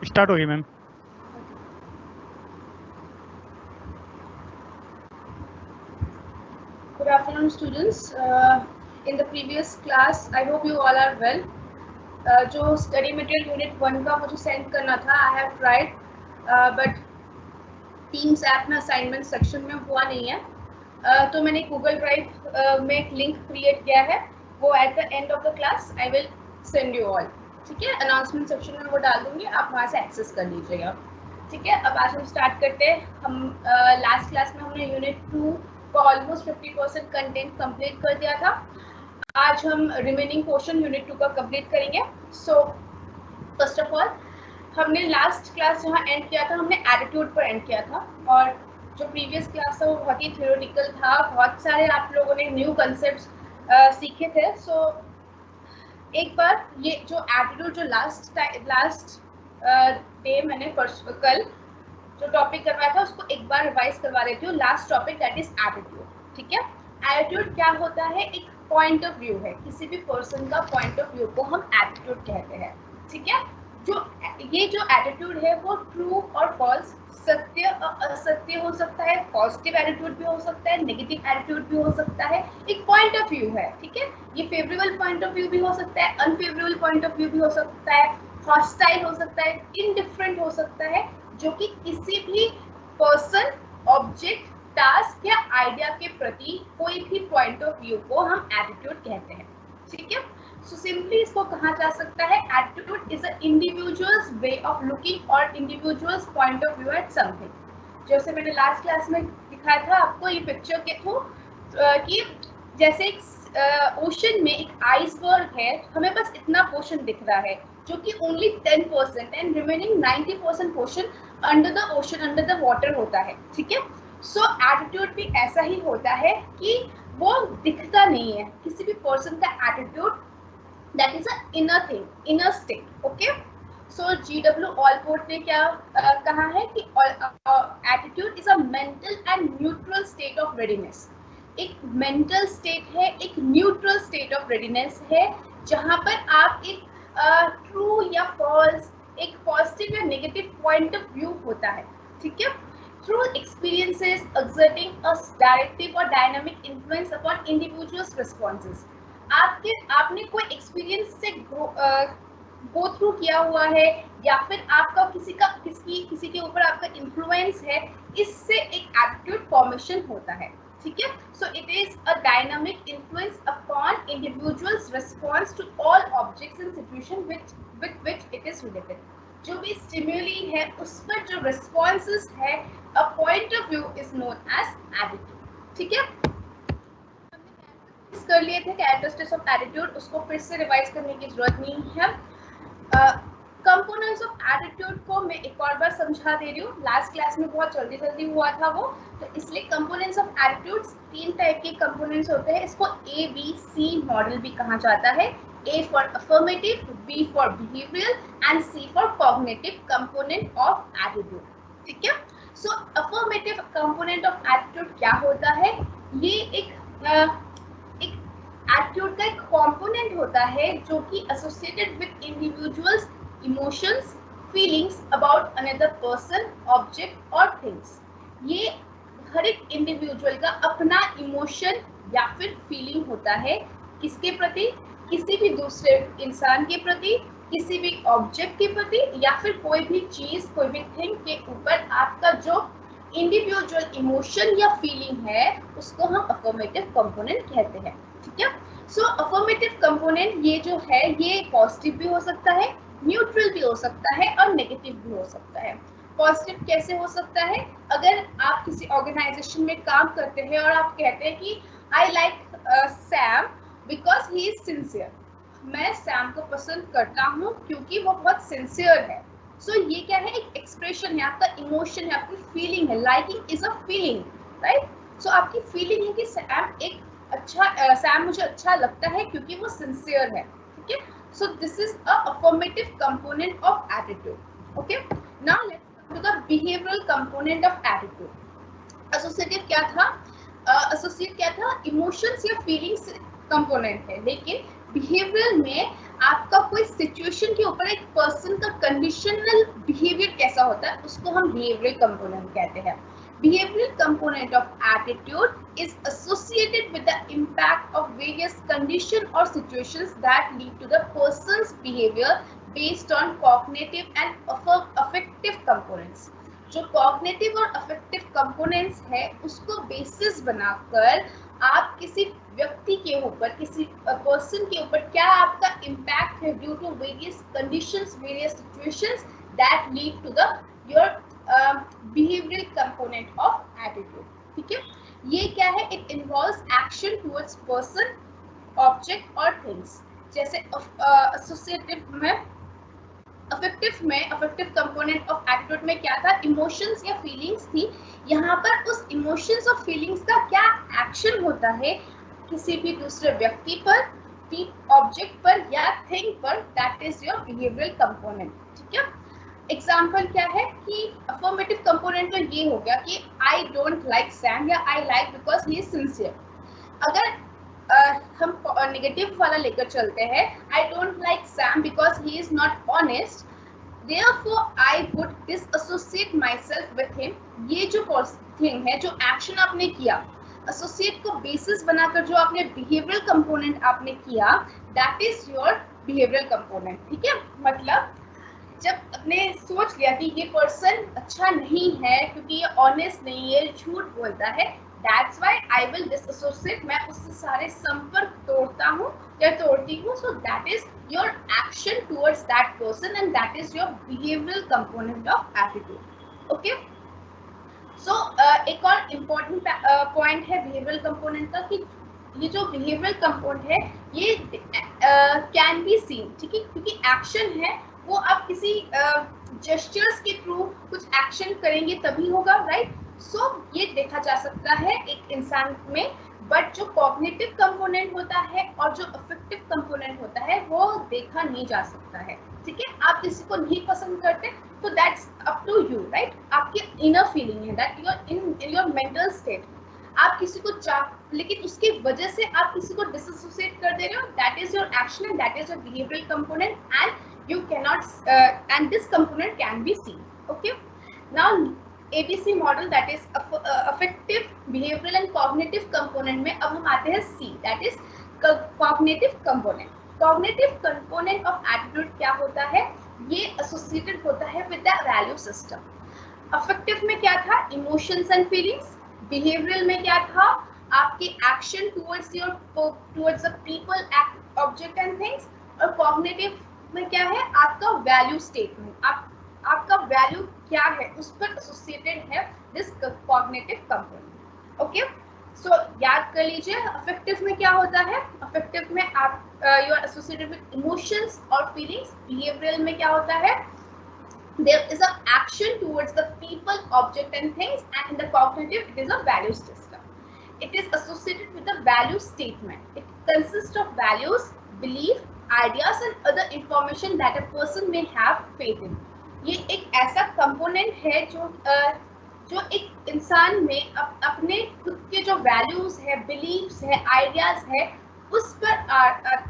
Start होगी ma'am. Good afternoon, students. In the previous class, I hope you all are well. जो study material unit 1 का मुझे send करना था, आई have tried but teams app में assignment section में हुआ नहीं है, तो मैंने गूगल ड्राइव में एक लिंक क्रिएट किया है, वो at the end of the class I will send you all. ठीक है, अनाउंसमेंट सेक्शन में वो डाल दूंगी, आप वहाँ से एक्सेस कर लीजिएगा। ठीक है, अब आज हम स्टार्ट करते हैं। हम लास्ट क्लास में हमने यूनिट 2 का ऑलमोस्ट 50% कंटेंट कंप्लीट कर दिया था। आज हम रिमेनिंग पोर्शन यूनिट 2 का कंप्लीट करेंगे। सो फर्स्ट ऑफ ऑल, हमने लास्ट क्लास जहाँ एंड किया था, हमने एटीट्यूड पर एंड किया था, और जो प्रीवियस क्लास था वो बहुत ही थ्योरेटिकल था, बहुत सारे आप लोगों ने न्यू कंसेप्ट्स सीखे थे। सो एक बार ये जो एटीट्यूड जो लास्ट डे मैंने कल जो टॉपिक करवाया था उसको एक बार रिवाइज करवा देती हूँ। Last topic that is attitude. ठीक है, एटीट्यूड क्या होता है? एक पॉइंट ऑफ व्यू है, किसी भी पर्सन का पॉइंट ऑफ व्यू को हम एटीट्यूड कहते हैं। ठीक है, ये जो एटीट्यूड है वो ट्रू और फॉल्स, सत्य और असत्य हो सकता है, पॉजिटिव एटीट्यूड भी हो सकता है, नेगेटिव एटीट्यूड भी हो सकता है, एक पॉइंट ऑफ व्यू है। ठीक है, ये फेवरेबल पॉइंट ऑफ व्यू भी हो सकता है, अनफेवरेबल पॉइंट ऑफ व्यू भी हो सकता है, हॉस्टाइल हो सकता है, इनडिफरेंट हो सकता है, जो कि किसी भी पर्सन, ऑब्जेक्ट, टास्क या आइडिया के प्रति कोई भी पॉइंट ऑफ व्यू को हम एटीट्यूड कहते हैं। ठीक है, सो सिंपली इसको कहा जा सकता है attitude is a individual's way of looking और individual's point of view at something. जैसे मैंने लास्ट क्लास में दिखाया था आपको ये पिक्चर के थ्रू कि जैसे एक ओशन में एक आइसबर्ग है, हमें बस इतना पोर्शन दिख रहा है जो कि only 10% and remaining 90% portion under the ocean, under the water होता है। ठीक है, सो एटीट्यूड भी ऐसा ही होता है कि वो दिखता नहीं है। किसी भी पर्सन का attitude that is a inner thing, inner state. Okay, so G.W. Allport ने क्या कहा है कि attitude is a mental and neutral state of readiness. एक मेंटल स्टेट है, एक न्यूट्रल स्टेट ऑफ रेडीनेस है, जहां पर आप एक ट्रू या फॉल्स, एक पॉजिटिव या नेगेटिव पॉइंट ऑफ व्यू होता है। ठीक है, through experiences exerting a directive or dynamic influence upon individuals' responses। आपने कोई एक्सपीरियंस से गो थ्रू किया हुआ है, या फिर आपका किसी के ऊपर आपका इन्फ्लुएंस है, इससे एक एटीट्यूड फॉर्मेशन होता है। ठीक है, so it is a dynamic influence upon individuals response to all objects and situation with which it is related. जो भी स्टिम्युली है उस पर जो रिस्पॉन्सेस है, a point of view is known as attitude. ठीक है, कर लिए थे कैरेक्टरिस्टिक्स ऑफ एटीट्यूड, उसको फिर से रिवाइज करने की जरूरत नहीं है। कंपोनेंट्स ऑफ एटीट्यूड को मैं एक और बार समझा दे रही हूँ, लास्ट क्लास में बहुत जल्दी हुआ था वो, तो इसलिए कंपोनेंट्स ऑफ एटीट्यूड्स 3 टाइप के कंपोनेंट्स होते हैं। इसको ABC मॉडल भी कहा जाता है। A for affirmative, B for behavioural and C for cognitive component of attitude. ठीक है, सो अफर्मेटिव कंपोनेंट ऑफ एटीट्यूड क्या होता है? ये एक एटीट्यूड का एक कंपोनेंट होता है जो कि associated with individuals emotions, feelings about another person, object और थिंग्स। ये हर एक इंडिविजुअल का अपना इमोशन या फिर फीलिंग होता है, किसके प्रति? किसी भी दूसरे इंसान के प्रति, किसी भी ऑब्जेक्ट के प्रति, या फिर कोई भी चीज, कोई भी थिंग के ऊपर आपका जो इंडिविजुअल इमोशन या फीलिंग है, उसको हम अफर्मेटिव कंपोनेंट कहते हैं। ठीक है, सो अफर्मेटिव कंपोनेंट ये जो है, ये पॉजिटिव भी हो सकता है, न्यूट्रल भी हो सकता है और नेगेटिव भी हो सकता है। पॉजिटिव कैसे हो सकता है? अगर आप किसी ऑर्गेनाइजेशन में काम करते हैं और आप कहते हैं कि I like Sam because he is sincere, मैं सैम को पसंद करता हूँ क्योंकि वो बहुत सिंसियर है। सो ये क्या है? एक एक्सप्रेशन है, आपका इमोशन है, आपकी फीलिंग है। Liking is a feeling, right? So आपकी फीलिंग है कि सैम मुझे अच्छा लगता है क्योंकि वो सिंसियर है। ठीक है, so this is a affirmative component of attitude. Okay, now let's come to the behavioural component of attitude. Associative क्या था? एसोसिएट क्या था? इमोशंस या फीलिंग्स कंपोनेंट है, लेकिन बिहेवियरल में आपका कोई सिचुएशन के ऊपर एक पर्सन का कंडीशनल बिहेवियर कैसा होता है उसको हम बिहेवियरल कंपोनेंट कहते हैं. Behavioral component of attitude is associated with the impact of various conditions or situations that lead to the person's behavior based on cognitive and affective components. जो cognitive और affective components है उसको basis बनाकर आप किसी व्यक्ति के ऊपर, किसी पर्सन के ऊपर क्या आपका इम्पैक्ट है due to various conditions, various situations that lead to the your behavioural component of attitude. ठीक है, ये क्या है? It involves action towards person, object और थिंग्स. जैसे एसोसिएटिव में, अफेक्टिव कंपोनेंट ऑफ एटीट्यूड में क्या था? इमोशंस या फीलिंग्स थी. यहाँ पर उस इमोशंस और फीलिंग्स का क्या एक्शन होता है किसी भी दूसरे व्यक्ति पर, ऑब्जेक्ट पर या थिंग पर, that is your behavioural component. ठीक है, एग्जाम्पल क्या है कि अफर्मेटिव कंपोनेंट तो ये हो गया कि आई डोंट लाइक सैम या I like because he is sincere. अगर हम नेगेटिव वाला लेकर चलते हैं, I don't like Sam because he is not honest, therefore I would disassociate myself with him. ये जो थिंग है, जो एक्शन आपने किया, एसोसिएट को बेसिस बनाकर जो आपने बिहेवियरल कंपोनेंट आपने किया, that is your behavioural component. ठीक है, मतलब जब आपने सोच लिया कि ये पर्सन अच्छा नहीं है क्योंकि ये ऑनेस्ट नहीं है, झूठ बोलता है, that's why I will disassociate, मैं उससे सारे संपर्क तोड़ता हूँ या तोड़ती हूँ. So that is your action towards that person and that is your behavioural component of attitude. Okay, so एक और इम्पोर्टेंट पॉइंट है बिहेवियरल कंपोनेंट का कि ये जो बिहेवियरल कंपोनेंट है ये कैन बी सीन. ठीक है, क्योंकि एक्शन है वो आप किसी जेस्चर्स के थ्रू कुछ एक्शन करेंगे तभी होगा, राइट? सो ये देखा जा सकता है एक इंसान में. बट जो कॉग्निटिव कंपोनेंट होता है और जो अफेक्टिव कंपोनेंट होता है वो देखा नहीं जा सकता है. ठीक है, आप किसी को नहीं पसंद करते तो that's up to you, right? आपकी इनर फीलिंग है, that in your mental state. आप किसी को लेकिन उसकी वजह से आप किसी को डिसएसोसिएट कर दे रहे हो, that is your action and that is your behavioural component and you cannot and this component can be seen. Okay, now ABC model, that is affective, behavioral and cognitive component में अब हम आते हैं C, that is cognitive component. Cognitive component of attitude क्या होता है? ये associated होता है with the value system. Affective में क्या था? Emotions and feelings. Behavioral में क्या था? आपके action towards the people, object and things. और cognitive में क्या है? आपका वैल्यू स्टेटमेंट, आपका वैल्यू क्या है उस पर एसोसिएटेड है दिस कॉग्निटिव कंपोनेंट. ओके, सो याद कर लीजिए अफेक्टिव में क्या होता है? अफेक्टिव में आप you are associated with emotions और फीलिंग्स. बिहेवियरल में क्या होता है? There is a action towards the people, object and things, and in the cognitive it is a value system. It is associated with the value statement. It consist of values, belief, ideas and other information that a person may have faith in. ये एक ऐसा component है जो एक इंसान में अपने खुद के जो वैल्यूज है, बिलीव्स है, आइडियाज है, उस पर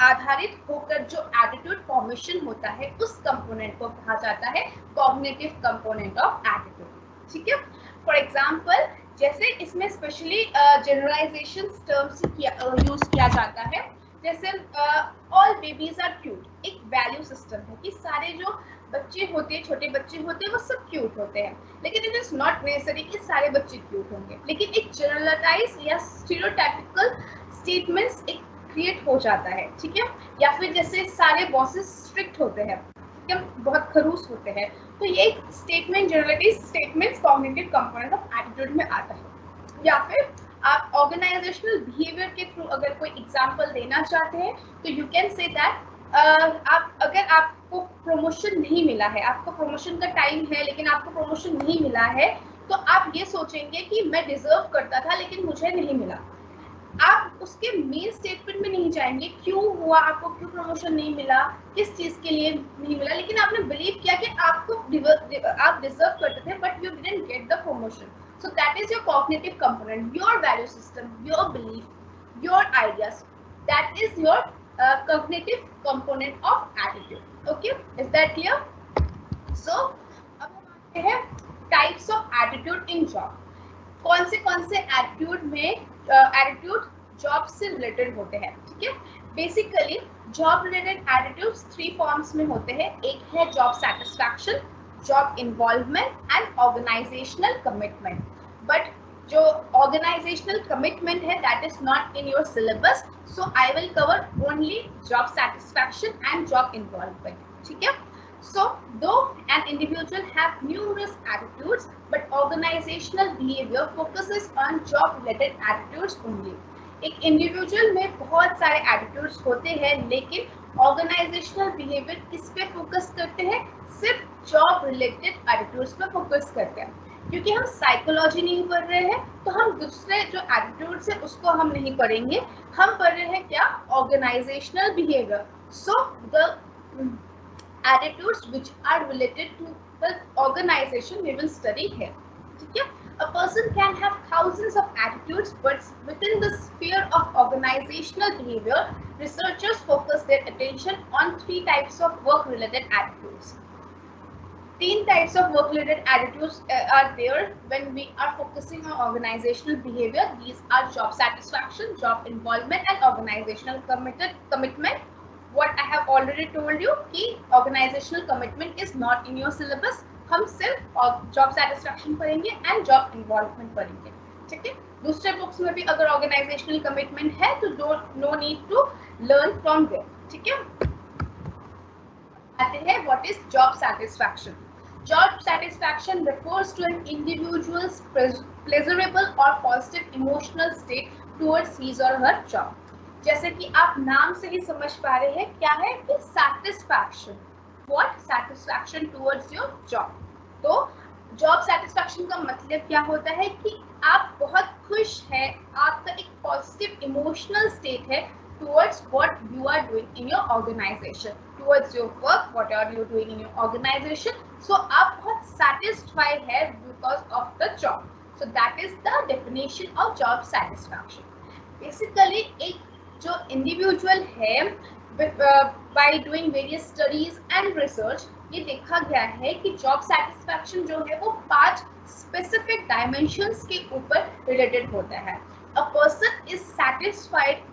आधारित होकर जो एटीट्यूड फॉर्मेशन होता है, उस कंपोनेंट को कहा जाता है कॉग्निटिव कंपोनेंट ऑफ एटीट्यूड. ठीक है, फॉर एग्जांपल जैसे इसमें स्पेशली जनरलाइजेशन टर्म्स यूज किया जाता है. जैसे ऑल बेबीज आर क्यूट, एक वैल्यू सिस्टम है कि सारे जो बच्चे होते हैं, छोटे बच्चे होते हैं, वो सब क्यूट होते हैं. लेकिन इट इज नॉट नेसेसरी कि सारे बच्चे क्यूट होंगे. लेकिन एक जनरलाइज या स्टीरियोटाइपिकल स्टेटमेंट्स एक क्रिएट हो जाता है. ठीक है, या फिर जैसे सारे बॉसेस स्ट्रिक्ट होते हैं, ठीक है, बहुत खड़ूस होते हैं, तो ये एक statement, generalise statements cognitive component of attitude में आता है. या फिर आप ऑर्गेनाइजेशनल बिहेवियर के थ्रू अगर कोई एग्जांपल देना चाहते हैं तो यू कैन से दैट अगर आपको प्रमोशन नहीं मिला है, आपको प्रमोशन का टाइम है लेकिन आपको प्रमोशन नहीं मिला है, तो आप ये सोचेंगे कि मैं डिजर्व करता था लेकिन मुझे नहीं मिला. आप उसके मेन स्टेटमेंट में नहीं जाएंगे क्यों हुआ, आपको क्यों प्रमोशन नहीं मिला, किस चीज के लिए नहीं मिला, लेकिन आपने बिलीव किया कि आप डिजर्व करते थे but you didn't get the promotion. So that is your cognitive component, your value system, your belief, your ideas. That is your cognitive component of attitude. Okay, is that clear? So अब हम आते हैं types of attitude in job. कौन से attitude में attitude job से related होते हैं. ठीक है, basically job related attitudes 3 forms में होते हैं. एक है job satisfaction, job involvement and organisational commitment. But जो ऑर्गेनाइजेशनल कमिटमेंट है that is not in your syllabus, so I will cover only job satisfaction and job involvement. ठीक है. So, though an individual have numerous attitudes, but organizational behavior focuses on job-related attitudes only. एक individual में बहुत सारे attitudes होते हैं, लेकिन organizational behavior किस पे focus करते हैं? सिर्फ job-related attitudes पे focus करते हैं. क्योंकि हम psychology नहीं पढ़ रहे हैं, तो हम दूसरे जो attitudes है उसको हम नहीं पढ़ेंगे. हम पढ़ रहे हैं क्या? Organizational behavior. So the attitudes which are related to the organization we will study here. ठीक है. A person can have thousands of attitudes, but within the sphere of organizational behavior, researchers focus their attention on 3 types of work-related attitudes. 3 types of work-related attitudes are there when we are focusing on organizational behavior. These are job satisfaction, job involvement, and organizational commitment. What I have already told you कि organizational commitment is not in your syllabus. हम सिर्फ job satisfaction पढ़ेंगे and job involvement पढ़ेंगे. ठीक है. दूसरे books में भी अगर organizational commitment है तो no need to learn from there. ठीक है. आते हैं what is job satisfaction. Job satisfaction refers to an individual's pleasurable or positive emotional state towards his or her job. जैसे कि आप नाम से ही समझ पा रहे हैं क्या है कि satisfaction. What? Satisfaction towards your job. तो job satisfaction का मतलब क्या होता है कि आप बहुत खुश हैं, आपका एक positive emotional state है towards what you are doing in your organization, towards your work, what are you doing in your organization. So आप बहुत satisfied है because of the job. So that is the definition of job satisfaction. Basically एक जो individual है by doing various studies and research ये देखा गया है कि जॉब सेटिस्फैक्शन जो है वो 5 स्पेसिफिक डायमेंशंस के ऊपर रिलेटेड होता है. A person is satisfied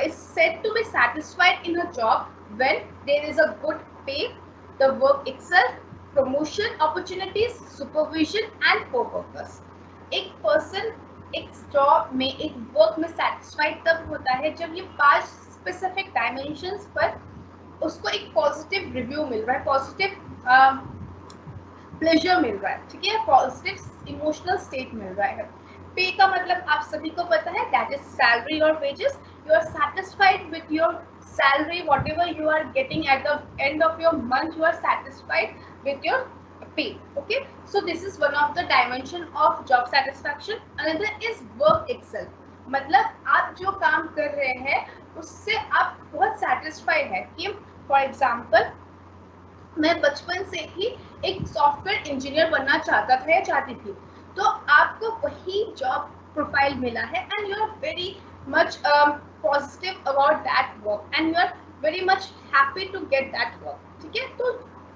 is said to be satisfied in a job when there is a good pay, the work itself, promotion opportunities, supervision and co-workers. एक person एक job में एक work में satisfied तब होता है जब ये 5 स्पेसिफिक डायमेंशंस पर उसको एक पॉजिटिव रिव्यू मिल रहा है, पॉजिटिव प्लेजर मिल रहा है. ठीक है. पॉजिटिव इमोशनल स्टेट मिल रहा है. पे का मतलब आप सभी को पता है दैट इज सैलरी और wages. You are satisfied with your salary, whatever you are getting at the end of your month, you are satisfied with your pay. Okay, so this is one of the dimension of job satisfaction. Another is work itself. मतलब आप जो काम कर रहे हैं उससे आप बहुत satisfied है कि for example मैं बचपन से ही एक सॉफ्टवेयर इंजीनियर बनना चाहता था या चाहती थी, तो आपको वही जॉब प्रोफाइल मिला है and you are very much positive about that work and you are very much happy to get that work. ठीक है. तो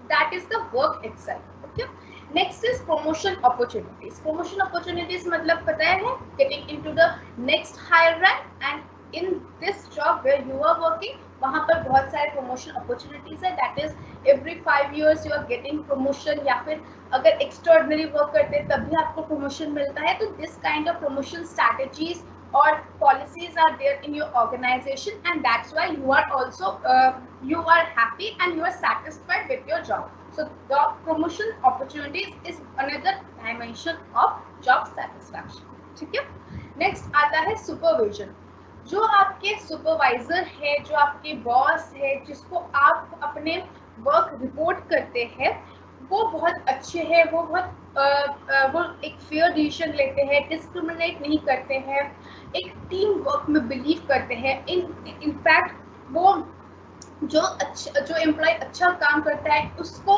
that is the work itself. Okay. Next is promotion opportunities. Promotion opportunities मतलब पता है getting into the next higher rank, and in this job where you are working वहाँ पर बहुत सारे promotion opportunities है. That is every 5 years you are getting promotion, या फिर अगर extraordinary work करते हैं तब भी आपको promotion मिलता है. तो this kind of promotion strategies or policies are there in your organization, and that's why you are also you are happy and you are satisfied with your job. So the promotion opportunities is another dimension of job satisfaction. ठीक है. Next आता है supervision. जो आपके supervisor है, जो आपके boss है, जिसको आप अपने वर्क रिपोर्ट करते हैं, वो बहुत अच्छे हैं, वो बहुत वो एक फेयर डिसीजन लेते हैं, डिस्क्रिमिनेट नहीं करते हैं, एक टीम वर्क में बिलीव करते हैं. इनफैक्ट वो जो एम्प्लॉय अच्छा काम करता है उसको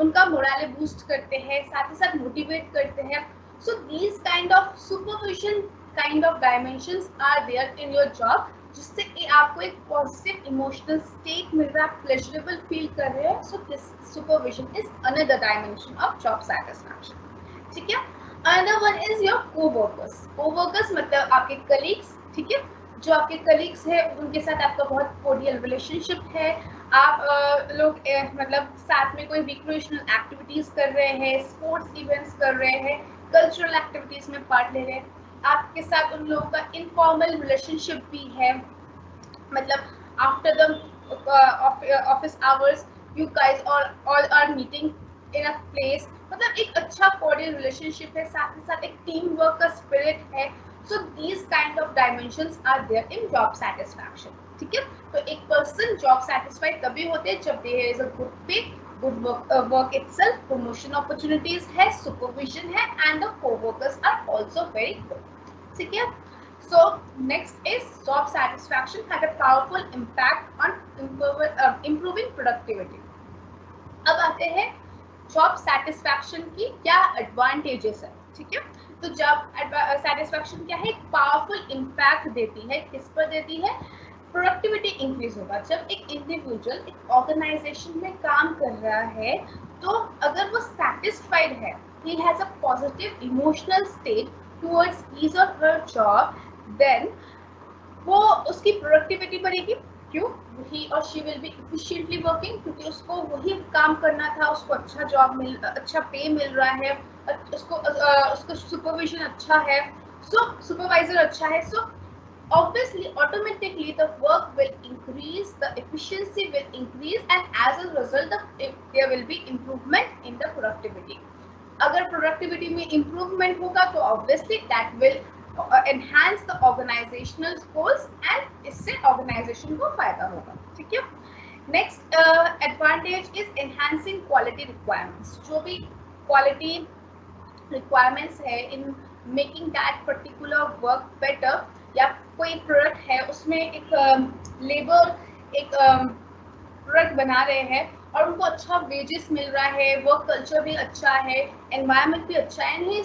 उनका मोराले बूस्ट करते हैं, साथ ही साथ मोटिवेट करते हैं. सो these kind of supervision kind of dimensions are there in your job जिससे कि आपको एक पॉजिटिव इमोशनल स्टेट मिल रहा है, आप प्लेजरेबल फील कर रहे हैं. So this supervision is another dimension of job satisfaction. ठीक है. Another one is your coworkers. Coworkers मतलब आपके कलीग्स. ठीक है. जो आपके कलीग्स है उनके साथ आपका बहुत कोर्डियल रिलेशनशिप है. आप लोग मतलब साथ में कोई रिक्रिएशनल एक्टिविटीज कर रहे हैं, स्पोर्ट्स इवेंट्स कर रहे हैं, कल्चरल एक्टिविटीज में पार्ट ले रहे हैं. आपके साथ उन लोगों का इनफॉर्मल रिलेशनशिप भी है. मतलब after the office hours you guys all are meeting in a place. मतलब एक अच्छा कोऑर्डिनेट रिलेशनशिप है, साथ ही साथ एक टीम वर्क का स्पिरिट है. So these kind of dimensions are there in job satisfaction. ठीक है. तो एक पर्सन जॉब सेटिस्फाइड तभी होते हैं जब there is a good pay, good work itself, promotion opportunities है, सुपरविजन है, and the coworkers are also very good. ठीक है. So next is job satisfaction had a powerful impact on improving productivity. अब आते हैं जॉब सेटिस्फैक्शन की क्या advantages है. ठीक है. तो जॉब सेटिस्फैक्शन क्या है, एक पावरफुल इम्पैक्ट देती है. किस पर देती है? प्रोडक्टिविटी इंक्रीज होगा. जब एक इंडिविजुअल एक ऑर्गेनाइजेशन में काम कर रहा है तो अगर वो सेटिस्फाइड है, he has a positive emotional state towards his और हर जॉब, देन वो उसकी प्रोडक्टिविटी बढ़ेगी. क्यों? ही और she will be efficiently working, क्योंकि उसको वही काम करना था, उसको अच्छा पे मिल रहा है, उसको सुपरविजन अच्छा है, सो सुपरवाइजर अच्छा है. सो obviously automatically the work will increase, the efficiency will increase, and as a result there will be improvement in the productivity. अगर प्रोडक्टिविटी में इम्प्रूवमेंट होगा तो obviously that will enhance the organisational goals and इससे organisation को फायदा होगा. ठीक है. Next advantage is enhancing quality requirements. जो भी क्वालिटी रिक्वायरमेंट्स है in making that particular work better, या कोई प्रोडक्ट है उसमें एक लेबर एक प्रोडक्ट बना रहे हैं और उनको अच्छा वेजेस मिल रहा है, वर्क कल्चर भी अच्छा है, एनवायरनमेंट भी अच्छा है, and he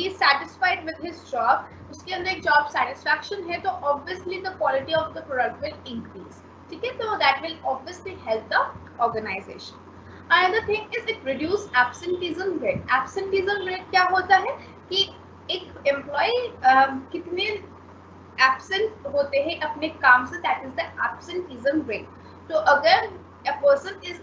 is satisfied with his job, उसके अंदर एक जॉब सेटिस्फैक्शन है, तो obviously the quality of the product will increase. ठीक है. तो that will obviously help the organisation. Another thing is it reduce absenteeism rate. Absenteeism rate क्या होता है कि एक एम्प्लॉय कितने एब्सेंट होते हैं अपने काम से, दैट इज द एब्सेंटीज्म रेट. तो अगर a person is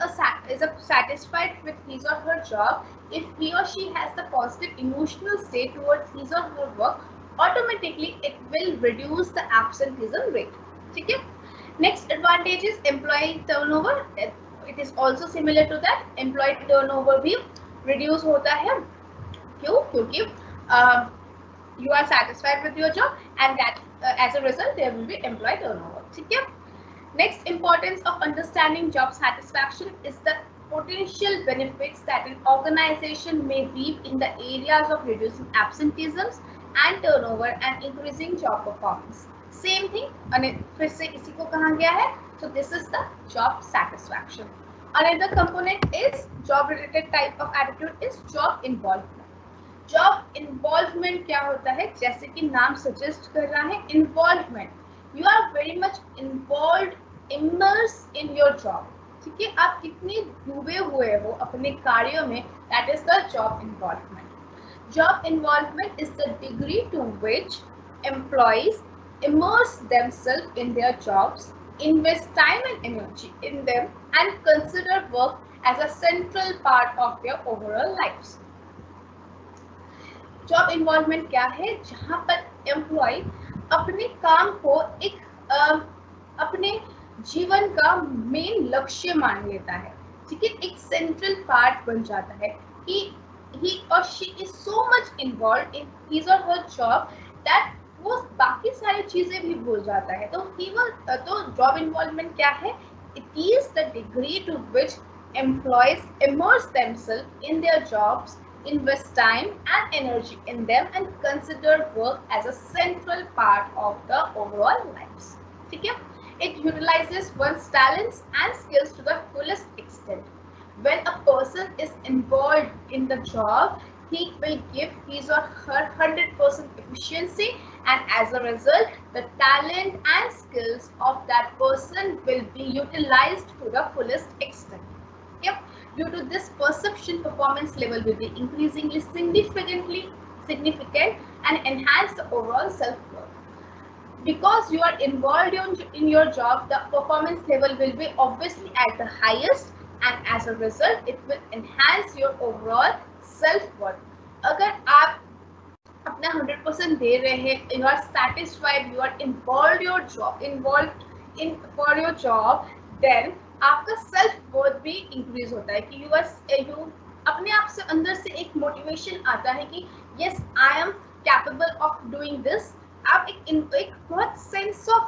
satisfied with his or her job, if he or she has the positive emotional state towards his or her work, automatically it will reduce the absenteeism rate. ठीक है. Next advantage is employee turnover. It is also similar to that. employee turnover भी reduce होता है. क्यों? क्योंकि you are satisfied with your job, and that as a result there will be employee turnover. ठीक है. Next importance of understanding job satisfaction is the potential benefits that an organization may reap in the areas of reducing absenteeism and turnover and increasing job performance. Same thing, फिर से इसी को कहा गया है. So this is the job satisfaction. Another component is job related type of attitude is job involvement. Job involvement क्या होता है? जैसे कि नाम सजेस्ट कर रहा है, involvement. You are very much involve, immerse in your job. ठीक है. आप कितने डूबे हुए हो अपने कार्यों में, that is the job involvement. Job involvement is the degree to which employees immerse themselves in their jobs, invest time and energy in them, and consider work as a central part of their overall lives. Job involvement क्या है? जहां पर employ अपने काम को एक अपने जीवन का मेन लक्ष्य मान लेता है. ठीक है. एक सेंट्रल पार्ट बन जाता है कि he or she is so much involved in his or her job that वो बाकी सारी चीजें भी भूल जाता है. तो जॉब इन्वॉल्वमेंट क्या है? It is the degree to which employees immerse themselves in their jobs, invest time and energy in them, and consider work as a central part of the overall lives. ठीक है. It utilizes one's talents and skills to the fullest extent. When a person is involved in the job, he will give his or her 100% efficiency, and as a result the talent and skills of that person will be utilized to the fullest extent. Yep. Due to this perception, performance level will be increasingly significant and enhance the overall self-worth. Because you are involved in your job, the performance level will be obviously at the highest, and as a result it will enhance your overall self-worth. अगर आप अपना 100% दे रहे हैं, you are satisfied, you are involved in for your job, then आपका self worth भी increase होता है कि यू अपने आप से अंदर से एक मोटिवेशन आता है कि yes I am capable of doing this. आप एक बहुत सेंस ऑफ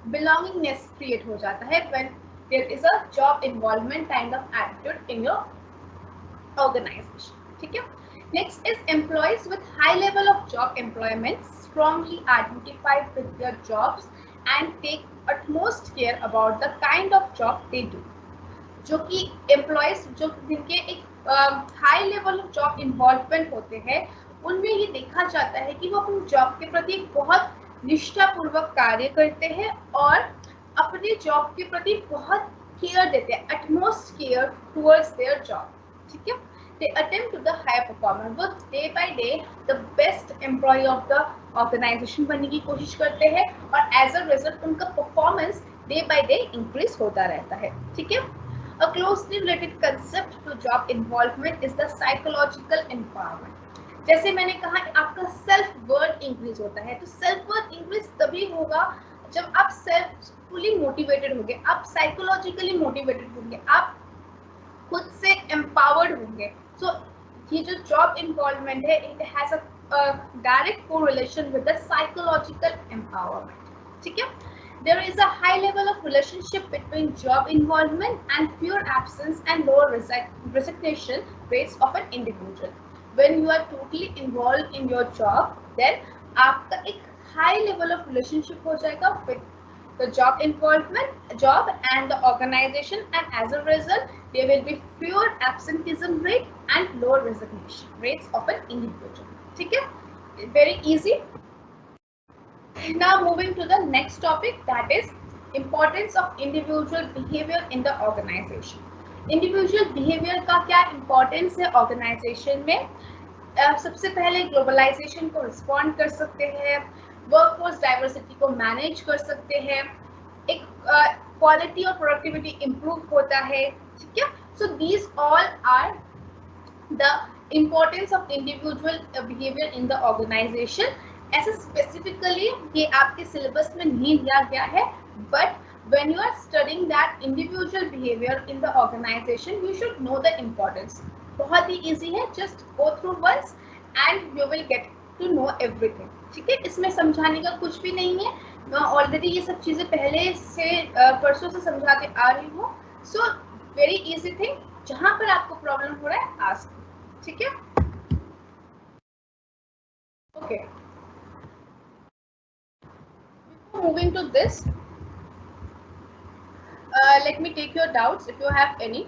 बिलोंगिंगनेस क्रिएट हो जाता है when there is a job involvement kind of attitude in your organisation. ठीक है. Next is employees with high level of job employment strongly identified with their jobs and take utmost care about the kind of job they do. जो कि employees जो जिनके एक high level of job involvement होते हैं, उनमें ये देखा जाता है कि वो अपनी जॉब के प्रति बहुत निष्ठापूर्वक कार्य करते हैं और अपने जॉब के प्रति बहुत केयर देते हैं, utmost care towards their job. ठीक है. They attempt to the high performer, वो day by day the best employee of the organization बनने की कोशिश करते हैं और as a result उनका performance day by day increase होता रहता है. ठीक है. A closely related concept to job involvement is the psychological empowerment. जैसे मैंने कहा आपका सेल्फ वर्थ इंक्रीज होता है, तो सेल्फ वर्थ इंक्रीज तभी होगा जब आप सेल्फुली मोटिवेटेड होंगे, आप साइकोलॉजिकली मोटिवेटेड होंगे, आप खुद से एम्पावर्ड होंगे. सो ये जो जॉब इन्वॉल्वमेंट है, it has a direct correlation with the psychological empowerment. ठीक है. There is a high level of relationship between job involvement and fewer absence and lower resignation rates of an individual. When you are totally involved in your job, then आपका एक high level of relationship हो जाएगा with the job and the organization, and as a result there will be fewer absenteeism rate and lower resignation rates of an individual. ठीक है. Very easy. Now moving to the next topic, that is importance of individual behavior in the organization. Individual behavior का क्या importance है organization में? सबसे पहले globalisation को respond कर सकते हैं, वर्कफोर्स डाइवर्सिटी को मैनेज कर सकते हैं, एक क्वालिटी और प्रोडक्टिविटी इंप्रूव होता है. ठीक है. So these all are the importance of individual behaviour in the organisation. ऐसे स्पेसिफिकली ये आपके सिलेबस में नहीं दिया गया है, but when you are studying that individual behavior in the organization, you should know the importance. बहुत ही easy है, just go through once and you will get to know everything. ठीक है. इसमें समझाने का कुछ भी नहीं है, मैं ऑलरेडी ये सब चीजें पहले से परसों से समझाते आ रही हूँ. सो वेरी इजी थिंग, जहां पर आपको प्रॉब्लम हो रहा है आस्क. ठीक है. Okay. Moving to this, let me take your doubts if you have any.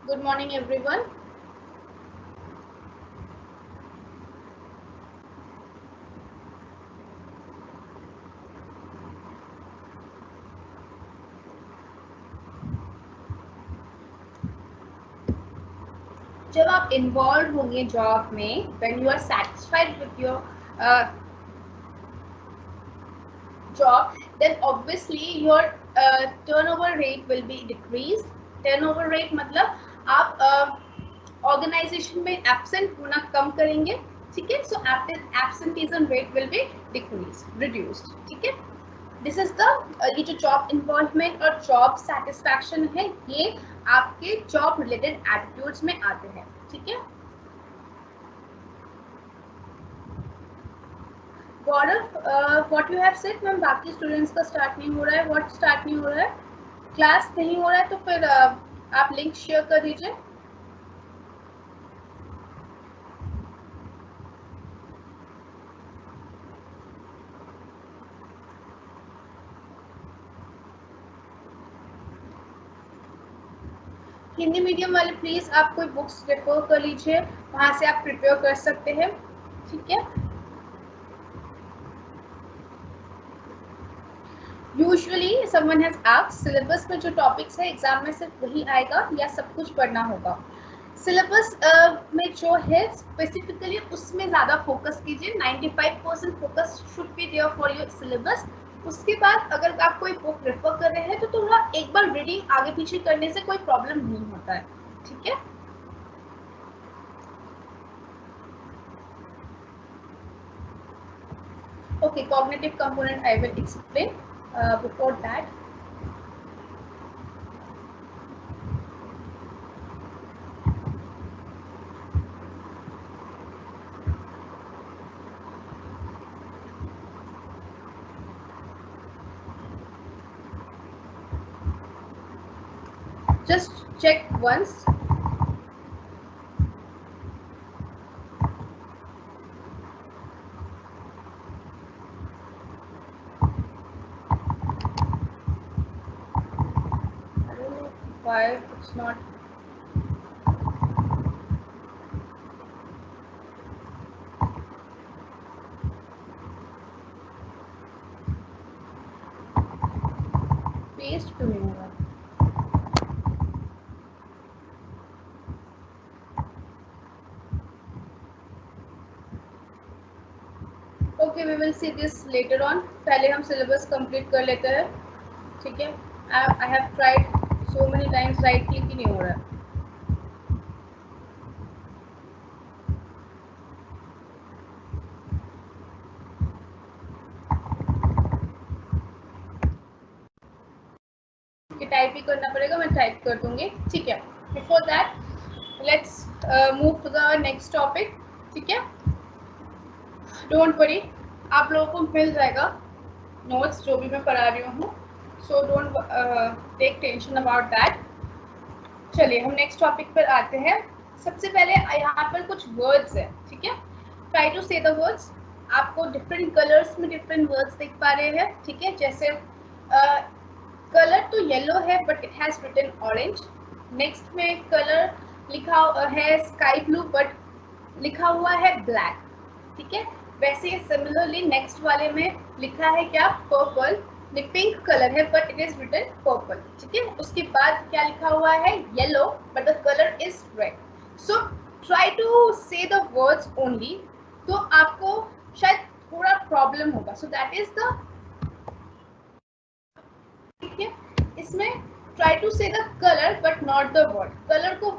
Good morning everyone. जब आप इन्वॉल्व होंगे जॉब में, when you are satisfied with your job, then obviously your turnover rate will be decreased. turnover rate मतलब आप organisation में absent होना कम करेंगे. ठीक है. सो एब्सेंटीजम रेट विल बी रिड्यूस्ड. ठीक है. दिस इज द ये जो जॉब इन्वॉल्वमेंट और जॉब सेटिस्फैक्शन है, ये आपके जॉब रिलेटेड एटीट्यूड्स में आते हैं. ठीक है. Gaurav, what you have said ma'am, बाकी स्टूडेंट्स का स्टार्ट नहीं हो रहा है. व्हाट स्टार्ट नहीं हो रहा है? क्लास नहीं हो रहा है, तो फिर आप लिंक शेयर कर दीजिए. हिंदी मीडियम वाले प्लीज आप कोई बुक्स रेफर कर लीजिए, वहां से आप प्रिपेयर कर सकते हैं, ठीक है। Usually someone has asked syllabus में जो टॉपिक्स है एग्जाम में सिर्फ वही आएगा या सब कुछ पढ़ना होगा? सिलेबस में जो है स्पेसिफिकली उसमें ज़्यादा फोकस कीजिए, 95% focus should be there for your syllabus. उसके बाद अगर आप कोई बुक रेफर कर रहे हैं तो थोड़ा एक बार रीडिंग आगे पीछे करने से कोई प्रॉब्लम नहीं होता है, ठीक है। Okay, cognitive component I will explain before that. Just check once. I don't know why it's not. Paste क्यों नहीं हो रहा? Okay, we will see this later on. पहले हम सिलेबस कंप्लीट कर लेते हैं, ठीक है। I have tried so many times, right click ही नहीं हो रहा है। टाइप ही करना पड़ेगा, मैं टाइप कर दूंगी, ठीक है। Before that let's move to the next topic, ठीक है। डोंट वरी, आप लोगों को मिल जाएगा नोट्स जो भी मैं पढ़ा रही हूँ, so don't take tension about that. चलिए हम नेक्स्ट टॉपिक पर आते हैं। सबसे पहले यहाँ पर कुछ वर्ड्स है, ठीक है। Try to say the words. आपको डिफरेंट कलर्स में डिफरेंट वर्ड्स दिख पा रहे हैं, ठीक है। जैसे कलर तो येलो है but it has written orange. Next में कलर लिखा है स्काई ब्लू बट लिखा हुआ है ब्लैक, ठीक है। वैसे सिमिलरली नेक्स्ट वाले में लिखा है क्या, पर्पल। पिंक कलर है but it is written purple, ठीक है। उसके बाद क्या लिखा हुआ है, yellow but the colour is red. So try to say the words only, तो आपको शायद थोड़ा प्रॉब्लम होगा। सो दैट इज द, ठीक है। इसमें try to say the colour but not the word. Colour को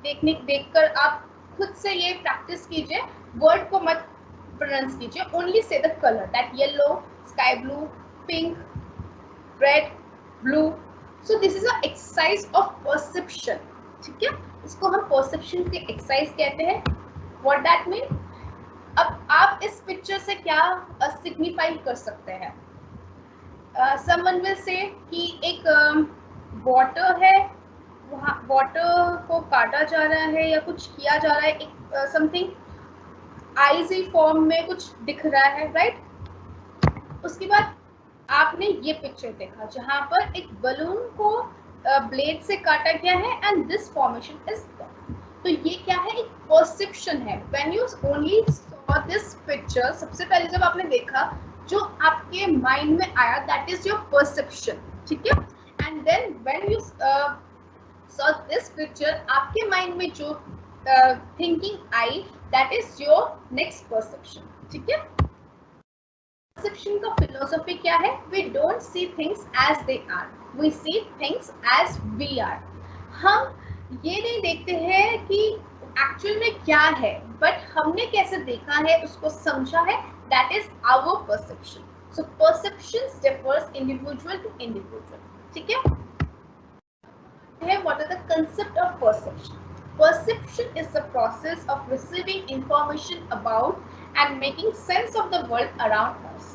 देखकर आप खुद से ये प्रैक्टिस कीजिए, वर्ड को मत प्रोनाउंस कीजिए, only say the colour, that yellow, sky blue, pink, red, blue. So this is a exercise of perception, ठीक है। इसको हम परसेप्शन की एक्सरसाइज कहते हैं। व्हाट दैट मीन, अब आप इस पिक्चर से क्या सिग्निफाई कर सकते हैं। समवन विल से कि एक वाटर है, वहाँ वाटर को काटा जा रहा है या कुछ किया जा रहा है, एक समथिंग आईजी फॉर्म में कुछ दिख रहा है, राइट। उसके बाद आपने ये पिक्चर देखा जहां पर एक बलून को ब्लेड से काटा गया है एंड दिस फॉर्मेशन इज, तो ये क्या है, एक परसेप्शन है। When you only saw this picture, सबसे पहले जब आपने देखा, जो आपके माइंड में आया दैट इज योर परसेप्शन, ठीक है। And then when you saw this picture, आपके माइंड में जो thinking I that is your next perception, ठीक है। परसेप्शन का फिलोसफी क्या है, we don't see things as they are, we see things as we are. हम ये नहीं देखते हैं कि एक्चुअल में क्या है, बट हमने कैसे देखा है, उसको समझा है, that is our perception. So perception differs individual to individual, ठीक है। What are the concept of perception? Perception is the process of receiving information about and making sense of the world around us.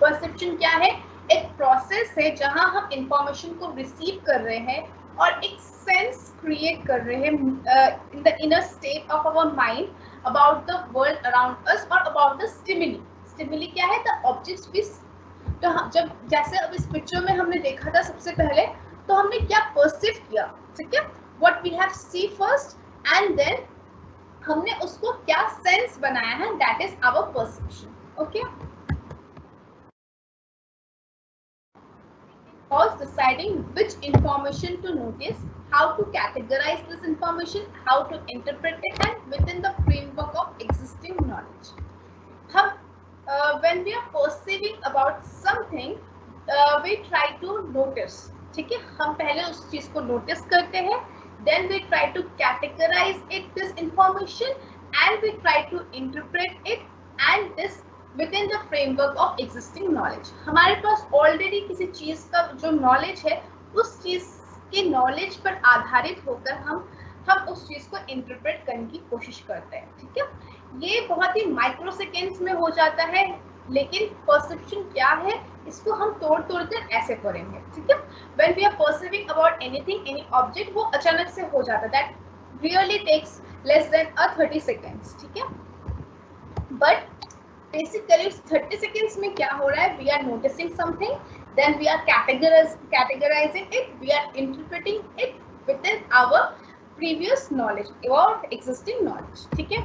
Perception क्या है, एक process है जहां हम information को receive कर रहे हैं और एक सेंस क्रिएट कर रहे हैं in the inner state of our mind about the world around us और अबाउट द स्टिमुली। स्टिमुली क्या है, द ऑब्जेक्ट्स भी। तो जब जैसे अब इस पिक्चर में हमने देखा था सबसे पहले, तो हमने क्या परसीव किया, ठीक है, what we have see first and then हमने उसको क्या सेंस बनाया है, that is our perception. Okay. Involves deciding which information to notice, how to categorize this information, how to interpret it, and within the framework of existing knowledge. हम when we are perceiving about something, we try to notice. ठीक है, हम पहले उस चीज को notice करते हैं, then we try to categorize it, this information, and we try to interpret it, and this within the framework of existing knowledge. हमारे पास ऑलरेडी किसी चीज का जो नॉलेज है, उस चीज के नॉलेज पर आधारित होकर हम उस चीज को इंटरप्रेट करने की कोशिश करते हैं. ठीक है, ये बहुत ही माइक्रो सेकेंड्स में हो जाता है, लेकिन परसेप्शन क्या है इसको हम तोड़ कर ऐसे करेंगे. ठीक है, when we are perceiving about anything, any object, वो अचानक से हो जाता है, that really takes less than 30 seconds. ठीक है, but basically 30 seconds में क्या हो रहा है, we are noticing something, then we are categorizing it, we are interpreting it within our previous knowledge or existing knowledge. ठीक है,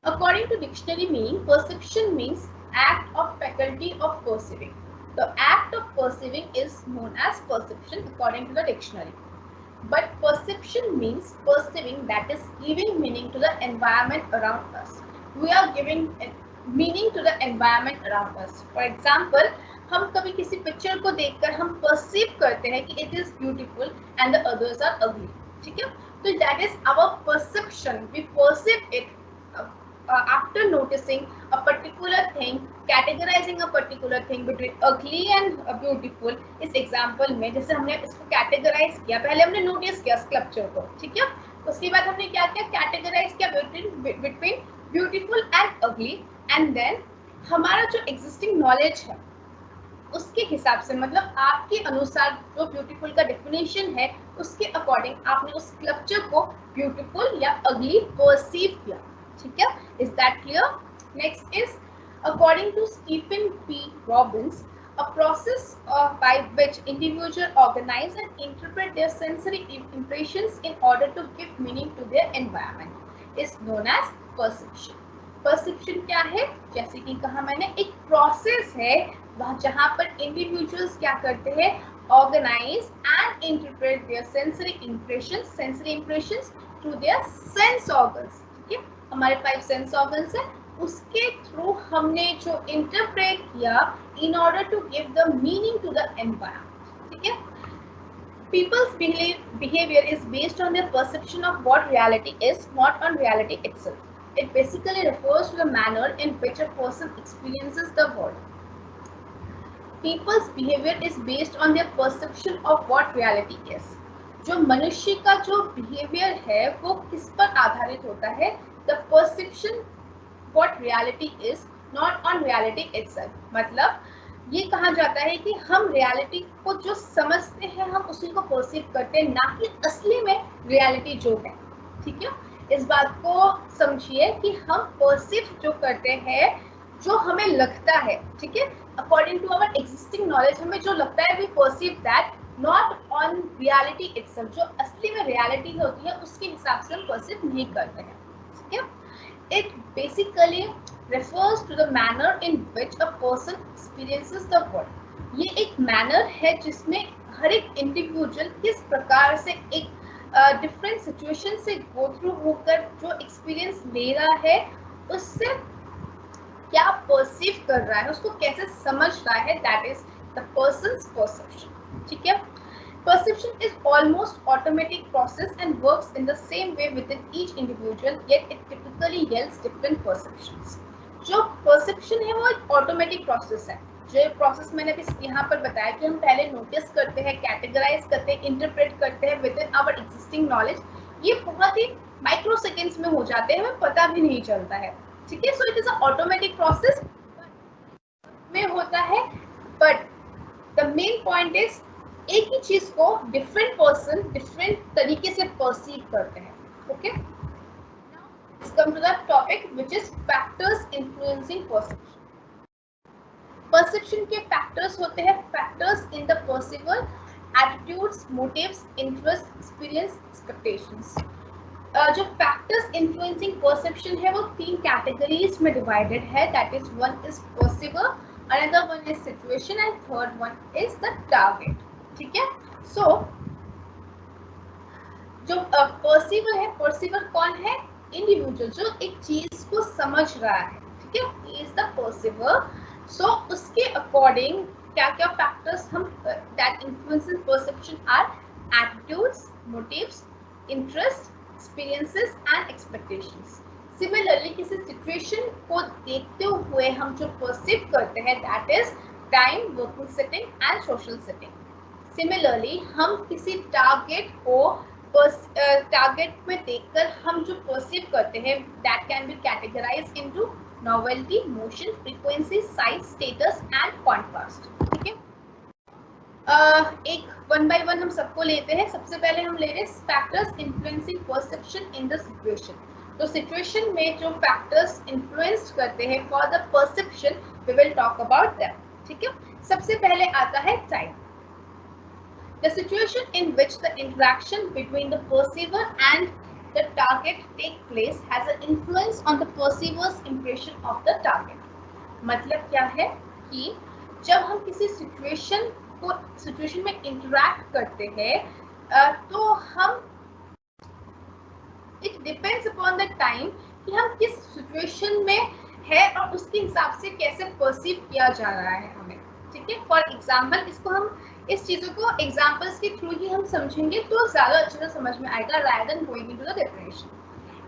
according to dictionary meaning, perception means act of faculty of perceiving. The act of perceiving is known as perception according to the dictionary. But perception means perceiving, that is giving meaning to the environment around us. We are giving meaning to the environment around us. For example, हम कभी किसी picture को देखकर हम perceive करते हैं कि it is beautiful and the others are ugly. ठीक है, तो that is our perception. We perceive it after noticing a particular thing, categorizing a particular thing between ugly and beautiful. इस एग्जाम्पल में जैसे हमने इसको कैटेगराइज किया, पहले हमने नोटिस किया स्कल्पचर को. ठीक है, उसके बाद हमने क्या किया, कैटेगराइज किया बिटवीन ब्यूटीफुल एंड अगली, एंड देन हमारा जो एग्जिस्टिंग नॉलेज है उसके हिसाब से, मतलब आपके अनुसार जो ब्यूटीफुल का डेफिनेशन है उसके अकॉर्डिंग आपने उस स्कल्पचर को ब्यूटीफुल या अगली परसीव किया. ठीक है, is that clear? Next is, according to Stephen P. Robbins, a process by which individuals organize and interpret their sensory impressions in order to give meaning to their environment is known as perception. Perception क्या है, जैसे कि कहा मैंने, एक process है जहाँ पर इंडिविजुअल्स क्या करते हैं, organise and interpret their sensory impressions through their sense organs. ठीक है, हमारे 5 सेंस ऑर्गन्स है, उसके थ्रू हमने जो इंटरप्रेट किया in order to give the meaning to the environment. ठीक है, people's behavior is based on their perception of what reality is, not on reality itself. It basically refers to the manner in which a person experiences the world. People's behavior is based on their perception of what reality is. जो मनुष्य का जो behaviour है वो किस पर आधारित होता है, the perception what reality is, not on reality itself. मतलब ये कहा जाता है कि हम रियलिटी को जो समझते हैं हम उसी को परसीव करते हैं, ना कि असली में रियलिटी जो है. ठीक है, इस बात को समझिए कि हम परसीव जो करते हैं जो हमें लगता है. ठीक है, according to our existing knowledge हमें जो लगता है we perceive that, not on reality itself. जो असली में रियलिटी होती है उसके हिसाब से हम परसीव नहीं करते हैं. ठीक है, it basically refers to the manner in which a person experiences the world. ये एक मैनर है जिसमें हर एक इंडिविजुअल किस प्रकार से एक डिफरेंट सिचुएशन से गो थ्रू होकर जो एक्सपीरियंस ले रहा है उससे क्या परसीव कर रहा है, उसको कैसे समझ रहा है, that is the persons perception. ठीक है, perception is almost automatic process and works in the same way within each individual, yet it typically yields different perceptions. जो perception है वो एक automatic process है. जो प्रोसेस मैंने अभी यहाँ पर बताया कि हम पहले नोटिस करते हैं, कैटेगराइज करते हैं, इंटरप्रेट करते हैं विदिन आवर एग्जिस्टिंग नॉलेज, ये बहुत ही माइक्रो सेकेंड्स में हो जाते हैं, हमें पता भी नहीं चलता है. ठीक है, so it is a automatic process में होता है, but the main point is एक ही चीज को डिफरेंट पर्सन डिफरेंट तरीके से परसीव करते हैं. Okay, let's come to the topic which is factors influencing perception. Perception के फैक्टर्स होते हैं factors in the perceiver attitudes, motives, interest, experience, expectations. जो फैक्टर्स इन्फ्लुएंसिंग परसेप्शन है वो 3 कैटेगरीज में डिवाइडेड है, that is one is perceiver, another one is situation and third one is the target. ठीक है, सो जो परसीवर है, परसीवर कौन है? इंडिविजुअल जो एक चीज को समझ रहा है। ठीक है, इज द परसीवर। सो उसके अकॉर्डिंग क्या क्या फैक्टर्स हम that influences perception are attitudes, motives, interest, experiences and expectations. Similarly किसी सिचुएशन को देखते हुए हम जो परसीव करते हैं that is time, working setting and social setting. Similarly हम किसी टारगेट को टारगेट में देखकर हम जो परसीव करते हैं that can be categorised into novelty, motion, frequency, size, status and contrast. ठीक है, एक वन बाय वन हम सबको लेते हैं। सबसे पहले हम ले रहे हैं factors influencing perception in the situation. तो सिचुएशन में जो फैक्टर्स इन्फ्लुएंस करते हैं for the perception we will talk about them. ठीक है, सबसे पहले आता है time. The situation in which the interaction between the perceiver and the target take place has an influence on the perceiver's impression of the target. मतलब क्या है कि जब हम किसी सिचुएशन में इंटरैक्ट करते हैं तो हम it depends upon the time कि हम किस सिचुएशन में है और उसके हिसाब से कैसे परसीव किया जा रहा है हमें। ठीक है, फॉर एग्जाम्पल इसको हम इस चीजों को एग्जाम्पल्स के थ्रू ही हम समझेंगे तो ज्यादा अच्छे से समझ में आएगा rather than going into the definition.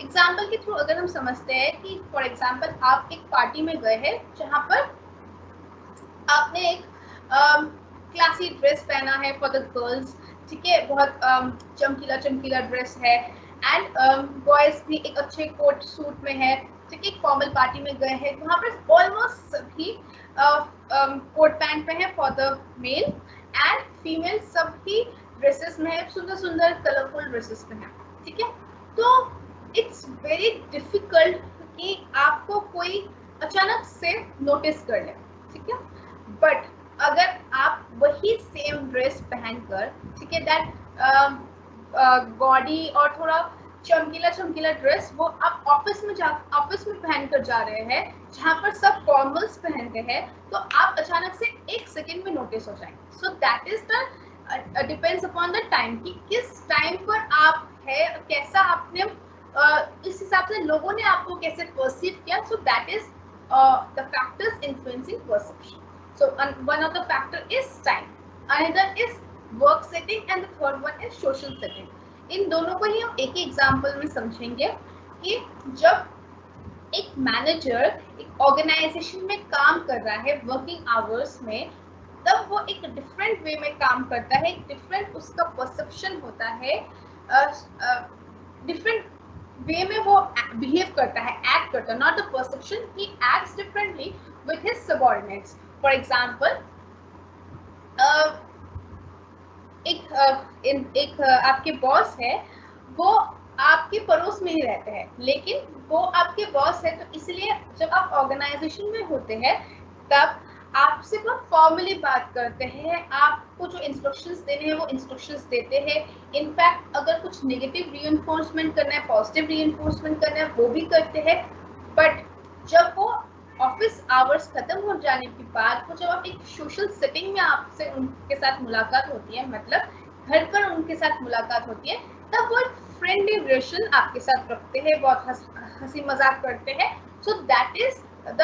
Example के थ्रू अगर हम समझते हैं कि फॉर एग्जाम्पल आप एक पार्टी में गए हैं जहाँ पर आपने एक क्लासी ड्रेस पहना है फॉर द गर्ल्स। ठीक है, बहुत चमकीला चमकीला ड्रेस है एंड बॉयज भी एक अच्छे कोट सूट में है। ठीक है, फॉर्मल पार्टी में गए हैं, वहाँ पर ऑलमोस्ट सभी कोट पैंट में है for the male and female सभी ड्रेसेस में है, सुंदर सुंदर कलरफुल ड्रेसेस में है। ठीक है, तो इट्स वेरी डिफिकल्ट कि आपको कोई अचानक से नोटिस कर ले। ठीक है, बट अगर आप वही सेम ड्रेस पहनकर, ठीक है, दैट बॉडी और थोड़ा चमकीला चमकीला ड्रेस वो आप ऑफिस में पहनकर जा रहे हैं जहाँ पर सब फॉर्मल्स पहनते हैं, तो आप अचानक से एक सेकंड में नोटिस हो जाएंगे। सो that is the depends upon the time कि किस टाइम पर आप है, कैसा आपने इस हिसाब से लोगों ने आपको कैसे परसीव किया। So that is the factors influencing perception. So one of the factor is time, another is work setting and the third one is social setting. इन दोनों को ही हम एक ही एग्जाम्पल में समझेंगे कि जब एक मैनेजर एक ऑर्गेनाइजेशन में काम कर रहा है वर्किंग आवर्स में, तब वो एक डिफरेंट वे में काम करता है, एक डिफरेंट उसका परसेप्शन होता है, डिफरेंट वे में वो बिहेव करता है, एक्ट करता है, not the perception, he acts differently with his subordinates. For example एक आपके बॉस है, वो आपके पड़ोस में ही रहते हैं, लेकिन वो आपके बॉस है, तो इसलिए जब आप ऑर्गेनाइजेशन में होते हैं तब आपसे बहुत फॉर्मली बात करते हैं, आपको जो इंस्ट्रक्शंस देने हैं वो इंस्ट्रक्शंस देते हैं। इनफैक्ट अगर कुछ नेगेटिव रीइंफोर्समेंट करना है, पॉजिटिव रीइंफोर्समेंट करना है, वो भी करते हैं। बट जब वो ऑफिस आवर्स खत्म हो जाने के बाद वो जब आप एक सोशल सेटिंग में आपसे उनके साथ मुलाकात होती है, मतलब घर पर उनके साथ मुलाकात होती है, तब वो एक फ्रेंडली रिलेशन आपके साथ रखते हैं, बहुत हंसी मजाक करते हैं। सो that is the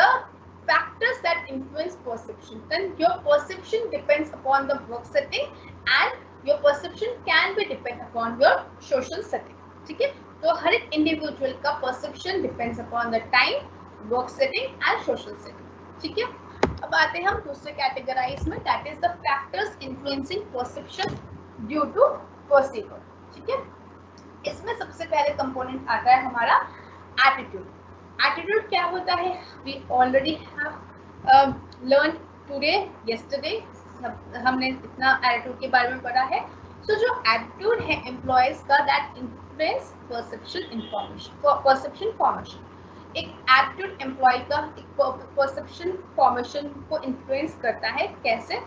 factors that influence perception. Then your perception depends upon the work setting and your perception can be depend upon your social setting. ठीक है, तो हर एक इंडिविजुअल का perception depends upon the time, work setting and social setting. ठीक है, अब आते हैं हम दूसरे कैटेगराइज में, that is the factors influencing perception due to perceiver. ठीक है, इसमें सबसे पहले कंपोनेंट आता है हमारा एटीट्यूड। एटीट्यूड क्या होता है? We already have learn today, yesterday, हमने इतना एटीट्यूड के बारे में पढ़ा है। सो जो एटीट्यूड है एम्प्लॉयज का, दैट इन्फ्लुएंस परसेप्शन फॉर्मेशन। एक एटीट्यूड एम्प्लॉय का एक परसेप्शन फॉर्मेशन को इन्फ्लुएंस करता है। कैसे?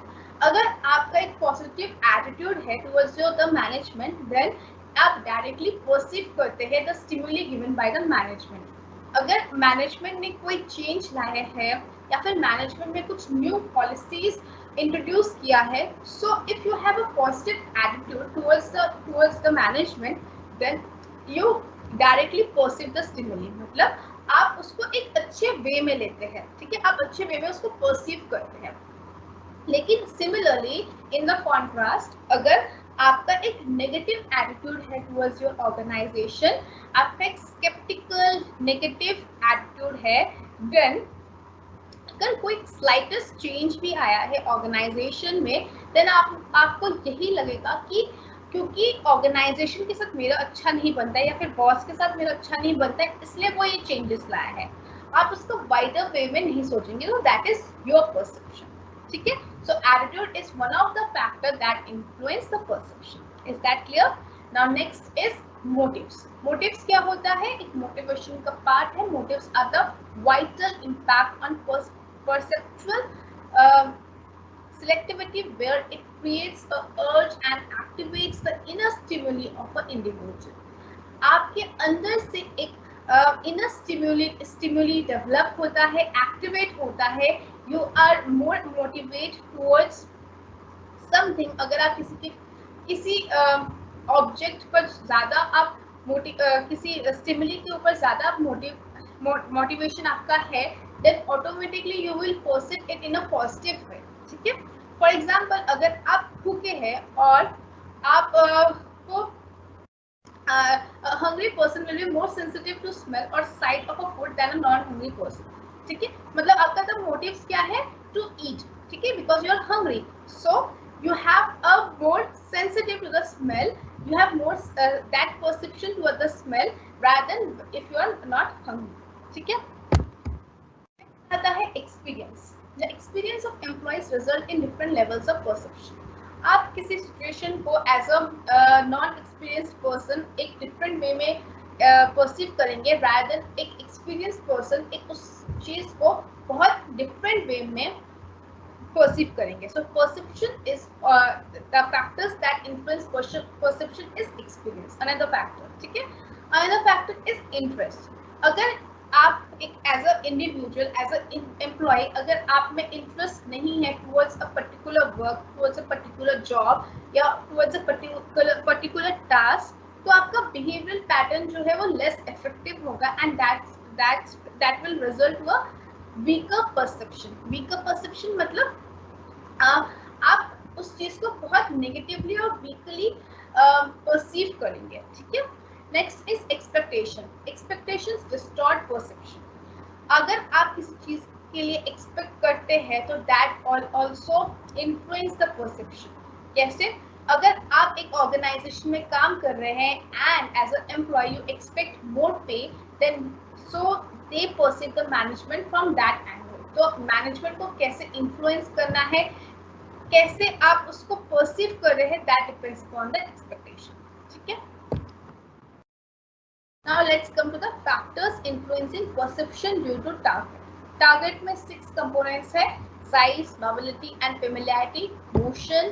अगर आपका एक पॉजिटिव एटीट्यूड है towards your the management, then आप डायरेक्टली परसीव करते हैं the stimuli given by the management. अगर मैनेजमेंट ने कोई चेंज लाए हैं या फिर मैनेजमेंट में कुछ न्यू पॉलिसीज इंट्रोड्यूस किया है, so if you have a positive attitude towards the management, then you directly perceive the stimuli, मतलब आप उसको एक अच्छे वे में लेते हैं, ठीक है, आप अच्छे वे में उसको परसीव करते हैं। लेकिन सिमिलरली इन द कॉन्ट्रास्ट, अगर आपका एक नेगेटिव एटीट्यूड है टुवर्ड्स योर ऑर्गेनाइजेशन, आपका एक स्केप्टिकल नेगेटिव एटीट्यूड है, देन अगर कोई स्लाइटेस्ट चेंज भी आया है ऑर्गेनाइजेशन में, देन आपको यही लगेगा कि क्योंकि ऑर्गेनाइजेशन के साथ मेरा अच्छा नहीं बनता है या फिर बॉस के साथ मेरा अच्छा नहीं बनता है, इसलिए वो ये चेंजेस लाया है। आप उसको वाइडर वे में नहीं सोचेंगे, तो दैट इज योर परसेप्शन, ठीक है। So attitude is one of the factor that influence the perception. Is that clear? Now next is motives. Motives क्या होता है? एक मोटिवेशन का पार्ट है। Motives are the vital impact on perceptual selectivity, where it creates a urge and activates the inner stimuli of an individual. आपके अंदर से एक inner stimuli develop होता है, activate होता है, you are more motivated towards something। अगर आप किसी ऑब्जेक्ट पर ज्यादा आप किसी स्टिमुली के ऊपर ज्यादा मोटिवेशन आपका है, then automatically you will perceive it in a positive way, ठीक है। For example, अगर आप भूखे हैं और आप को hungry person will be more sensitive to smell or sight of a food than a non-hungry person, ठीक है। मतलब आपका तो motives क्या है? To eat, ठीक है, because you are hungry, so you have a more sensitive to the smell, you have more that perception toward the smell rather than if you are not hungry, ठीक है। आता है experience. The experience of employees result in different levels of perception. आप किसी situation को as a non experienced person एक डिफरेंट way में परसीव करेंगे rather than एक एक्सपीरियंस्ड पर्सन एक उस चीज को बहुत डिफरेंट वे में perceive करेंगे। So perception is the factors that influence perception is experience. Another factor, ठीक है। Another factor is interest। अगर आप एक as a individual, as a employee, अगर आप में इंटरेस्ट नहीं है towards a particular work, towards a particular job या टुवर्ड्स अ पर्टिकुलर टास्क, तो आपका बिहेवियरल पैटर्न जो है वो लेस इफेक्टिव होगा and that will result to a weaker perception. Weaker perception मतलब आप उस चीज को बहुत नेगेटिवली और वीकली परसीव करेंगे, ठीक है। Next is expectation. Expectations distort perception. अगर आप किसी चीज के लिए एक्सपेक्ट करते हैं तो that also influence the perception. कैसे? अगर आप एक ऑर्गेनाइजेशन में काम कर रहे हैं and as a employ you expect more pay, then so they perceive the management from that angle. तो मैनेजमेंट को कैसे इन्फ्लुएंस करना है, कैसे आप उसको परसीव कर रहे हैं, that depends upon the expectation, ठीक है। Now let's come to the factors influencing perception due to target. Target में 6 components है: size, novelty and familiarity, motion,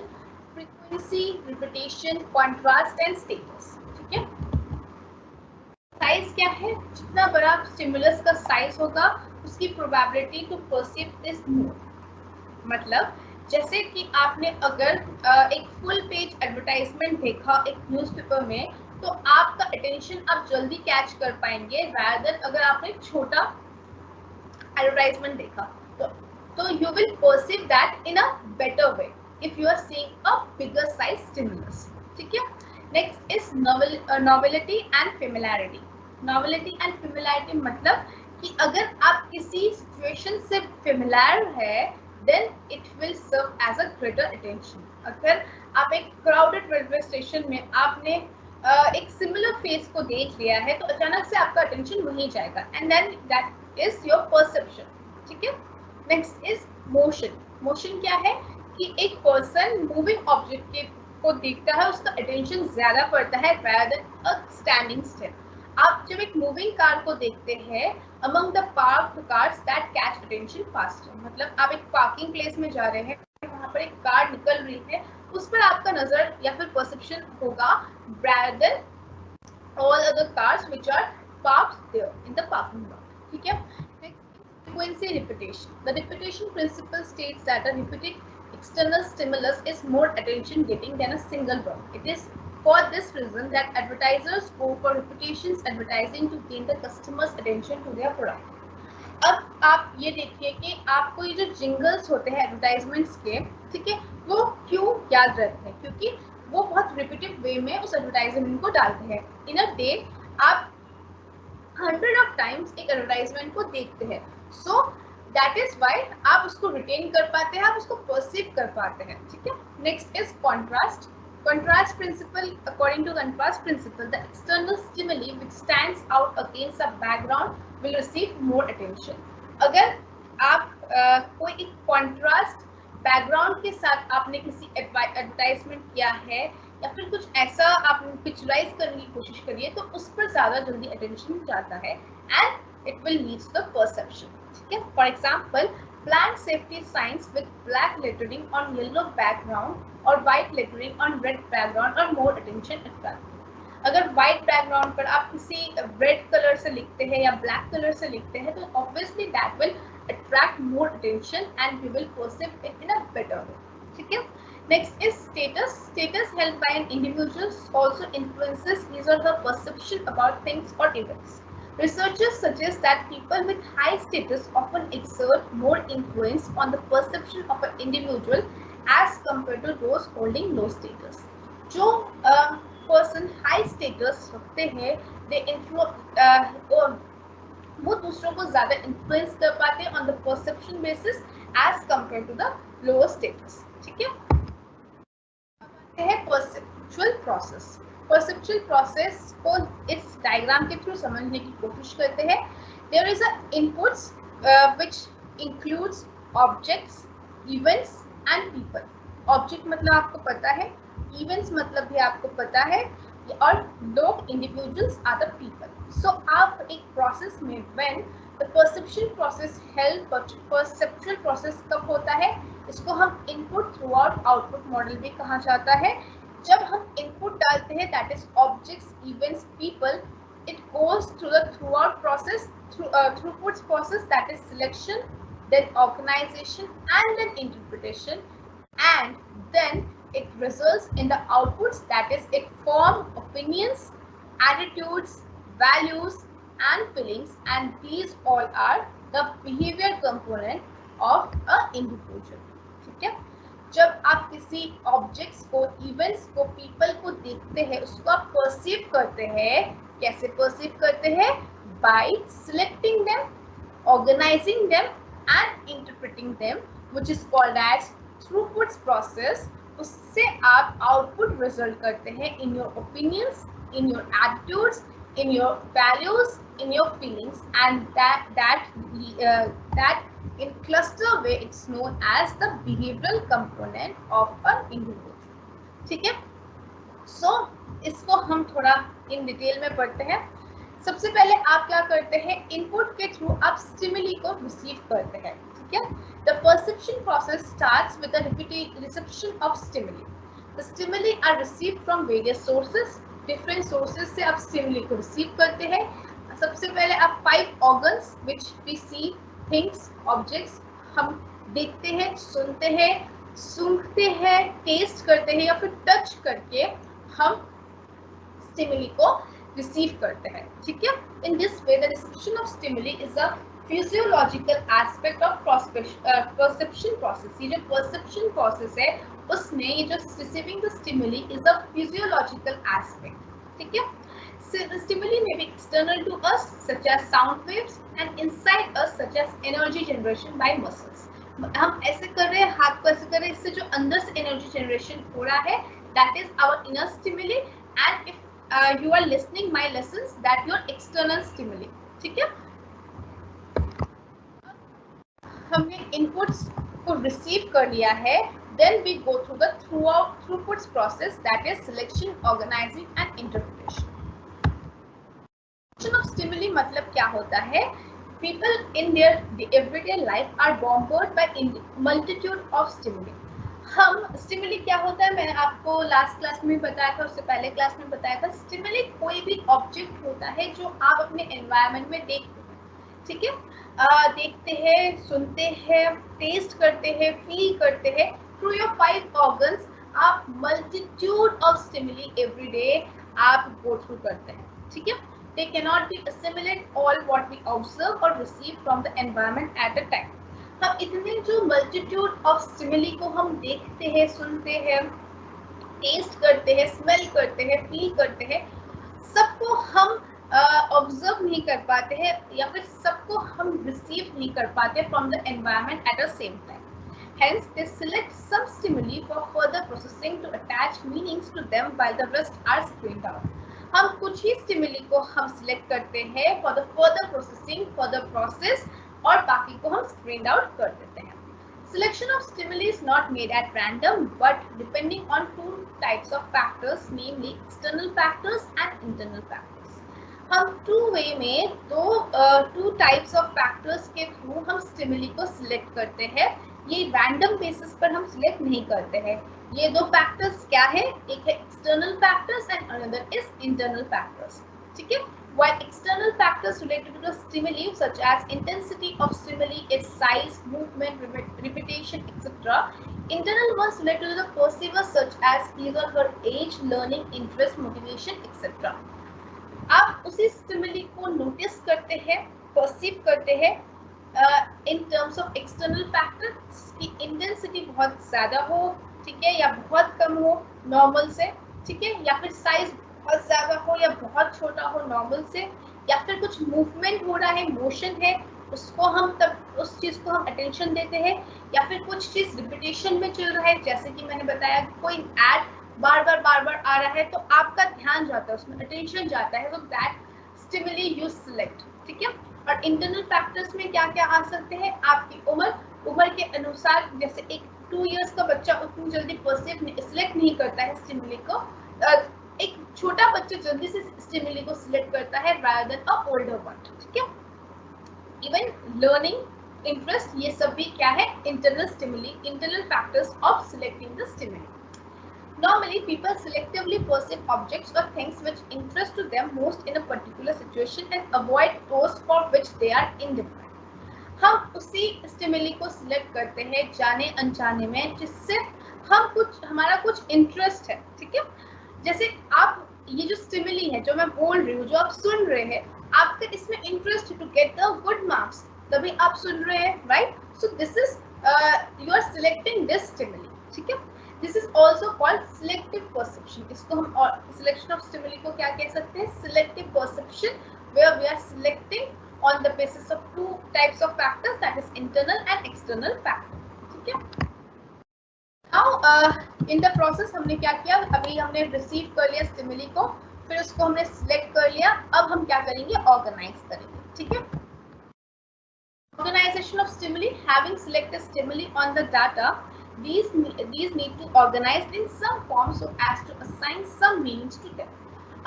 frequency, repetition, contrast and status, ठीक है। साइज क्या है? जितना बड़ा स्टिमुलस का साइज होगा उसकी probability to perceive is more. मतलब जैसे कि आपने अगर एक फुल पेज एडवर्टाइजमेंट देखा एक न्यूज़पेपर में, तो आपका अटेंशन आप जल्दी कैच कर पाएंगे rather than अगर आपने छोटा एडवर्टाइजमेंट देखा, तो you will perceive that in a better way if you are seeing a bigger size stimulus, ठीक है। Next is novelty and familiarity. Novelty and familiarity मतलब कि अगर आप किसी सिचुएशन से फेमिलियर है, then it will serve as a greater attention। अगर आप एक crowded रेलवे स्टेशन में आपने एक सिमिलर फेस को देख लिया है, तो अचानक से आपका अटेंशन वहीं जाएगा and then that is your perception, ठीक है। Next is motion. मोशन क्या है कि एक पर्सन मूविंग ऑब्जेक्ट को देखता है, उसका अटेंशन ज्यादा पड़ता है rather than a standing still। आप जब एक मूविंग कार को देखते हैं, among the parked cars that catch attention faster, मतलब आप एक पार्किंग प्लेस में जा रहे हैं, वहाँ वहाँ पर एक कार निकल रही है, उस पर आपका नजर या फिर परसेप्शन होगा rather than all other cars which are parked there in the parking lot. ठीक है. Next, frequency repetition. The repetition principle states that a repeated external stimulus is more attention getting than a single one. It is for this reason that advertisers go for repetitions advertising to gain the customer's attention to their product. अब आप ये देखिए कि आपको ये जो jingles होते हैं एडवर्टाइजमेंट्स के, ठीक है, वो क्यों याद रहते हैं? क्योंकि वो बहुत रिपीटिव वे में उस एडवर्टाइजमेंट को डालते हैं. इन अ डे आप 100 ऑफ टाइम्स एक एडवर्टाइजमेंट को देखते हैं, सो दैट इज व्हाई आप उसको रिटेन कर पाते हैं, आप उसको परसीव कर पाते हैं. ठीक है. Next is contrast. Contrast principle. According to contrast principle, the external stimuli which stands out against a background will receive more attention. अगर आप कोई एक कॉन्ट्रास्ट बैकग्राउंड के साथ आपने किसी एडवर्टाइजमेंट किया है या फिर कुछ ऐसा आपने पिक्चराइज करने की कोशिश करी है, तो उस पर ज्यादा जल्दी अटेंशन जाता है and it will lead to the perception. ठीक है. For example, plant safety signs with black lettering on yellow background or white lettering on red background are more attention attractive. अगर white background पर आप किसी red color से लिखते हैं या black color से लिखते हैं, तो obviously that will attract more attention and we will perceive it in a better way. ठीक है. Next is status. Status held by an individual also influences his or her perception about things or events. Researchers suggest that people with high status often exert more influence on the perception of an individual as compared to those holding low status. जो person high status रखते हैं, वो दूसरों को ज़्यादा influence कर पाते हैं on the perception basis as compared to the lower status. ठीक है. अब है perceptual process. परसेप्चुअल प्रोसेस को इस डायग्राम के थ्रू समझने की कोशिश करते हैं. There is a inputs which includes objects, events and people. Object मतलब आपको पता है, इवेंट्स मतलब भी आपको पता है, और लोग इंडिविजुअल्स आर द पीपल. सो आप एक प्रोसेस में when the perception process help, perceptual process कब होता है? इसको हम इनपुट थ्रू आउटपुट मॉडल भी कहा जाता है. जब हम इनपुट डालते हैं, that is objects, events, people, it goes through the through out process, throughput process, that is selection, then organisation and then interpretation, and then it results in the outputs, that is it form opinions, attitudes, values and feelings, and these all are the behavior component of a individual. ठीक है. जब आप किसी objects को, events को, people को देखते हैं, उसको आप परसीव करते हैं. कैसे परसीव करते हैं? By selecting them, organising them and interpreting them, which is called as throughput process. उससे आप आउटपुट रिजल्ट करते हैं in your opinions, in your attitudes, in your values, in your feelings, and that in cluster way it's known as the behavioral component of an individual. ठीक है. So इसको हम थोड़ा in detail में पढ़ते हैं. सबसे पहले आप क्या करते हैं? इनपुट के थ्रू आप स्टिमुली को रिसीव करते हैं. ठीक है. The perception process starts with the reception of stimuli. The stimuli are received from various sources. Different sources से आप स्टिमुली को रिसीव करते हैं. सबसे पहले आप 5 organs which we see, things, objects, हम देखते हैं, सुनते हैं, सूंघते हैं, टेस्ट करते हैं या फिर टच करके हम स्टिमुली को रिसीव करते हैं. ठीक है. In this way the reception of stimuli is a physiological aspect of perception process. ये जो परसेप्शन प्रोसेस है उसमें ये जो receiving the stimuli is a physiological aspect. ठीक है. Stimuli may be external to us such as sound waves and inside us such as energy generation by muscles. हम ऐसे कर रहे हैं, हाथ को ऐसे कर रहे हैं, इससे जो अंदर से एनर्जी जनरेशन हो रहा है, that is our inner stimuli, and if you are listening my lessons, that your external stimuli. ठीक है. हमने इनपुट्स को रिसीव कर लिया है, then we go through the throughput process, that is selection, organizing and interpretation. Of stimuli मतलब क्या होता है? People in their everyday life are bombarded by multitude of stimuli. हम स्टिमुली क्या होता है, मैंने आपको लास्ट क्लास में बताया था, उससे पहले क्लास में बताया था। स्टिमुली कोई भी ऑब्जेक्ट होता है जो आप अपने एनवायरनमेंट में देखते हैं, ठीक है। देखते हैं, सुनते हैं, टेस्ट करते हैं, फील करते हैं। थ्रू योर 5 ऑर्गन्स आप multitude of stimuli every day आप गो थ्रू करते हैं, ठीक है। They can not be assimilate all what we observe और receive from the environment at a time. हम इतने जो मल्टीट्यूड ऑफ स्टिमुली को हम देखते हैं, सुनते हैं, टेस्ट करते हैं, स्मेल करते हैं, फील करते हैं, सबको हम ऑब्जर्व नहीं कर पाते हैं या फिर सबको हम रिसीव नहीं कर पाते from the environment at the same time. Hence, they select some stimuli for further processing to attach meanings to them while the rest are screened out. हम कुछ ही स्टिमुली को हम सिलेक्ट करते हैं for the further processing, for the process, और बाकी को हम screened out कर देते हैं। Selection of stimuli is not made at random, but depending on 2 types of factors, namely external factors and internal factors. हम 2 वे में दो टाइप्स ऑफ फैक्टर्स के थ्रू हम स्टिमुली को सिलेक्ट करते हैं। ये रैंडम बेसिस पर हम सिलेक्ट नहीं करते हैं। ये 2 फैक्टर्स क्या है, एक है external factors and another is internal factors, ठीक है। While external factors related to the stimuli such as intensity of stimuli, its size, movement, repetition, etc., internal ones related to the perceiver such as his or her age, learning, interest, motivation, etc. आप उसी stimuli को notice करते हैं, perceive करते हैं इन terms of external factors की intensity बहुत ज़्यादा हो, ठीक है, या बहुत कम हो नॉर्मल से, ठीक है, या फिर साइज बहुत ज़्यादा हो या बहुत छोटा हो नॉर्मल से, या फिर कुछ मूवमेंट हो रहा है, मोशन है, उसको हम तब उस चीज़ को हम अटेंशन देते हैं, या फिर कुछ चीज़ रिपीटेशन में चल रहा है, जैसे कि मैंने बताया कोई ऐड बार बार आ रहा है तो आपका ध्यान जाता है उसमें, अटेंशन जाता है, तो दैट स्टिमुली यू सिलेक्ट, ठीक है। और इंटरनल फैक्टर्स में क्या क्या आ सकते हैं, आपकी उम्र के अनुसार, जैसे एक 2 इयर्स का बच्चा उतनी जल्दी सिलेक्ट नहीं करता है स्टिमुली को, एक छोटा बच्चा जल्दी से स्टिमुली को सिलेक्ट करता है rather than a older one, ठीक है। इवन लर्निंग, इंटरेस्ट, ये सब भी क्या है, internal stimuli, internal factors of selecting the stimuli. Normally, people selectively perceive objects or things which interest to them most in a particular situation and avoid those for which they are indifferent. हम उसी stimuli को select करते हैं जाने अनजाने में, जिससे हमारा कुछ इंटरेस्ट है, ठीक है। जैसे आप ये जो स्टिमुली है जो मैं बोल रही हूँ, जो आप सुन रहे हैं, आपका इसमें interest to get the good marks, तभी आप सुन रहे हैं, right. So this is you are selecting this stimuli, ठीक है। This is also called selective perception. इसको हम और selection of stimuli को क्या कह सकते हैं, selective perception, where we are selecting on the basis of 2 types of factors, that is internal and external factor, ठीक है। Now in the process हमने क्या किया, अभी हमने receive कर लिया stimuli को, फिर उसको हमने select कर लिया, अब हम क्या करेंगे, organize करेंगे, ठीक है। Organization of stimuli, having selected stimuli on the data, these need to organize in some form so as to assign some meanings to them.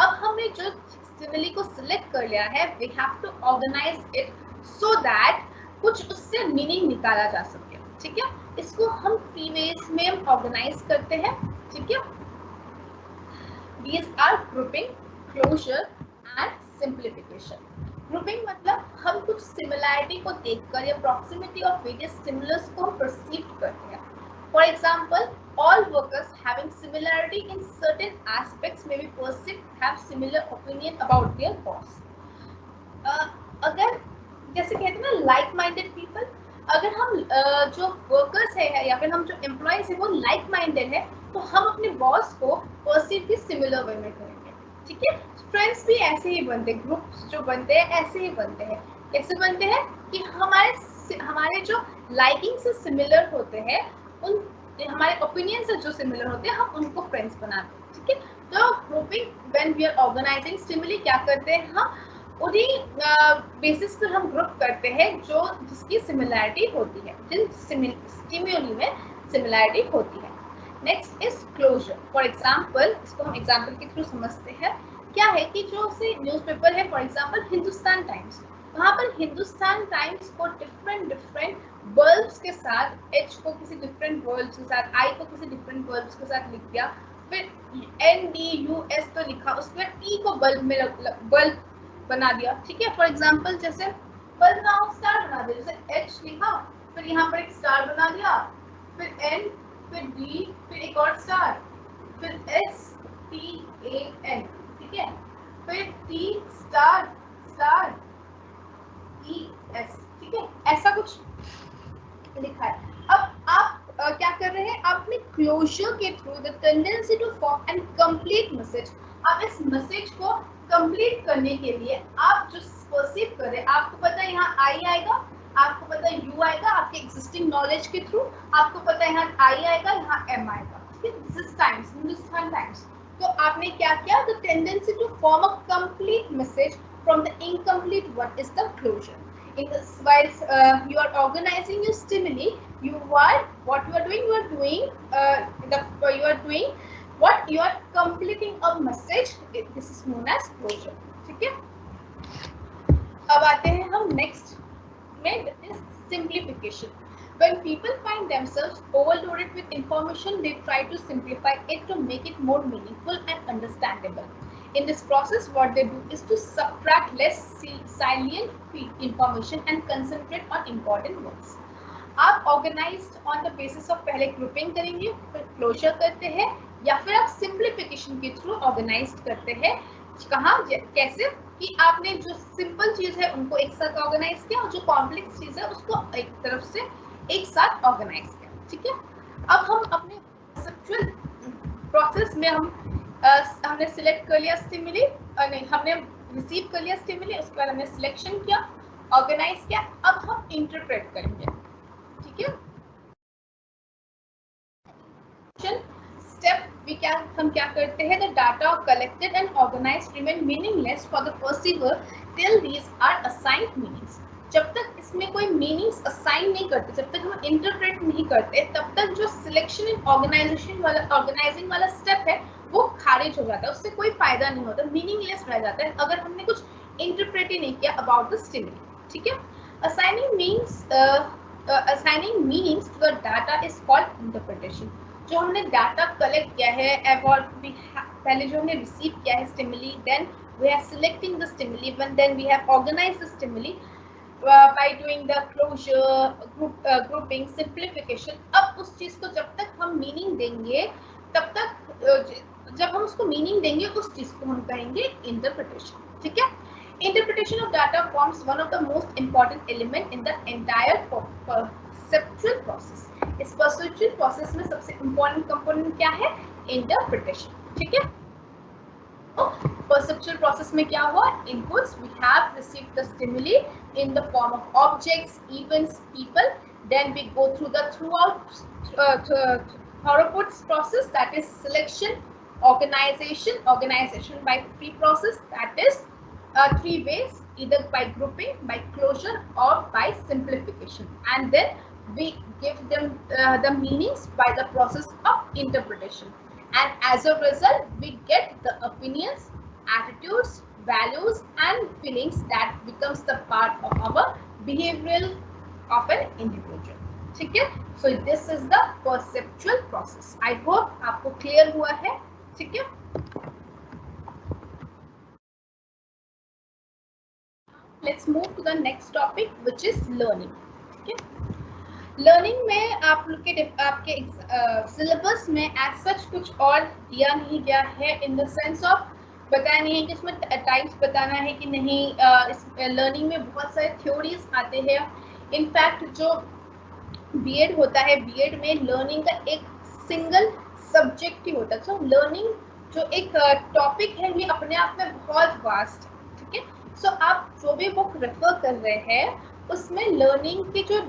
अब हमने जो stimuli को select कर लिया है, we have to organize it so that कुछ उससे meaning निकाला जा सके, ठीक है। इसको हम 3 ways में organize करते हैं, ठीक है। These are grouping, closure and simplification. Grouping मतलब हम कुछ similarity को देखकर या proximity of various stimulus को perceive करते हैं। For example, all workers having similarity in certain aspects may be perceived to have similar opinion about their boss. अगर जैसे कहते हैं ना like-minded people, अगर हम जो workers है या फिर हम जो employees है वो like-minded है, तो हम अपने boss को perceive भी similar way में करेंगे, ठीक है। Friends भी ऐसे ही बनते हैं, groups जो बनते हैं ऐसे ही बनते हैं। कैसे बनते हैं कि हमारे जो liking से similar होते हैं, उन हमारे ओपिनियन से जो सिमिलर होते हैं, हम उनको फ्रेंड्स बनाते हैं, ठीक है। तो grouping, when we are organising stimuli, क्या करते हैं, हम उन्हीं बेसिस पर हम ग्रुप करते हैं जो जिसकी सिमिलैरिटी होती है, जिन स्टिमुली में सिमिलैरिटी होती है। Next is closure. For example, इसको हम एग्जांपल के थ्रू समझते हैं। क्या है कि जो से न्यूज़पेपर है फॉर एग्जांपल हिंदुस्तान टाइम्स, वहाँ पर हिंदुस्तान टाइम्स को डिफरेंट वर्ब्स के साथ, एच को किसी डिफरेंट वर्ब्स के साथ, आई को किसी डिफरेंट वर्ब्स के साथ लिख दिया, फिर NDUS तो लिखा, उसके बाद टी को बल्ब में बल्ब बना दिया, ठीक है। फॉर एग्जांपल जैसे बल्ब ना हो स्टार बना दिया, जैसे एच लिखा, फिर यहाँ पर एक स्टार बना दिया, फिर एन, फिर डी, फिर एक और स्टार, फिर STAN, ठीक है, फिर T स्टार स्टार ES, ठीक है, ऐसा कुछ लिखा है। अब आप क्या कर रहे हैं, आपने क्लोजर के through the tendency to form and complete message, आप इस मैसेज को कंप्लीट करने के लिए आप जो परसीव कर रहे हैं, आपको पता है यहाँ आई आएगा, आपको पता है यू आएगा, आपके एग्जिस्टिंग नॉलेज के थ्रू आपको पता है यहाँ आई आएगा, यहाँ एम आएगा, ठीक है। This is Times, Hindustan Times. तो आपने क्या किया, the tendency to form a complete message from the incomplete one is the closure. In this, while you are organizing your stimuli, you are what you are doing what you are completing a message. This is known as closure, ठीक है। अब आते हैं हम next में, that is simplification. When people find themselves overloaded with information, they try to simplify it to make it more meaningful and understandable. In this process, what they do is to subtract less salient information and concentrate on important ones. आप organized on the basis of पहले grouping करेंगे, फिर closure करते हैं, या फिर आप simplification के through organized करते हैं। कहाँ कैसे कि आपने जो simple चीज है उनको एक साथ organize किया, और जो complex चीज है उसको एक तरफ से एक साथ organize किया, ठीक है। अब हम अपने conceptual process में हमने सिलेक्ट कर लिया स्टिमुली, नहीं हमने रिसीव कर लिया स्टिमुली, उसके बाद हमने सिलेक्शन किया, ऑर्गेनाइज किया, अब हम इंटरप्रेट करेंगे, ठीक है। स्टेप हम क्या करते हैं, the data collected and organised remain meaningless for the perceiver till these are assigned meanings. जब तक इसमें कोई मीनिंग्स असाइन नहीं करते, जब तक हम इंटरप्रेट नहीं करते, तब तक जो सिलेक्शन एंड ऑर्गेनाइजिंग वाला स्टेप है वो खारिज हो जाता है, उससे कोई फायदा नहीं होता, मीनिंगलेस रह जाता है अगर हमने कुछ इंटरप्रेट ही नहीं किया अबाउट द स्टिमुली, ठीक है। Assigning meanings to the data is called interpretation. जो हमने डाटा कलेक्ट किया है और पहले जो हमने रिसीव किया है stimuli, then we are selecting the stimuli, then we have organised the stimuli by doing the closure, grouping, simplification। अब उस चीज को जब तक हम मीनिंग देंगे, तब तक जब हम उसको मीनिंग देंगे उस चीज को हम कहेंगे इंटरप्रिटेशन, ठीक है। Interpretation of data forms one of the most important element in the entire perceptual process. इस परसेप्चुअल प्रोसेस में सबसे इंपॉर्टेंट कंपोनेंट क्या है, इंटरप्रिटेशन, ठीक है। Perceptual process में क्या हुआ, inputs, we have received the stimuli in the form of objects, events, people, then we go through the throughput process, that is selection, organization by three process, that is three ways, either by grouping, by closure or by simplification, and then we give them the meanings by the process of interpretation, and as a result we get the opinions, attitudes, values and feelings that becomes the part of our behavioral of an individual, ठीक है। so this is the perceptual process. I hope आपको clear हुआ है, ठीक है। let's move to the next topic which is learning, ठीक है। Learning में आप लोग के आपके सिलेबस में एज सच कुछ और दिया नहीं गया है, इन द सेंस ऑफ बताया नहीं है कि इसमें टाइप्स बताना है कि नहीं। इस लर्निंग में बहुत सारे थ्योरीज आते हैं। इनफैक्ट जो बीएड होता है, बीएड में लर्निंग का एक सिंगल सब्जेक्ट ही होता है। सो लर्निंग जो एक टॉपिक है ये अपने आप में बहुत वास्ट है, ठीक है। सो आप जो भी बुक रेफर कर रहे हैं उसमें लर्निंग के जो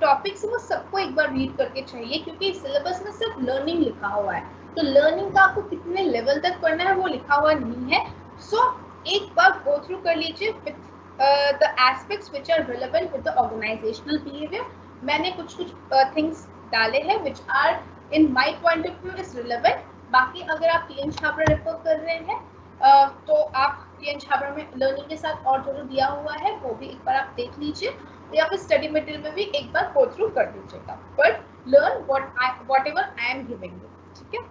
टॉपिक्स है वो सबको एक बार रीड करके चाहिए, क्योंकि सिलेबस में सिर्फ लर्निंग लिखा हुआ है, तो लर्निंग का आपको कितने लेवल तक पढ़ना है वो लिखा हुआ नहीं है। सो एक बार गो थ्रू कर लीजिए with the aspects which are relevant with the organisational behaviour. मैंने कुछ थिंग्स डाले हैं which are in my point of view is relevant. बाकी अगर आप तीन छात्र रेफर कर रहे हैं तो आप टीएन छाबड़ा में लर्निंग के साथ और जो दिया हुआ है वो भी एक बार आप देख लीजिए, या फिर स्टडी मटेरियल में भी एक बार गो थ्रू कर लीजिएगा, but learn what ever I am giving you, ठीक है।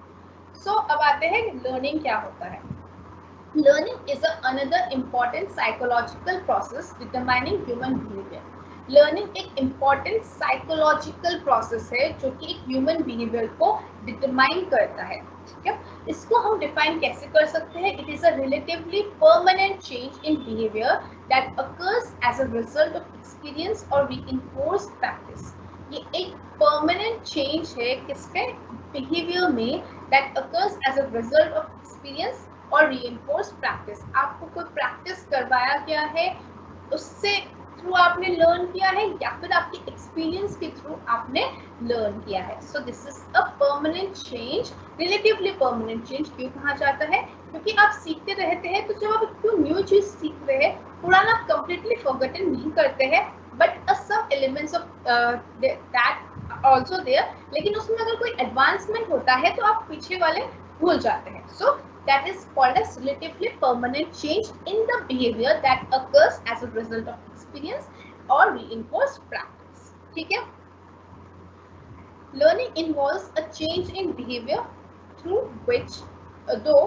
सो अब आते हैं लर्निंग क्या होता है। Learning is another important psychological process determining human behaviour. Learning एक इम्पॉर्टेंट साइकोलॉजिकल प्रोसेस है जो कि एक ह्यूमन बिहेवियर को डिटरमाइन करता है, ठीक है। इसको हम डिफाइन कैसे कर सकते हैं? It is a relatively permanent change in behaviour that occurs as a result of experience और रीइंफोर्स्ड प्रैक्टिस। ये एक परमानेंट चेंज है किसके? बिहेवियर में, that occurs as a result of experience और रीइंफोर्स्ड प्रैक्टिस। आपको कोई प्रैक्टिस करवाया गया है, उससे थ्रू आपने लर्न किया है, या फिर आपके एक्सपीरियंस के थ्रू आपने लर्न किया है। So this is a permanent change, relatively permanent change. क्यों कहा जाता है? क्योंकि आप सीखते रहते हैं, तो जब आप कोई न्यू चीज सीख रहे हैं, पुराना कंप्लीटली फॉरगॉटन नहीं करते हैं, but some elements of that also there, लेकिन उसमें अगर कोई एडवांसमेंट होता है तो आप पीछे वाले भूल जाते हैं। सो that is called as relatively permanent change in the behavior that occurs as a result of experience or reinforced practice, ठीक है। Learning involves a change in behavior through which, though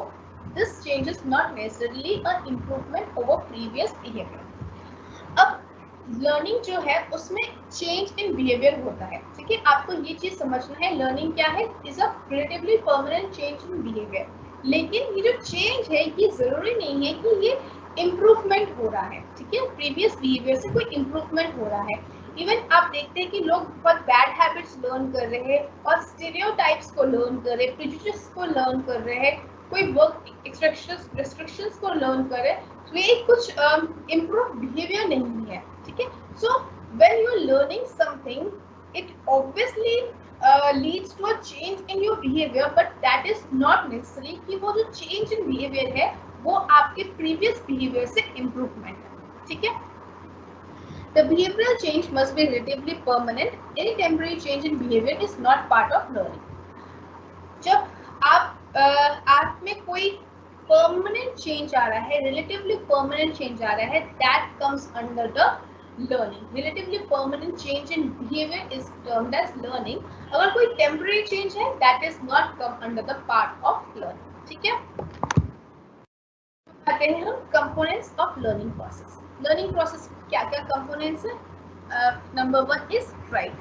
this change is not necessarily an improvement over previous behavior. अब learning जो है उसमें change in behaviour होता है, ठीक है। आपको ये चीज समझना है, लर्निंग क्या है? Is a relatively permanent change in behaviour. लेकिन ये जो चेंज है ये जरूरी नहीं है कि ये इम्प्रूवमेंट हो रहा है, ठीक है। प्रीवियस बिहेवियर से कोई इम्प्रूवमेंट हो रहा है। इवन आप देखते हैं कि लोग बहुत बैड हैबिट्स लर्न कर रहे हैं और स्टीरियोटाइप्स को लर्न कर रहे हैं, प्रेजुडिस को लर्न कर रहे हैं, कोई वर्क रिस्ट्रिक्शंस को लर्न कर रहे हैं, तो ये कुछ इम्प्रूव बिहेवियर नहीं है, ठीक है। So when you are learning something, it obviously leads to a change in your behavior, but that is not necessary कि वो जो change in behavior है वो आपके previous behavior से improvement है, ठीक है। The behavioral change must be relatively permanent. Any temporary change in behavior is not part of learning. जब आप में कोई permanent change आ रहा है, relatively permanent change आ रहा है, that comes under the learning. Relatively permanent change in behavior is termed as learning. अगर कोई temporary change है, that is not come under the part of learning, ठीक है। आते हैं हम components of learning process. Learning process क्या क्या components है? Number one is drive.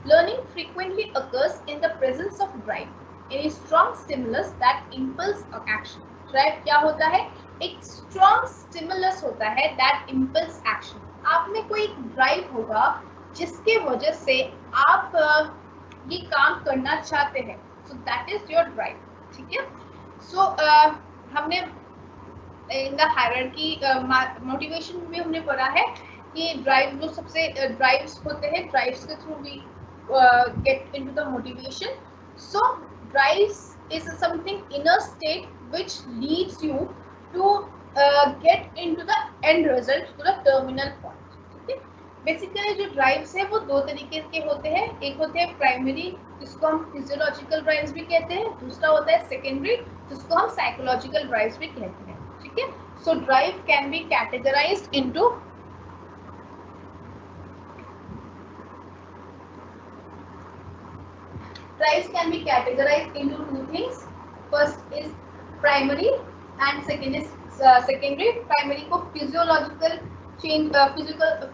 Learning frequently occurs in the presence of drive, any strong stimulus that impels action. Drive क्या होता है? एक strong stimulus होता है that impels action. आप में कोई ड्राइव होगा जिसके वजह से आप ये काम करना चाहते हैं, सो दैट इज योर ड्राइव, ठीक है। सो हमने इन द हायरार्की मोटिवेशन में हमने पढ़ा है कि ड्राइव जो सबसे ड्राइव्स होते हैं, ड्राइव्स के through we get into the motivation. So drives is something inner state which leads you to get into the end result, to the terminal point, ठीक है। बेसिकली जो ड्राइव्स है वो दो तरीके के होते हैं, एक होते हैं प्राइमरी जिसको हम फिजियोलॉजिकल ड्राइव्स भी कहते हैं, दूसरा होता है सेकेंडरी जिसको हम साइकोलॉजिकल ड्राइव्स भी कहते हैं, ठीक है। So drive can be categorised into drives can be categorized into two things. First is primary and second is secondary. Primary को physiological change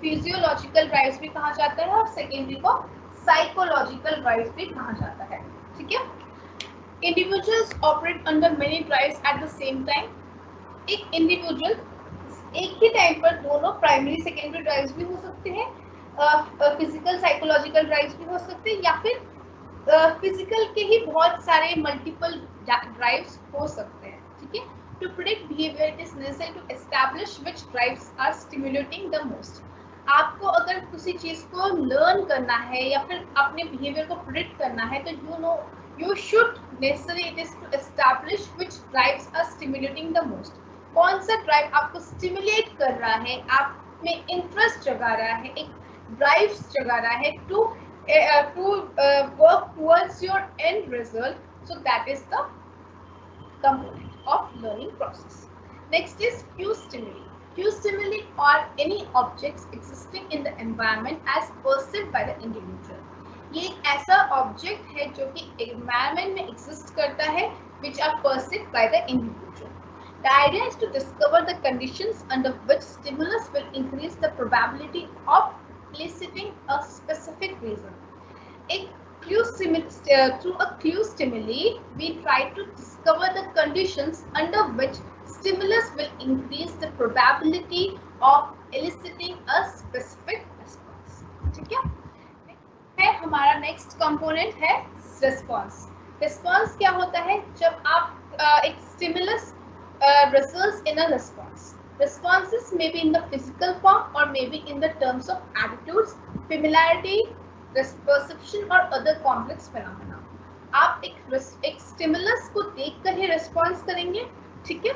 physiological drives भी कहा जाता है और secondary को psychological drives भी कहा जाता है, ठीक है। Individuals operate under many drives at the same time. एक individual एक ही टाइम पर दोनों प्राइमरी सेकेंडरी ड्राइव्स भी हो सकते हैं, फिजिकल साइकोलॉजिकल ड्राइव्स भी हो सकते हैं, या फिर फिजिकल के ही बहुत सारे मल्टीपल ड्राइव्स हो सकते हैं, ठीक है। To predict behaviour it is necessary to establish which drives are stimulating the most. आपको अगर किसी चीज को लर्न करना है या फिर अपने बिहेवियर को प्रेडिक्ट करना है, तो you should necessarily it is to establish which drives are stimulating the most. कौन सा ड्राइव आपको स्टिमुलेट कर रहा है, आप में इंटरेस्ट जगा रहा है, एक ड्राइव जगा रहा है to work towards your end result. So that is the component of learning process. Next is cue stimuli. Cue stimuli are any objects existing in the environment as perceived by the individual. ये एक ऐसा object है जो कि environment में exist करता है which are perceived by the individual. The idea is to discover the conditions under which stimulus will increase the probability of eliciting a specific reason. Through a cue stimuli, we try to discover the conditions under which stimulus will increase the probability of eliciting a specific response. ठीक है हमारा next component है response. Response क्या होता है? जब आप एक stimulus results in a response. Responses may be in the physical form or may be in the terms of attitudes, familiarity, perception or other complex phenomena. आप एक स्टिमुलस को देखकर ही रिस्पॉन्स करेंगे. ठीक है,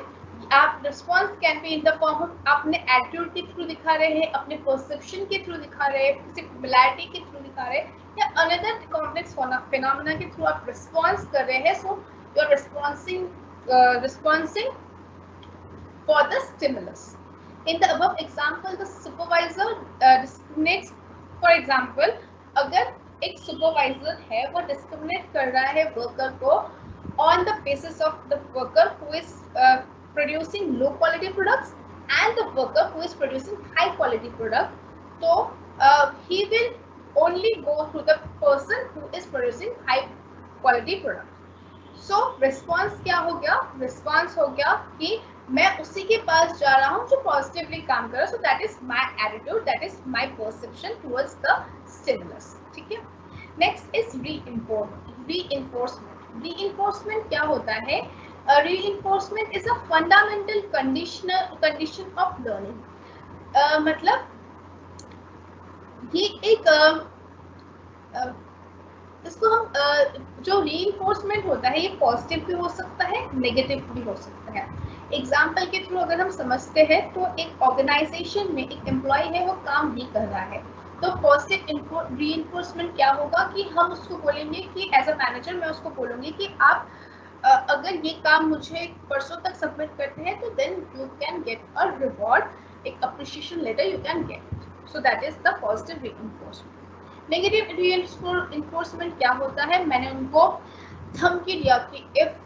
आप response can be in the form of अपने attitude के थ्रू दिखा रहे हैं, अपने परसेप्शन के थ्रू दिखा रहे हैं, किसी सिमिलैरिटी के थ्रू दिखा रहे हैं या अनदर कॉम्प्लेक्स फिनोमेना के थ्रू आप रिस्पॉन्स कर रहे हैं. So you are responsing for the stimulus. In the above example, the supervisor discriminates. For example, अगर एक supervisor है वो discriminate कर रहा है worker को on the basis of the worker who is producing low quality products and the worker who is producing high quality product, so he will only go through the person who is producing high quality product. So response क्या हो गया? Response हो गया कि मैं उसी के पास जा रहा हूँ जो पॉजिटिवली काम कर रहा है. So that is my attitude, that is my perception towards the stimulus. ठीक है, नेक्स्ट इज रीइंफोर्समेंट. रीइंफोर्समेंट क्या होता है? Reinforcement is a fundamental condition of learning. मतलब ये एक इसको हम जो रीइंफोर्समेंट होता है ये पॉजिटिव भी हो सकता है, नेगेटिव भी हो सकता है. एग्जाम्पल के थ्रू अगर हम समझते हैं तो एक ऑर्गेनाइजेशन में एक एम्प्लॉय है वो काम नहीं कर रहा है, तो पॉजिटिव रीइंफोर्समेंट क्या होगा कि हम उसको बोलेंगे कि एज अ मैनेजर मैं उसको बोलूँगी कि आप अगर ये काम मुझे परसों तक सबमिट करते हैं तो then you can get a reward, एक appreciation letter you can get. So that is the positive reinforcement. Negative reinforcement क्या होता है? मैंने उनको धमकी दिया कि इफ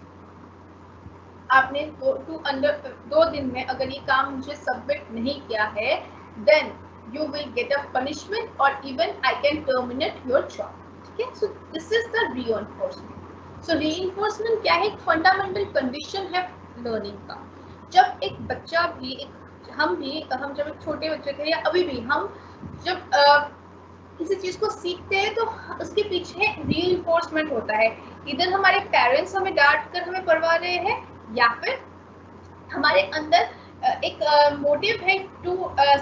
आपने 2 दिन में अगर ये काम मुझे सबमिट नहीं किया है then you will get a punishment और even I can terminate your job. ठीक है, so this is the reinforcement. So reinforcement क्या है? एक फंडामेंटल कंडीशन है लर्निंग का. जब एक बच्चा भी हम जब एक छोटे बच्चे थे या अभी भी हम जब किसी चीज को सीखते हैं तो उसके पीछे रीइंफोर्समेंट होता है. इधर हमारे पेरेंट्स हमें डांट कर हमें पढ़वा रहे हैं या फिर हमारे अंदर एक मोटिव है to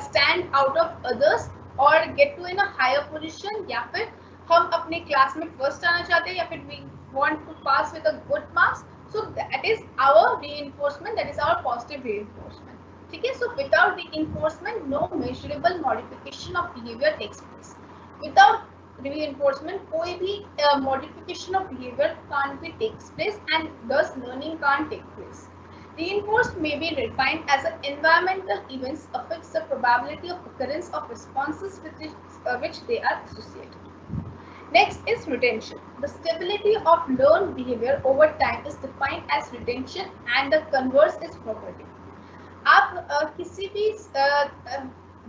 stand out of others और get to in a higher position, या फिर हम अपने क्लास में फर्स्ट आना चाहते हैं या फिर we want to pass with a good marks. So that is our reinforcement, that is our positive reinforcement. ठीक है, so without reinforcement no measurable modification of behaviour takes place. Without reinforcement कोई भी modification of behavior can't be takes place and thus learning can't take place. Reinforced may be defined as an environmental events affects the probability of occurrence of responses with which they are associated. Next is retention. The stability of learned behavior over time is defined as retention and the converse is forgetting. आप किसी भी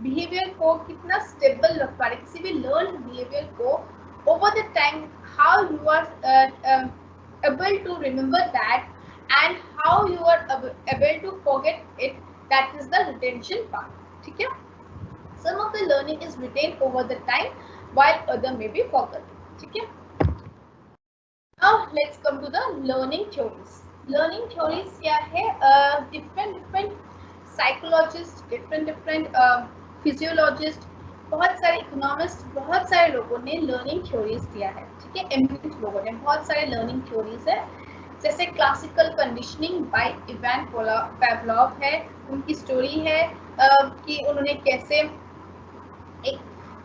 behaviour को कितना stable रख पा रहे, किसी भी लर्न बिहेवियर को over the time, how you are able to remember that and how you are able to forget it, that is the retention part. ठीक है, some of the learning is retain over the time while other may be forgotten. ठीक है, now let's come to the learning theories. Learning theories क्या है? Different psychologist, different physiologist, बहुत सारे economist, बहुत सारे लोगों ने लर्निंग थ्योरीज दिया है. ठीक है, एम्पिरिकल लोगों ने बहुत सारे लर्निंग थ्योरीज है. जैसे classical conditioning by Ivan Pavlov है, उनकी स्टोरी है कि उन्होंने कैसे एक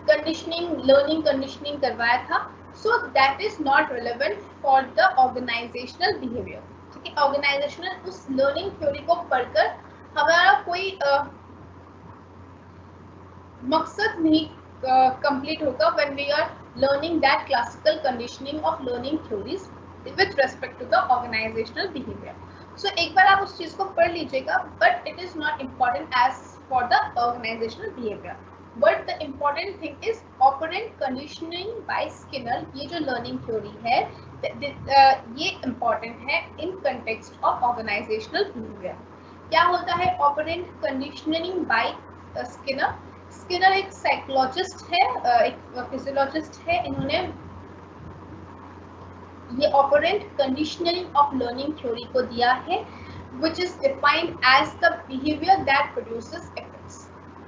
लर्निंग कंडीशनिंग करवाया था. So that is not relevant for the organisational behaviour. ठीक है, ऑर्गेनाइजेशनल उस लर्निंग थ्योरी को पढ़कर हमारा कोई मकसद नहीं कंप्लीट होगा when we are learning that classical conditioning of learning theories with respect to the organizational behavior. So एक बार आप उस चीज को पढ़ लीजिएगा, but it is not important as for the organizational behavior. But the important thing is operant conditioning by Skinner. ये जो learning theory है ये important है in context of organizational behavior. क्या होता है operant conditioning by Skinner? Skinner एक psychologist है, एक फिजियोलॉजिस्ट है. इन्होंने ये operant conditioning of learning theory को दिया है, which is defined as the behavior that produces effects.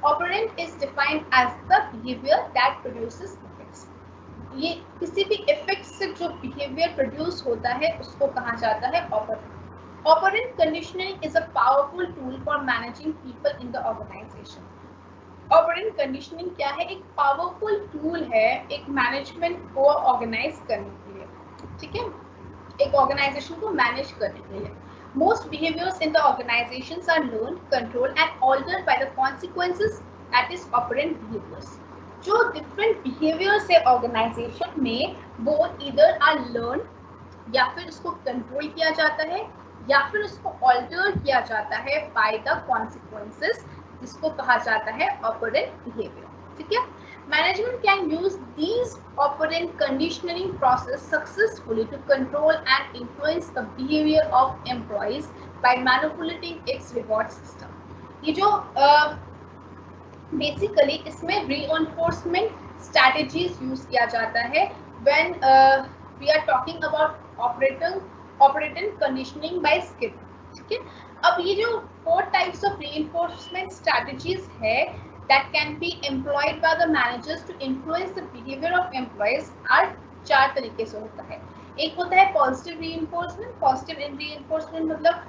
Operant is defined as the behavior that produces effects. ये किसी भी इफेक्ट से जो बिहेवियर प्रोड्यूस होता है उसको कहा जाता है operant. Operant conditioning is a powerful tool for managing people in the organisation. Operant conditioning क्या है? एक पावरफुल टूल है एक मैनेजमेंट को ऑर्गेनाइज करने के लिए. ठीक है, एक ऑर्गेनाइजेशन को मैनेज करने के लिए. Most behaviours in the organisations are learned, controlled and altered by the consequences, that is operant behaviours. जो डिफरेंट बिहेवियर्स है ऑर्गेनाइजेशन में वो इधर आर लर्न या फिर उसको कंट्रोल किया जाता है या फिर उसको ऑल्टर किया जाता है बाय द कॉन्सिक्वेंसेस, जिसको कहा जाता है ऑपरेंट बिहेवियर. ठीक है, management can use these operant conditioning process successfully to control and influence the behaviour of employees by manipulating its reward system. ये जो बेसिकली इसमें रीइंफोर्समेंट स्ट्रैटेजीज यूज किया जाता है when we are talking about operating conditioning by skill. ठीक है, अब ये जो 4 टाइप्स ऑफ रीइंफोर्समेंट स्ट्रैटेजीज है that can be employed by the managers to influence the behavior of employees are 4 तरीके से होता है. एक होता है पॉजिटिव रीइंफोर्समेंट. पॉजिटिव रीइंफोर्समेंट मतलब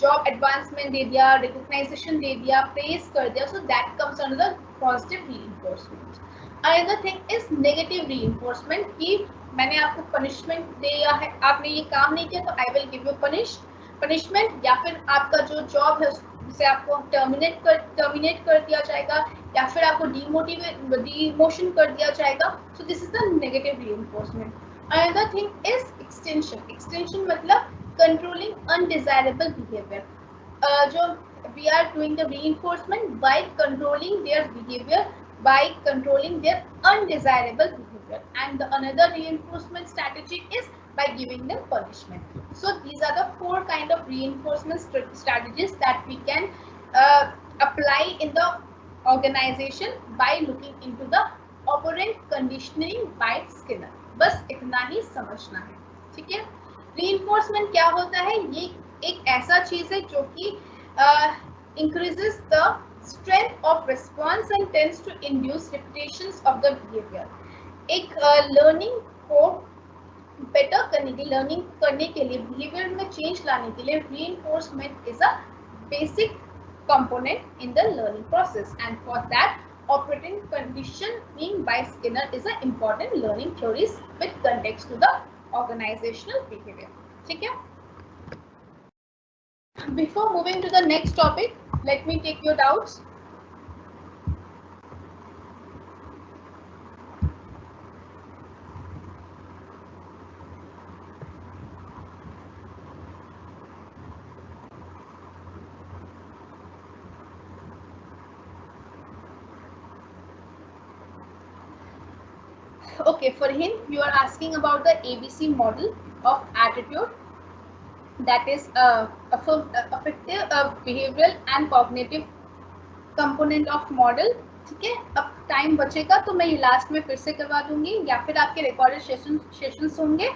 जॉब एडवांसमेंट दे दिया, रिकॉग्नाइजेशन दे दिया, प्रेज कर दिया, so that comes under the positive reinforcement. Another thing is negative reinforcement कि मैंने आपको पनिशमेंट दिया है, आपने ये काम नहीं किया तो I will give you punishment, या फिर आपका जो जॉब है उसे आपको टर्मिनेट कर दिया जाएगा या फिर आपको डिमोशन कर दिया जाएगा. So this is the negative reinforcement. Another thing is extension. Extension मतलब कंट्रोलिंग अनडिजायरेबल बिहेवियर. जो we are doing the reinforcement by controlling their behaviour, by controlling their undesirable behavior, and the another reinforcement strategy is by giving them punishment. So these are the 4 kind of reinforcement strategies that we can apply in the organization by looking into the operant conditioning by Skinner. बस इतना ही समझना है. ठीक है, reinforcement क्या होता है? ये एक ऐसा चीज है जो कि increases the strength of response and tends to induce repetitions of the behavior. एक learning को better करने के लर्निंग करने के लिए बिहेवियर में चेंज लाने के लिए reinforcement is a basic component in the learning process, and for that operating conditioning by Skinner is an important learning theories with context to the organizational behavior. ठीक है, before moving to the next topic, let me take your doubts. Okay, for him you are asking about the ABC model of attitude, that is affective, behavioral and cognitive component of model. ठीक है, अब time बचेगा तो मैं ये last में फिर से करवा दूंगी या फिर आपके रिकॉर्डेड सेशंस होंगे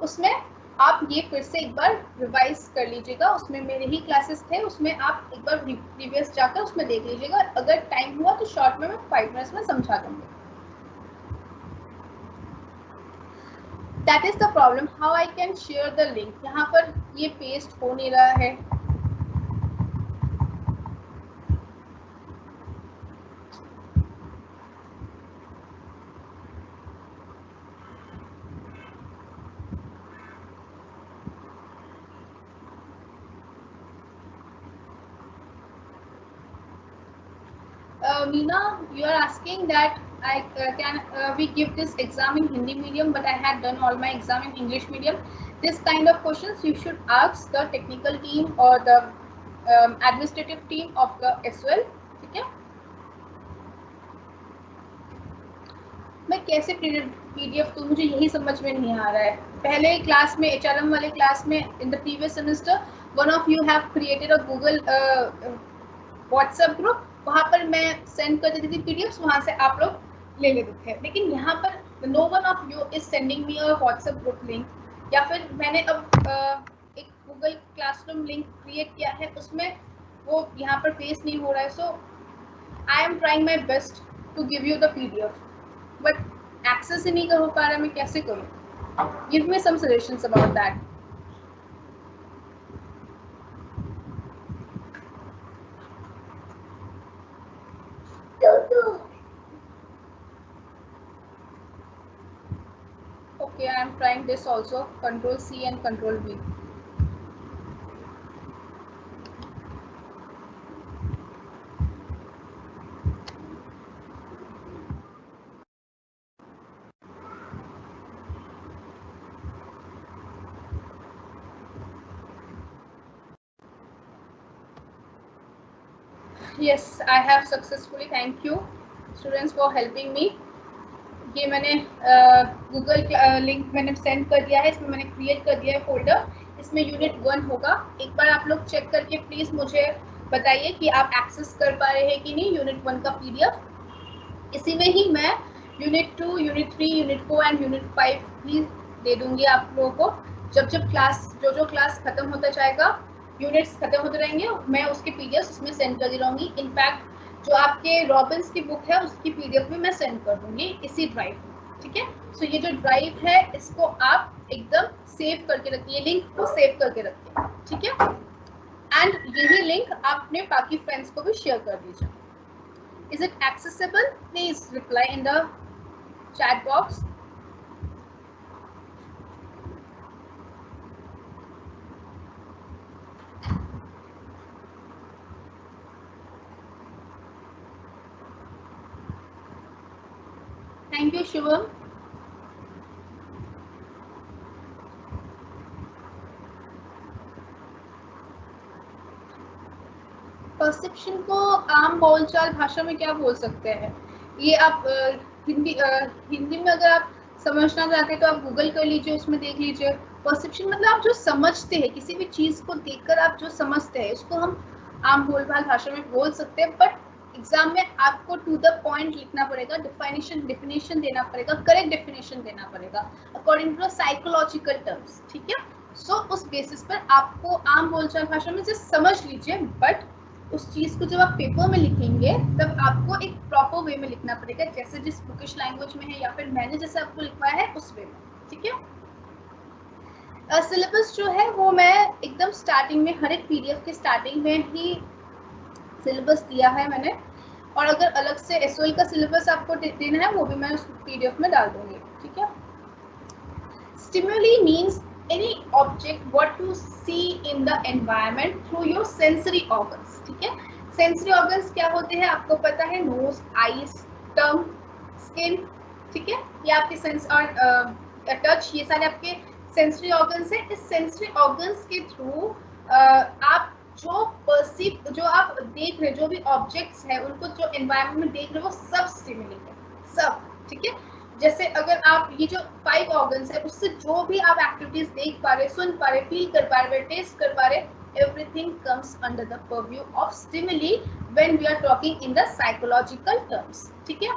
उसमें आप ये फिर से एक बार रिवाइज कर लीजिएगा. उसमें मेरे ही क्लासेस थे, उसमें आप एक बार प्रीवियस जाकर उसमें देख लीजिएगा. अगर टाइम हुआ तो शॉर्ट में मैं 5 मिनट्स में समझा दूंगी. That is the problem. How I can share the link? यहाँ पर ये पेस्ट हो नहीं रहा है. Meena, you are asking that can we give this exam in Hindi medium, but I had done all my exam in English medium. This kind of questions you should ask the technical team or the administrative team of the SOL. ठीक है? मैं कैसे PDF दूँ, मुझे यही समझ में नहीं आ रहा है. पहले क्लास में HRM वाले क्लास में in the previous semester one of you have created a Google WhatsApp group, वहाँ पर मैं सेंड कर देती थी PDFs, वहाँ से आप लोग ले लेते थे. लेकिन यहाँ पर no one of you is sending me a WhatsApp group link, या फिर मैंने अब एक Google Classroom लिंक क्रिएट किया है, उसमें वो यहाँ पर पेस्ट नहीं हो रहा है. So I am trying my best to give you the PDF, but access ही नहीं कर हो पा रहा है. मैं कैसे करूँ? Give me some suggestions about that. Okay, I am trying this also. Control C and Control V. Yes, I have successfully. Thank you, students, for helping me. ये मैंने गूगल लिंक मैंने सेंड कर दिया है, इसमें मैंने क्रिएट कर दिया है फोल्डर. इसमें यूनिट 1 होगा. एक बार आप लोग चेक करके प्लीज़ मुझे बताइए कि आप एक्सेस कर पा रहे हैं कि नहीं यूनिट 1 का PDF. इसी में ही मैं unit 2, unit 3, unit 4 and unit 5 भी दे दूंगी आप लोगों को. जब क्लास जो क्लास खत्म होता जाएगा, यूनिट्स खत्म होते रहेंगे, मैं उसके PDF उसमें सेंड कर दे रहूँगी. इनफैक्ट जो आपके रॉबिन्स की बुक है उसकी PDF में मैं सेंड कर दूंगी इसी ड्राइव में. ठीक है? सो ये जो ड्राइव है इसको आप एकदम सेव करके रखिए, लिंक को सेव करके रखिए. ठीक है? एंड यही लिंक आप अपने बाकी फ्रेंड्स को भी शेयर कर दीजिए. Is it accessible? Please reply in the chat box. Thank you, Shivam. Perception को आम बोलचाल भाषा में क्या बोल सकते हैं? ये आप हिंदी में अगर आप समझना चाहते हैं तो आप गूगल कर लीजिए, उसमें देख लीजिए. परसेप्शन मतलब आप जो समझते हैं, किसी भी चीज को देखकर आप जो समझते हैं, उसको हम आम बोलचाल भाषा में बोल सकते हैं. बट एग्जाम में आपको टू द पॉइंट लिखना पड़ेगा, डेफिनेशन देना पड़ेगा, करेक्ट डेफिनेशन देना पड़ेगा अकॉर्डिंग टू साइकोलॉजिकल टर्म्स. ठीक है? सो उस बेसिस पर आपको आम बोलचाल भाषा में जस्ट समझ लीजिए, बट उस चीज को जब आप पेपर में लिखेंगे तब आपको एक प्रॉपर वे में लिखना पड़ेगा, जैसे जिस बुकिश लैंग्वेज में है या फिर मैंने जैसे आपको लिखवाया है उस वे में. ठीक है? सिलेबस जो है वो मैं एकदम स्टार्टिंग में, हर एक PDF के स्टार्टिंग में ही सिलेबस दिया है मैंने. और अगर अलग से SOL का सिलेबस आपको देना है वो भी मैं उस PDF में डाल दूंगी. ठीक है? Stimuli means any object what you see in the environment through your sensory organs. ठीक है? सेंसरी ऑर्गन्स क्या होते हैं आपको पता है? नोज, आईज, टंग, स्किन. ठीक है? ये आपके सेंस और टच, ये सारे आपके सेंसरी ऑर्गन्स है. इस सेंसरी ऑर्गन्स के थ्रू आप जो परसीव, जो आप देख रहे, जो भी ऑब्जेक्ट्स है उनको जो एनवायरनमेंट में देख रहे हो, वो सब स्टिमुली है, सब. ठीक है? जैसे अगर आप ये जो 5 ऑर्गन्स है उससे जो भी आप एक्टिविटीज देख पा रहे, सुन पा रहे, फील कर पा रहे, टेस्ट कर पा रहे, everything comes under the purview of stimuli when we are talking in the psychological terms. ठीक है?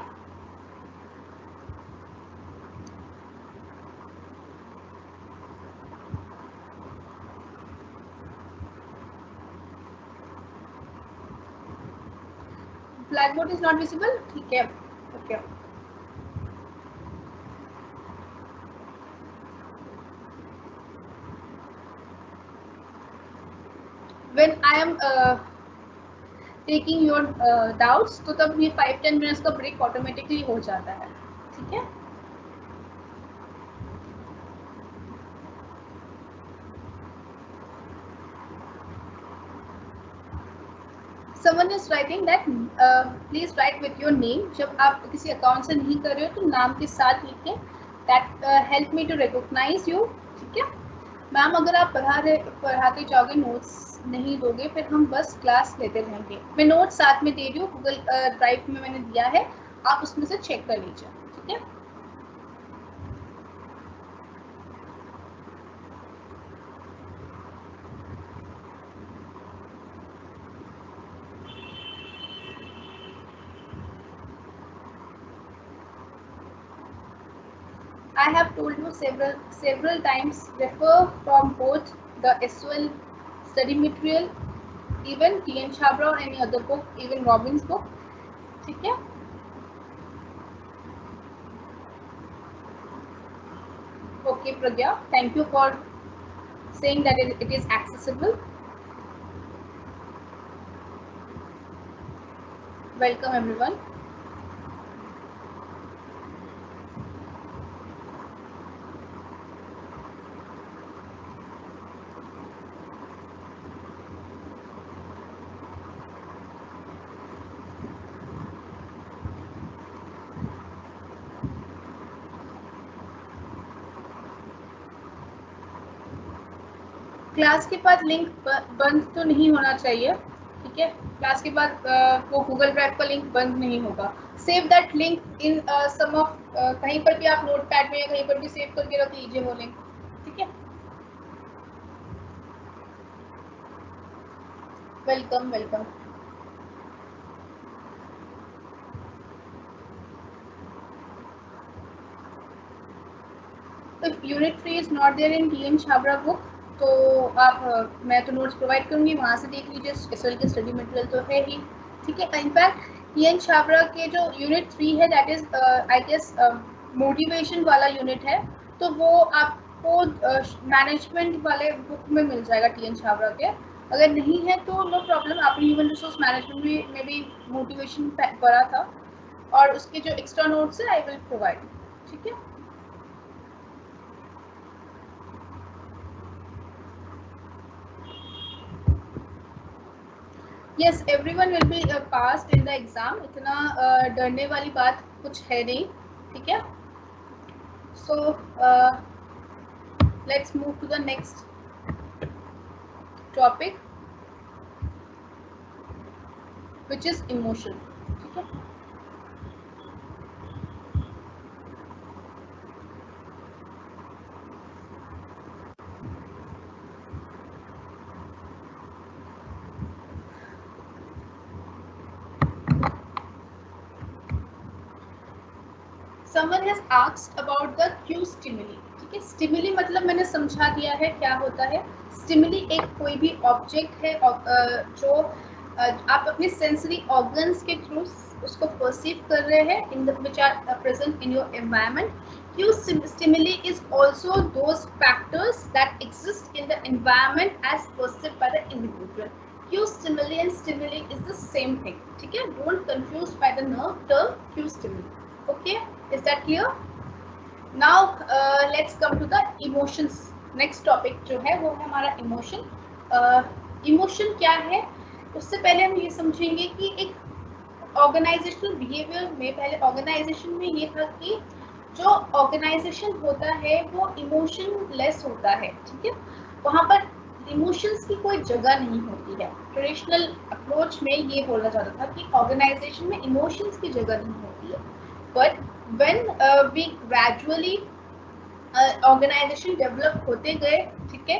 Blackboard is not visible. ठीक है? Okay. When I am taking your doubts, तो तब ये 5-10 मिनट्स का ब्रेक ऑटोमेटिकली हो जाता है. ठीक है? someone is writing that please write with your name. जब आप किसी अकाउंट से नहीं कर रहे हो तो नाम के साथ लिखें. that help me to recognize you. ठीक है मैम, अगर आप पढ़ाते जाओगे, नोट्स नहीं दोगे, फिर हम बस क्लास लेते रहेंगे. मैं नोट्स साथ में दे रही हूँ, गूगल ड्राइव में मैंने दिया है, आप उसमें से चेक कर लीजिए. ठीक है. I have told you several times, refer from both the SOL study material, even T.N. Chhabra or any other book, even Robbins' book. ठीक है. Okay, Pragya, thank you for saying that it is accessible. Welcome everyone. Class के बाद link बंद तो नहीं होना चाहिए. ठीक है, क्लास के बाद वो गूगल ड्राइव का लिंक बंद नहीं होगा. Save that link in some of, कहीं पर भी आप नोटपैड में या कहीं पर भी सेव करके रख लीजिए वो लिंक. ठीक है. Welcome welcome. If Unit 3 is not there in T.N. Chhabra book, तो आप मैं तो नोट्स प्रोवाइड करूँगी, वहाँ से देख लीजिए. एसएल के स्टडी मटेरियल तो है ही. ठीक है. In fact T.N. Chhabra के जो यूनिट 3 है, that is I guess motivation वाला यूनिट है, तो वो आपको मैनेजमेंट वाले बुक में मिल जाएगा T.N. Chhabra के. अगर नहीं है तो नो प्रॉब्लम, आपने ह्यूमन रिसोर्स मैनेजमेंट में भी मोटिवेशन पढ़ा था, और उसके जो एक्स्ट्रा नोट्स है आई विल प्रोवाइड. ठीक है. Yes, everyone will be passed in the exam. इतना डरने वाली बात कुछ है नहीं. ठीक है. So let's move to the next topic, which is emotion. ठीक है. Someone has asked about the cue stimuli. ठीक है. स्टिमुली मतलब मैंने समझा दिया है क्या होता है. स्टिमुली एक कोई भी ऑब्जेक्ट है जो आप अपने सेंसरी ऑर्गन्स के थ्रू उसको परसीव कर रहे हैं, in the which are present in your environment. Cue stimuli is also those factors that exist in the environment as perceived by the individual. Cue stimuli and stimuli is the same thing. ठीक है. Don't confuse by the term cue stimuli. Okay, is that clear? Now let's come to the emotions. Next topic जो है वो है हमारा emotion. Emotion क्या है, उससे पहले हम ये समझेंगे कि एक ऑर्गेनाइजेशनल बिहेवियर में, पहले ऑर्गेनाइजेशन में ये था कि जो ऑर्गेनाइजेशन होता है वो इमोशन लेस होता है. ठीक है. वहाँ पर इमोशंस की कोई जगह नहीं होती है. ट्रेडिशनल अप्रोच में ये बोला जाता था कि ऑर्गेनाइजेशन में इमोशंस की जगह नहीं होती है. But when we gradually organisation develop होते गए, ठीक है,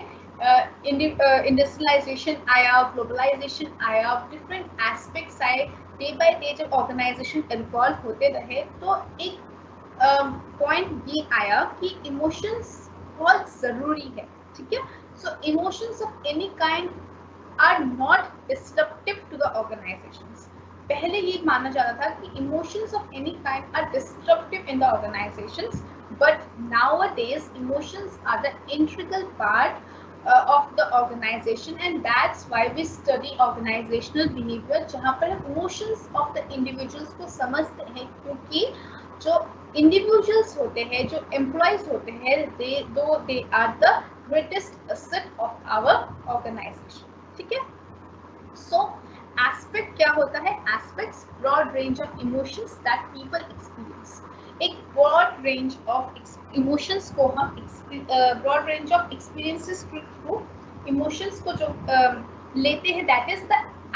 इंडस्ट्रियलाइजेशन आया, ग्लोबलाइजेशन आया, डिफरेंट एस्पेक्ट्स आए, डे बाय डे जब ऑर्गेनाइजेशन इन्वॉल्व होते रहे तो एक पॉइंट ये आया कि इमोशंस बहुत ज़रूरी है. ठीक है. So emotions of any kind are not disruptive to the organisations. पहले ये माना जाता था कि emotions of any kind are disruptive in the organisations, but nowadays emotions are the integral part of the organization, and that's why we study organizational behavior, जहाँ पर हम emotions of the individuals को समझते हैं, क्योंकि जो individuals होते हैं, जो employees होते हैं, they are the greatest asset of our organization. ठीक है. So एस्पेक्ट क्या होता है? Aspects broad range of emotions that people experience. एक ब्रॉड रेंज ऑफ इमोशंस को हम broad range of experiences through emotions को जो लेते हैं, दैट इज द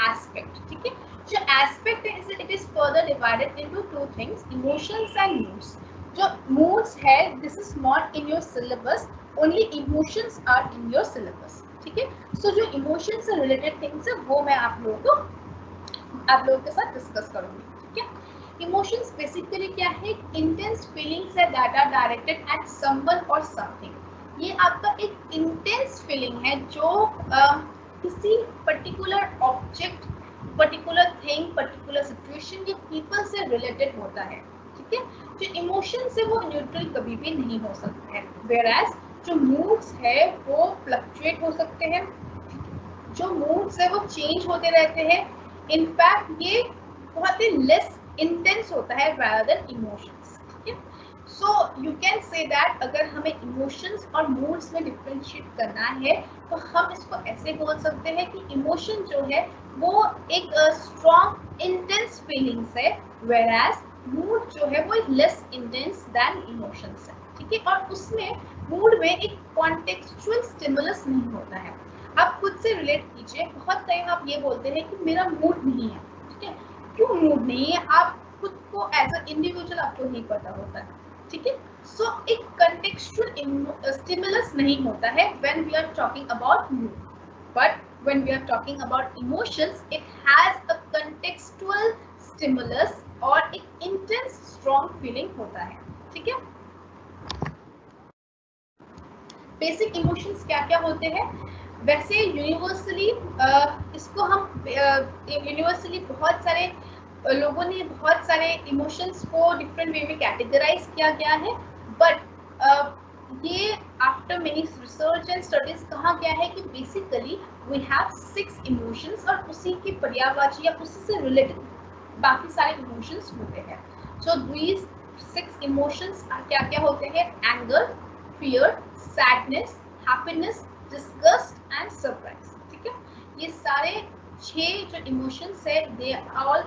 एस्पेक्ट। ठीक है, जो एस्पेक्ट है it is further divided into two things, emotions and moods. जो मूड्स है this is not in your syllabus, only emotions are in your syllabus. ठीक है, सो जो इमोशंस से रिलेटेड थिंग्स है वो मैं आप लोगों के साथ डिस्कस करूंगी। ठीक है, इमोशंस बेसिकली क्या है? इंटेंस फीलिंग्स है that are directed at someone और समथिंग। ये आपका एक इंटेंस फीलिंग है जो किसी particular object, particular thing, particular situation या पीपल से रिलेटेड होता है। ठीक है, जो इमोशंस है वो न्यूट्रल कभी भी नहीं हो सकता है, वेयरएज जो मूड्स है वो फ्लक्चुएट हो सकते हैं। जो मूड्स है वो चेंज होते रहते हैं। इनफैक्ट ये बहुत ही लेस इंटेंस होता है rather than इमोशंस। ठीक है, so you can say that अगर हमें इमोशंस और मूड्स में डिफरेंशिएट करना है तो हम इसको ऐसे बोल सकते हैं कि इमोशन जो है वो एक स्ट्रॉन्ग इंटेंस फीलिंग्स है, whereas मूड जो है वो लेस इंटेंस दैन इमोशंस है। ठीक है, और उसमें मूड में एक कॉन्टेक्सचुअल स्टिमुलस नहीं होता है। आप खुद से रिलेट कीजिए, बहुत टाइम आप ये बोलते हैं कि मेरा मूड नहीं है। ठीक है, क्यों मूड नहीं है? आप खुद को एज अ इंडिविजुअल आपको नहीं पता होता है। ठीक है, सो एक कॉन्टेक्सचुअल स्टिमुलस नहीं होता है when we are talking about mood, but when we are talking about emotions it has a contextual stimulus और एक इंटेंस स्ट्रॉन्ग फीलिंग होता है। ठीक है, बेसिक इमोशंस क्या क्या होते हैं? वैसे यूनिवर्सली इसको हम यूनिवर्सली बहुत सारे लोगों ने बहुत सारे इमोशंस को डिफरेंट वे में कैटेगराइज किया गया है, बट ये after many research and studies कहा गया है कि बेसिकली वी हैव 6 इमोशंस और उसी की पर्यायवाची या उसी से रिलेटेड बाकी सारे इमोशंस होते हैं। सो दीज 6 इमोशंस क्या क्या होते हैं? Anger, fear, sadness, happiness, disgust and surprise. ठीक है, ये सारे 6 जो इमोशंस है they all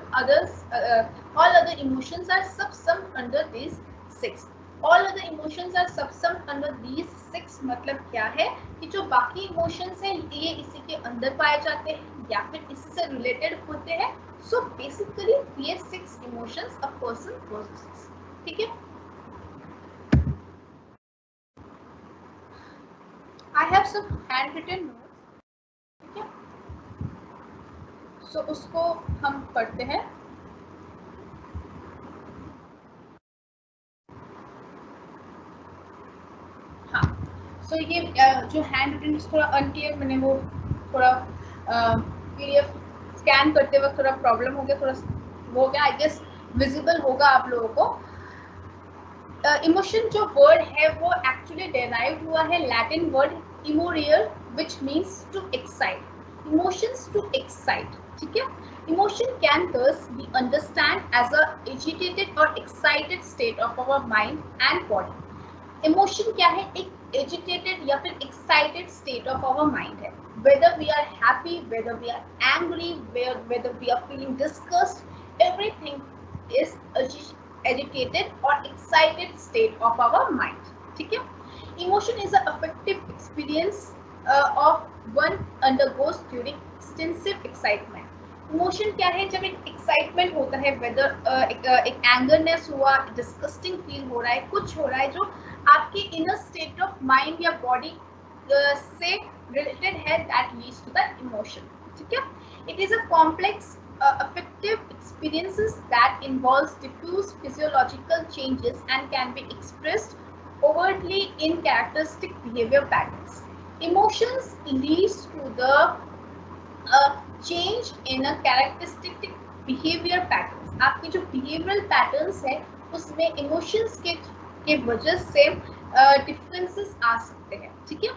other emotions are subsumed under this 6। All other emotions are subsumed under this 6 मतलब क्या है कि जो बाकी इमोशंस हैं ये इसी के अंदर पाए जाते हैं या फिर इसी से रिलेटेड होते हैं। सो बेसिकली ये 6 इमोशंस अ पर्सन पोजेसेस। ठीक है, I have some handwritten notes. ठीक है, सो उसको हम पढ़ते हैं। हाँ, सो ये जो हैंड रिटन थोड़ा अनक्लियर, मैंने वो थोड़ा PDF स्कैन करते वक्त थोड़ा प्रॉब्लम हो गया, थोड़ा हो गया, आई गेस विजिबल होगा आप लोगों को। इमोशन जो वर्ड है वो एक्चुअली डेराइव हुआ है लैटिन वर्ड इमोरियर which means to excite. Emotions to excite. ठीक है, emotion can thus be understand as a agitated or excited state of our mind and body। Emotion क्या है? एक एजिटेटेड या फिर excited state of our mind है। Whether we are happy, whether we are angry, whether we are feeling disgust, everything is agitated or excited state of our mind। ठीक है, emotion is an affective experience of one undergoes during extensive excitement। Emotion क्या है? जब एक excitement होता है, weather एक angerness हुआ, डिस्गस्टिंग फील हो रहा है, कुछ हो रहा है जो आपके इनर स्टेट ऑफ माइंड या बॉडी से रिलेटेड है, that leads to the emotion. ठीक है, it is a complex affective experiences that involves diffuse physiological changes and can be expressed overtly in characteristic behavior patterns। Emotions leads to the change in a characteristic behavior patterns। आपके जो behavioral patterns है उसमें emotions के वजह से differences आ सकते हैं। ठीक है,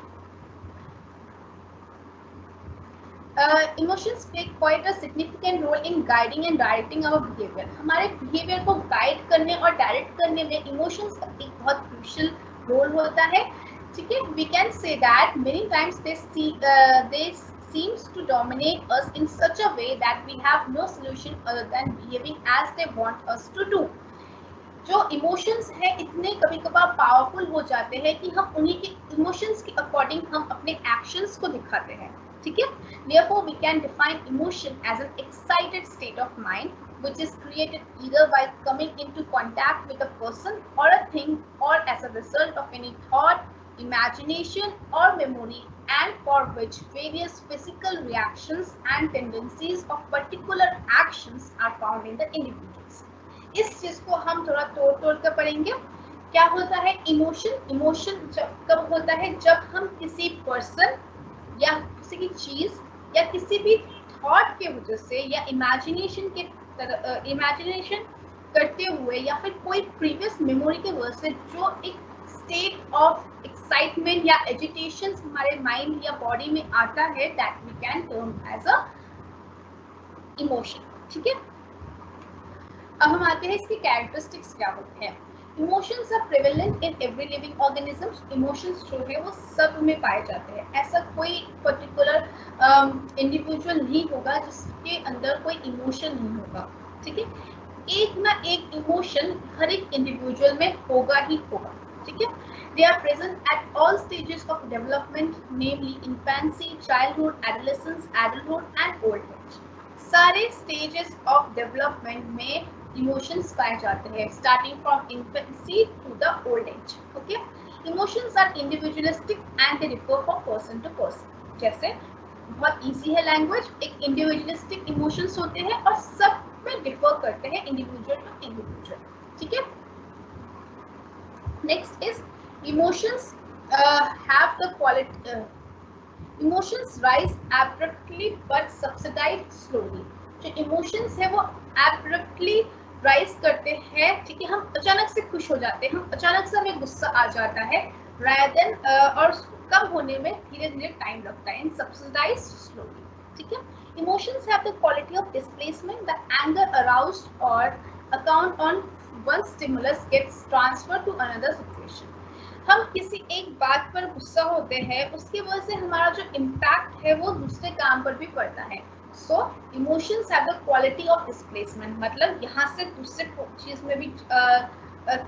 emotions play quite a significant role in guiding and directing our behaviour. हमारे बिहेवियर को गाइड करने और डायरेक्ट करने में इमोशंस का एक बहुत क्रूशियल रोल होता है। ठीक है, we can say that many times they seems to dominate us in such a way that we have no solution other than behaving as they want us to do. जो emotions है इतने कभी कभार powerful हो जाते हैं कि हम उन्हीं के इमोशंस के अकॉर्डिंग हम अपने एक्शंस को दिखाते हैं, ठीक है. Therefore, we can define emotion as an excited state of mind which is created either by coming into contact with a person or a thing or as a result of any thought, imagination or memory, and for which various physical reactions and tendencies of particular actions are found in the individuals. इस चीज को हम थोड़ा तोड़ कर पढ़ेंगे. क्या होता है इमोशन? इमोशन कब होता है? जब हम किसी पर्सन या किसी की चीज या किसी भी थॉट के वजह से या इमेजिनेशन करते हुए या फिर कोई प्रीवियस मेमोरी के वजह से जो एक स्टेट ऑफ एक्साइटमेंट या एजिटेशन हमारे माइंड या बॉडी में आता है, that we can term as a emotion, ठीक है. अब हम आते हैं इसकी कैरेक्टरिस्टिक्स क्या होते हैं. Emotions are prevalent in every living organism. Emotions जो है वो सब में पाए जाते हैं. ऐसा कोई पर्टिकुलर इंडिविजुअल नहीं होगा जिसके अंदर कोई इमोशन नहीं होगा, ठीक है. एक ना एक इमोशन हर एक इंडिविजुअल में होगा ही होगा, ठीक है. They are present at all stages of development, namely infancy, childhood, adolescence, adulthood and old age. सारे stages of development में इमोशंस पाए जाते हैं, starting from infancy to the old age. Okay. Emotions are individualistic and they differ from person to person. जैसे बहुत easy है language, एक individualistic emotions होते हैं और सब में डिफर करते हैं इंडिविजुअल टू इंडिविजुअल, ठीक है. Next is emotions have the quality. Emotions rise abruptly but subsidise slowly. जो इमोशंस है वो एब्रप्टली राइज करते हैं, ठीक है. हम अचानक से खुश हो जाते हैं, हम अचानक से हमें गुस्सा आ जाता है, rather than और कम होने में धीरे धीरे टाइम लगता है. इन सब्सिडाइज स्लोली, ठीक है. Emotions have the quality of displacement. The anger aroused or account on one stimulus gets transfer to another situation. हम किसी एक बात पर गुस्सा होते हैं, उसकी वजह से हमारा जो इम्पैक्ट है वो दूसरे काम पर भी पड़ता है. So emotions have the quality of displacement, मतलब यहाँ से दूसरे चीज में भी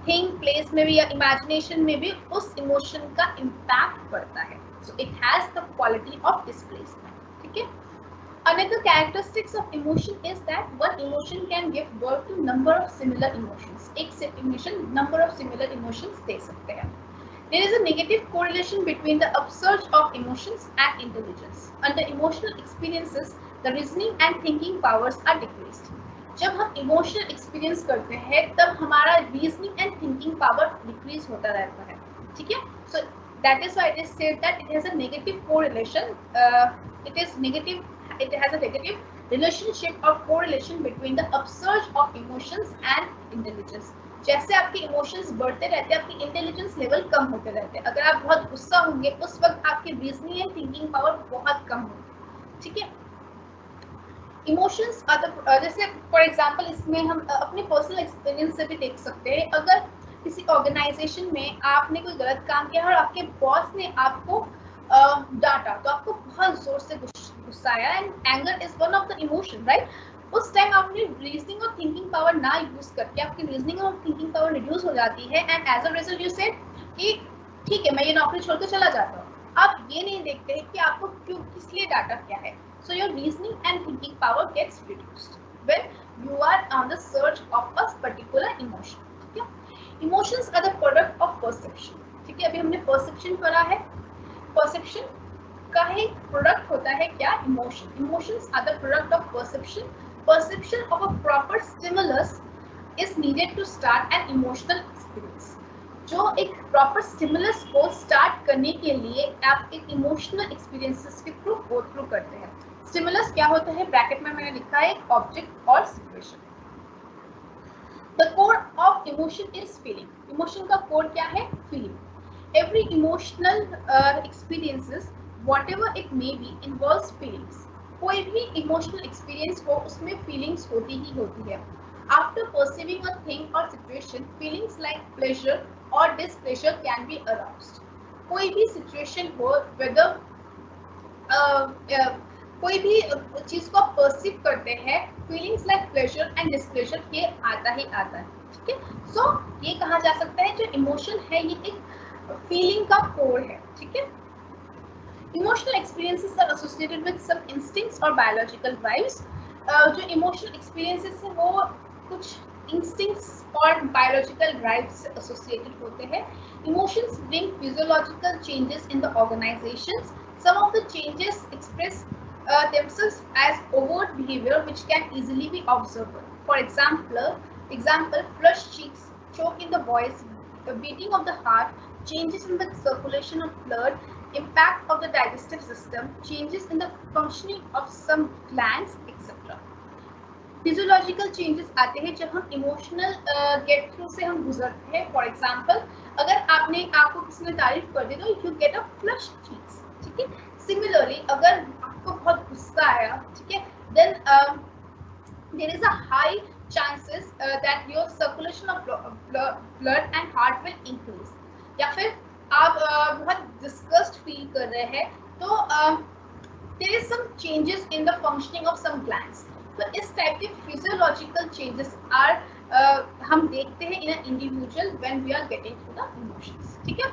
थिंग प्लेस में भी या इमेजिनेशन में भी उस इमोशन का इम्पैक्ट पड़ता है. So it has the quality of displacement, ठीक है. Another characteristics of emotion is that one emotion can give birth to number of similar emotions. एक emotion number of similar emotions दे सकते हैं. There is a negative correlation between the upsurge of emotions and intelligence. Under emotional experiences, the reasoning and thinking powers are decreased. जब हम emotional experience करते हैं तब हमारा reasoning and thinking power decrease होता रहता है, ठीक है. So that is why it is said that it has a negative correlation. It has a negative relationship or correlation between the upsurge of emotions and intelligence. जैसे आपके emotions बढ़ते रहते हैं, आपकी इंटेलिजेंस लेवल कम होते रहते हैं. अगर आप बहुत गुस्सा होंगे उस वक्त आपकी रीजनिंग एंड थिंकिंग पावर बहुत कम होगी, ठीक है. इमोशंस जैसे फॉर एग्जांपल इसमें हम अपने पर्सनल एक्सपीरियंस से भी देख सकते हैं. अगर किसी ऑर्गेनाइजेशन में आपने कोई गलत काम किया और आपके बॉस ने आपको डांटा तो आपको बहुत जोर से गुस्सा आया. And anger is one of the emotion, right. उस टाइम आपने रीजनिंग और थिंकिंग पावर ना यूज करके आपकी रीजनिंग और थिंकिंग पावर रिड्यूस हो जाती है. And as a result you said कि ठीक है मैं ये नौकरी छोड़कर चला जाता हूँ. आप ये नहीं देखते हैं कि आपको क्यों किस लिए डाटा क्या है. So your reasoning and thinking power gets reduced when you are on the search of a particular emotion, ठीक है. Emotions are the product of perception, ठीक है. अभी हमने परसेप्शन पढ़ा है. परसेप्शन का एक प्रोडक्ट होता है क्या? Emotion. Emotions are the product of perception. Perception of a proper stimulus is needed to start an emotional experience. जो एक प्रॉपर स्टिमुलस को स्टार्ट करने के लिए आप एक इमोशनल एक्सपीरियंसेस के थ्रू गो थ्रू करते हैं. स्टिमुलस क्या होता है? ब्रैकेट में मैंने लिखा है एक ऑब्जेक्ट और situation. The core of emotion is feeling. Emotion का कोर क्या है? Feeling. Every emotional experiences whatever it may be involves feelings. कोई भी इमोशनल एक्सपीरियंस हो उसमें फीलिंग्स होती ही होती है. आफ्टर परसीविंग अ थिंग और सिचुएशन, फीलिंग्स लाइक प्लेजर और डिसप्लेजर कैन बी अराउज्ड. कोई भी सिचुएशन हो, वेदर कोई भी चीज को आप परसीव करते हैं, feelings like pleasure and displeasure ये आता ही आता है, ठीक है। सो ये कहा जा सकता है जो इमोशन है ये एक फीलिंग का कोर है, ठीक है। Emotional experiences are associated with some instincts और बायोलॉजिकल ड्राइव्स। जो इमोशनल एक्सपीरियंसेस है वो कुछ इंस्टिंक्ट्स और बायोलॉजिकल ड्राइव्स से एसोसिएटेड होते हैं। Emotions bring physiological changes in the organisations. Some of the changes express themselves as overt behavior which can easily be observed. For example, flushed cheeks, choke in the voice, the beating of the heart, changes in the circulation of blood, impact of the digestive system, changes in the functioning of some glands, etc. Physiological changes आते हैं जब हम emotional get through से हम गुजरते हैं। For example, अगर आपको किसी ने तारीफ कर दी तो you get a flush cheeks, ठीक है। सिमिलरली अगर आपको बहुत गुस्सा आया, ठीक है, then there is a high chances that your circulation of blood and heart will increase. या फिर आप बहुत डिस्गस्ट फील कर रहे हैं तो there is some changes in the functioning of some glands. तो इस टाइप के फिजियोलॉजिकल चेंजेस हम देखते हैं in an individual when we are getting through the emotions, ठीक है।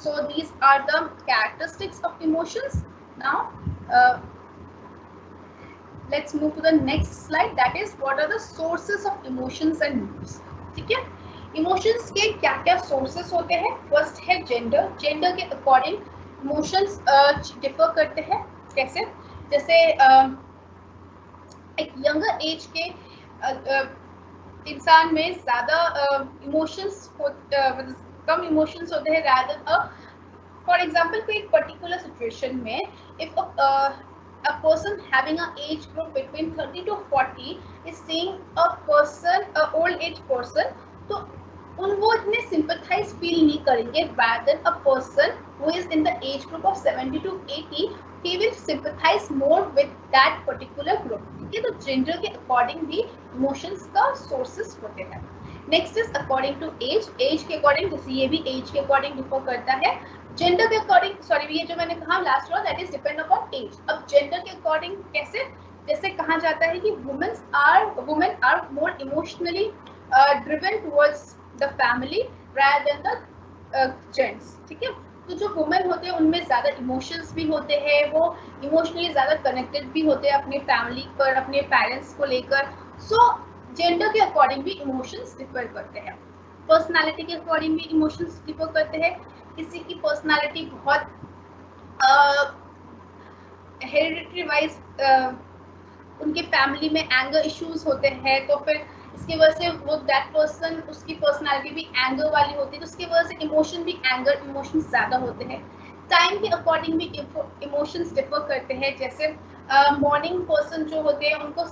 So these are the characteristics of emotions. Now let's move to the next slide, that is what are the sources of emotions and moods, ठीक है। Emotions के क्या क्या sources होते हैं? First है जेंडर। जेंडर के अकॉर्डिंग इमोशंस डिफर करते हैं। कैसे? जैसे एक यंगर एज के इंसान में ज़्यादा इमोशंस कम इमोशंस होते हैं rather फॉर एग्जाम्पल कोई एक पर्टिकुलर सिचुएशन में if a person having an age group between 30 to 40 is seeing a person, a old age person, तो वो इतने sympathize feel नहीं करेंगे rather than a person who is in the age group of 70 to 80, he will sympathize more with that particular group, ठीक है। तो gender के according भी इमोशंस का सोर्सेस होते हैं। Next is according to age. Age के अकॉर्डिंग, जैसे ये भी एज के अकॉर्डिंग डिफर करता है। जेंडर के अकॉर्डिंग, सॉरी ये जो मैंने कहा लास्ट वाला, that is depend upon age. अब जेंडर के अकॉर्डिंग कैसे? जैसे कहा जाता है कि women are more emotionally driven towards the family rather than the gents, ठीक है। तो जो वुमेन होते हैं उनमें ज़्यादा इमोशंस भी होते हैं, वो इमोशनली ज़्यादा कनेक्टेड भी होते हैं अपने फैमिली पर, अपने पेरेंट्स को लेकर। सो जेंडर के अकॉर्डिंग भी इमोशंस डिफर करते हैं। पर्सनालिटी के अकॉर्डिंग भी इमोशंस डिफर करते हैं। किसी की पर्सनालिटी बहुत हेरिडिटरी वाइज उनके फैमिली में एंगर इश्यूज होते हैं, तो फिर इसकी वजह से वो दैट पर्सन, उसकी पर्सनालिटी भी एंगर वाली होती है, तो उसकी वजह से इमोशन भी एंगर इमोशंस ज़्यादा होते हैं। टाइम के अकॉर्डिंग भी इमोशंस डिफर करते हैं। जैसे मॉर्निंग पर्सन जो होते हैं उनको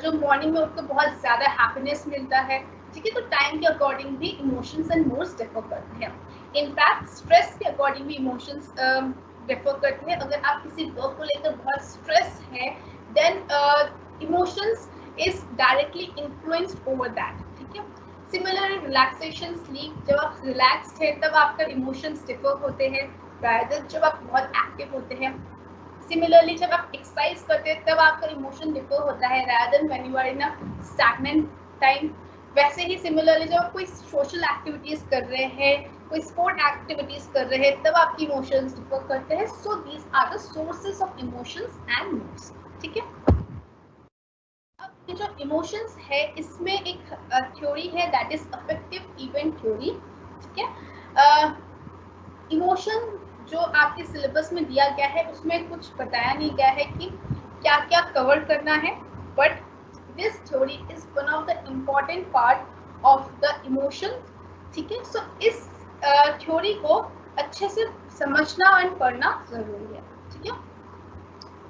जो मॉर्निंग में उनको बहुत ज़्यादा हैप्पीनेस मिलता है, ठीक है। तो टाइम के अकॉर्डिंग भी इमोशंस एंड मूड्स डिफर करते हैं। इनफैक्ट स्ट्रेस के अकॉर्डिंग भी इमोशंस डिफर करते हैं। अगर आप किसी वर्क को लेकर बहुत स्ट्रेस है, then emotions is directly influenced over that, ठीक है। Similarly, relaxation, sleep, जब आप relaxed हैं तब आपका emotions differ होते हैं rather जब आप बहुत active होते हैं। Similarly, जब आप exercise करते हैं तब आपका emotion differ होता है rather when you are in a stagnant time। वैसे ही similarly जब आप कोई social activities कर रहे हैं, कोई sport activities कर रहे हैं, तब आपकी emotions differ करते हैं। So these are the sources of emotions and moods, ठीक है। जो इमोशंस है इसमें एक थ्योरी है that is affective event theory, ठीक है। इमोशन जो आपके सिलेबस में दिया गया है उसमें कुछ बताया नहीं गया है कि क्या क्या कवर करना है, but this theory is one of the important part of the emotion, ठीक है। सो इस थ्योरी को अच्छे से समझना और पढ़ना जरूरी है, ठीक है।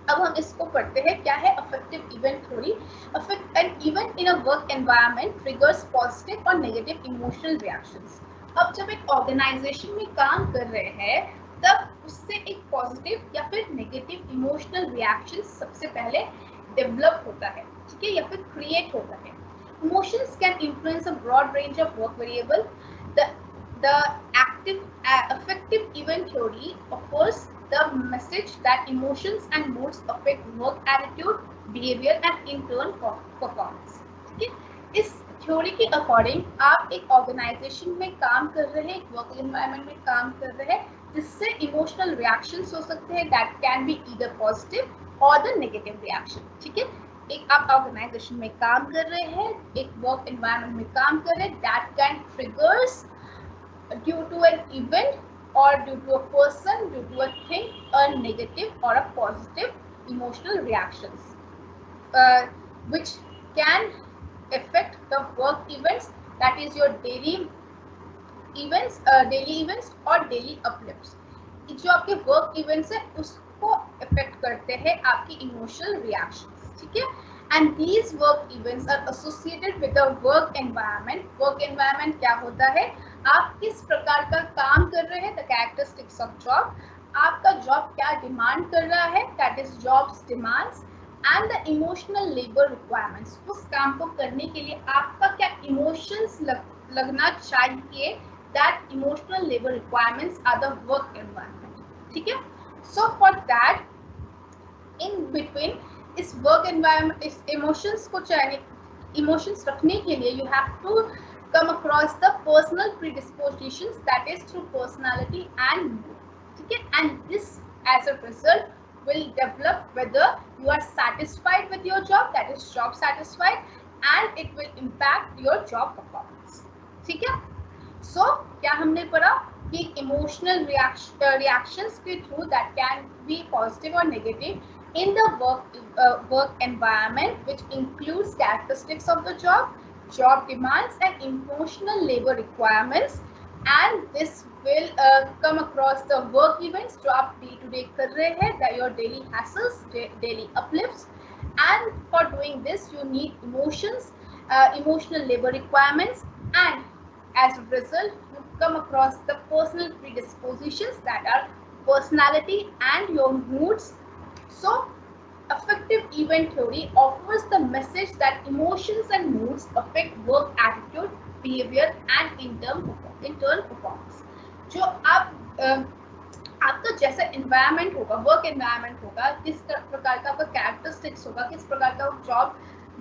अब हम इसको पढ़ते हैं, क्या है affective event theory. An event in a work environment triggers positive और नेगेटिव इमोशनल रिएक्शंस। अब जब एक ऑर्गेनाइजेशन में काम कर रहे हैं तब उससे एक पॉजिटिव या फिर नेगेटिव इमोशनल रिएक्शन सबसे पहले डेवलप होता है, ठीक है, या फिर क्रिएट होता है। Emotions can influence a broad range of work variable. The active affective event theory offers the message that emotions and moods affect work attitude, behavior and in turn performance. ठीक है, इस थ्योरी के according आप एक organisation में काम कर रहे हैं, एक वर्क एनवायरनमेंट में काम कर रहे हैं, जिससे इमोशनल रिएक्शंस हो सकते हैं that can be either positive और द नेगेटिव रिएक्शन. ठीक है, एक आप ऑर्गेनाइजेशन में काम कर रहे हैं, एक वर्क एनवायरनमेंट में काम कर रहे हैं, that can triggers due to an event or due to a person, due to a thing, a negative or a positive emotional reactions, which can affect the work events, that is your daily events or daily uplifts. जो आपके work events है उसको affect करते हैं आपकी emotional reactions. ठीक है, and these work events are associated with the work environment. Work environment क्या होता है, आप किस प्रकार का काम कर रहे हैं, the characteristics of job, आपका जॉब क्या डिमांड कर रहा है, that is jobs demands, and the emotional labor requirements. उस काम को करने के लिए आपका क्या emotions लगना चाहिए, that emotional labor requirements are the work environment. ठीक है, so for that in between इस work environment, इस emotions को चाहिए, emotions रखने के लिए you have to come across the personal predispositions, that is through personality and mood. ठीक है, and this as a result will develop whether you are satisfied with your job, that is job satisfied, and it will impact your job performance. ठीक है, so क्या हमने पढ़ा कि emotional reactions के through that can be positive or negative in the work environment, which includes characteristics of the job demands and emotional labor requirements, and this will come across the work events जो आप day to day कर रहे हैं, that your daily hassles, daily uplifts, and for doing this you need emotions, emotional labor requirements, and as a result you come across the personal predispositions, that are personality and your moods. So affective event theory offers the message that emotions and moods affect work attitude, behavior and in turn performance. जो आपका जैसा environment होगा, work environment होगा, किस प्रकार का आपका characteristics होगा, किस प्रकार का जॉब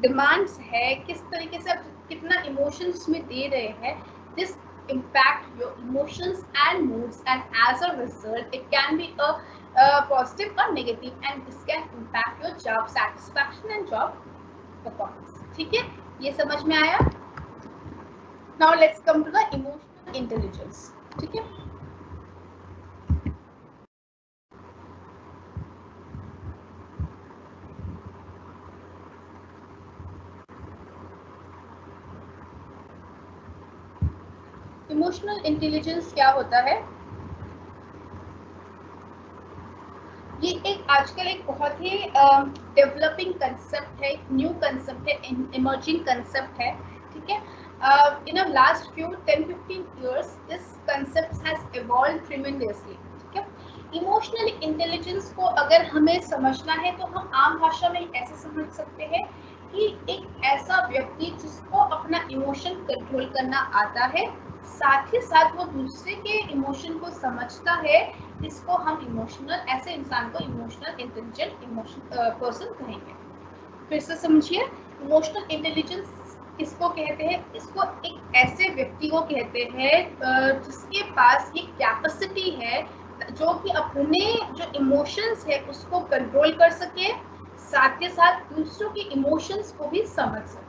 डिमांड्स है, किस तरीके से आप कितना इमोशंस में दे रहे हैं, this impact your emotions and moods, and as a result it can be a positive or negative, and this can impact your job satisfaction and job performance. ठीक है, ये समझ में आया? Now let's come to the emotional intelligence. ठीक है, emotional intelligence क्या होता है? ये एक आजकल एक बहुत ही डेवलपिंग कंसेप्ट है, न्यू कंसेप्ट है, इमर्जिंग कंसेप्ट है. ठीक है, in a last few 10-15 years this concept has evolved tremendously. ठीक है, इमोशनल इंटेलिजेंस को अगर हमें समझना है तो हम आम भाषा में ऐसे समझ सकते हैं कि एक ऐसा व्यक्ति जिसको अपना इमोशन कंट्रोल करना आता है, साथ ही साथ वो दूसरे के इमोशन को समझता है, इसको हम इमोशनल, ऐसे इंसान को इमोशनल इंटेलिजेंट पर्सन कहेंगे. फिर से समझिए, इमोशनल इंटेलिजेंस किसको कहते हैं? इसको एक ऐसे व्यक्ति को कहते हैं जिसके पास ये कैपेसिटी है जो कि अपने जो इमोशंस है उसको कंट्रोल कर सके, साथ ही साथ दूसरों के इमोशंस को भी समझ सके.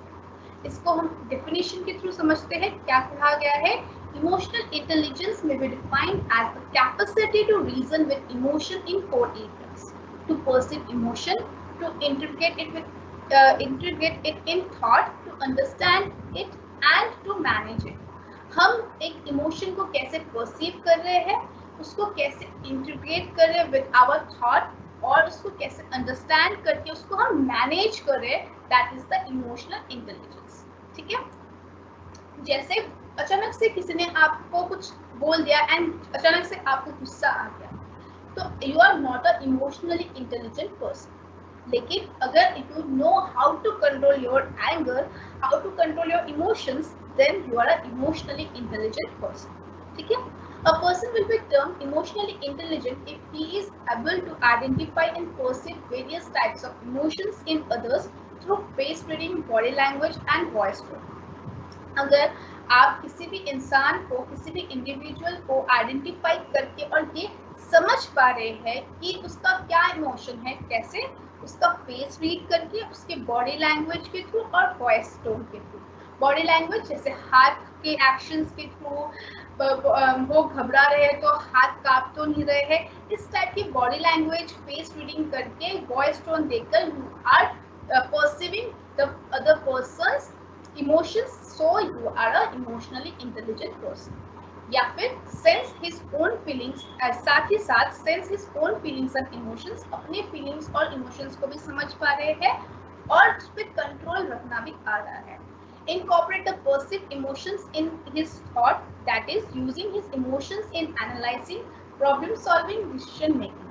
इसको हम डेफिनेशन के थ्रू समझते हैं. क्या कहा गया है? इमोशनल इंटेलिजेंस में be defined as the capacity to reason with emotion in 4 areas: to perceive emotion, to integrate it in thought, to understand it and to manage it. हम एक इमोशन को कैसे परसीव कर रहे हैं, उसको कैसे इंटीग्रेट कर रहे हैं विद आवर थॉट, और उसको कैसे अंडरस्टैंड करके उसको हम मैनेज करें, that is the emotional intelligence. ठीक है, जैसे अचानक से किसी ने आपको कुछ बोल दिया एंड अचानक से आपको गुस्सा आ गया, तो you are not a emotionally intelligent person. लेकिन अगर you know how to control your anger, how to control your emotions, then you are a emotionally intelligent person. ठीक है. A person will be termed emotionally intelligent if he is able to identify and perceive various types of emotions in others through face reading, body language and voice tone. अगर आप किसी भी इंसान को, किसी भी इंडिविजुअल को आइडेंटिफाई करके और ये समझ पा रहे हैं कि उसका क्या इमोशन है, कैसे, उसका फेस रीड करके, उसके बॉडी लैंग्वेज के थ्रू और वॉइस टोन के थ्रू. बॉडी लैंग्वेज जैसे हाथ के एक्शंस के थ्रू, वो घबरा रहे हैं तो हाथ कांप तो नहीं रहे हैं, इस टाइप की बॉडी लैंग्वेज, फेस रीडिंग करके, वॉइस टोन देकर you are perceiving the other person's emotions, so you are a emotionally intelligent person. या फिर सेंस हिज ओन फीलिंग्स, साथ ही साथ sense his own feelings and emotions, अपने फीलिंग्स और emotions को भी समझ पा रहे हैं और उस पर कंट्रोल रखना भी आ रहा है. Incorporate the perceived emotions in his thought, that is using his emotions in analyzing, problem solving, decision making.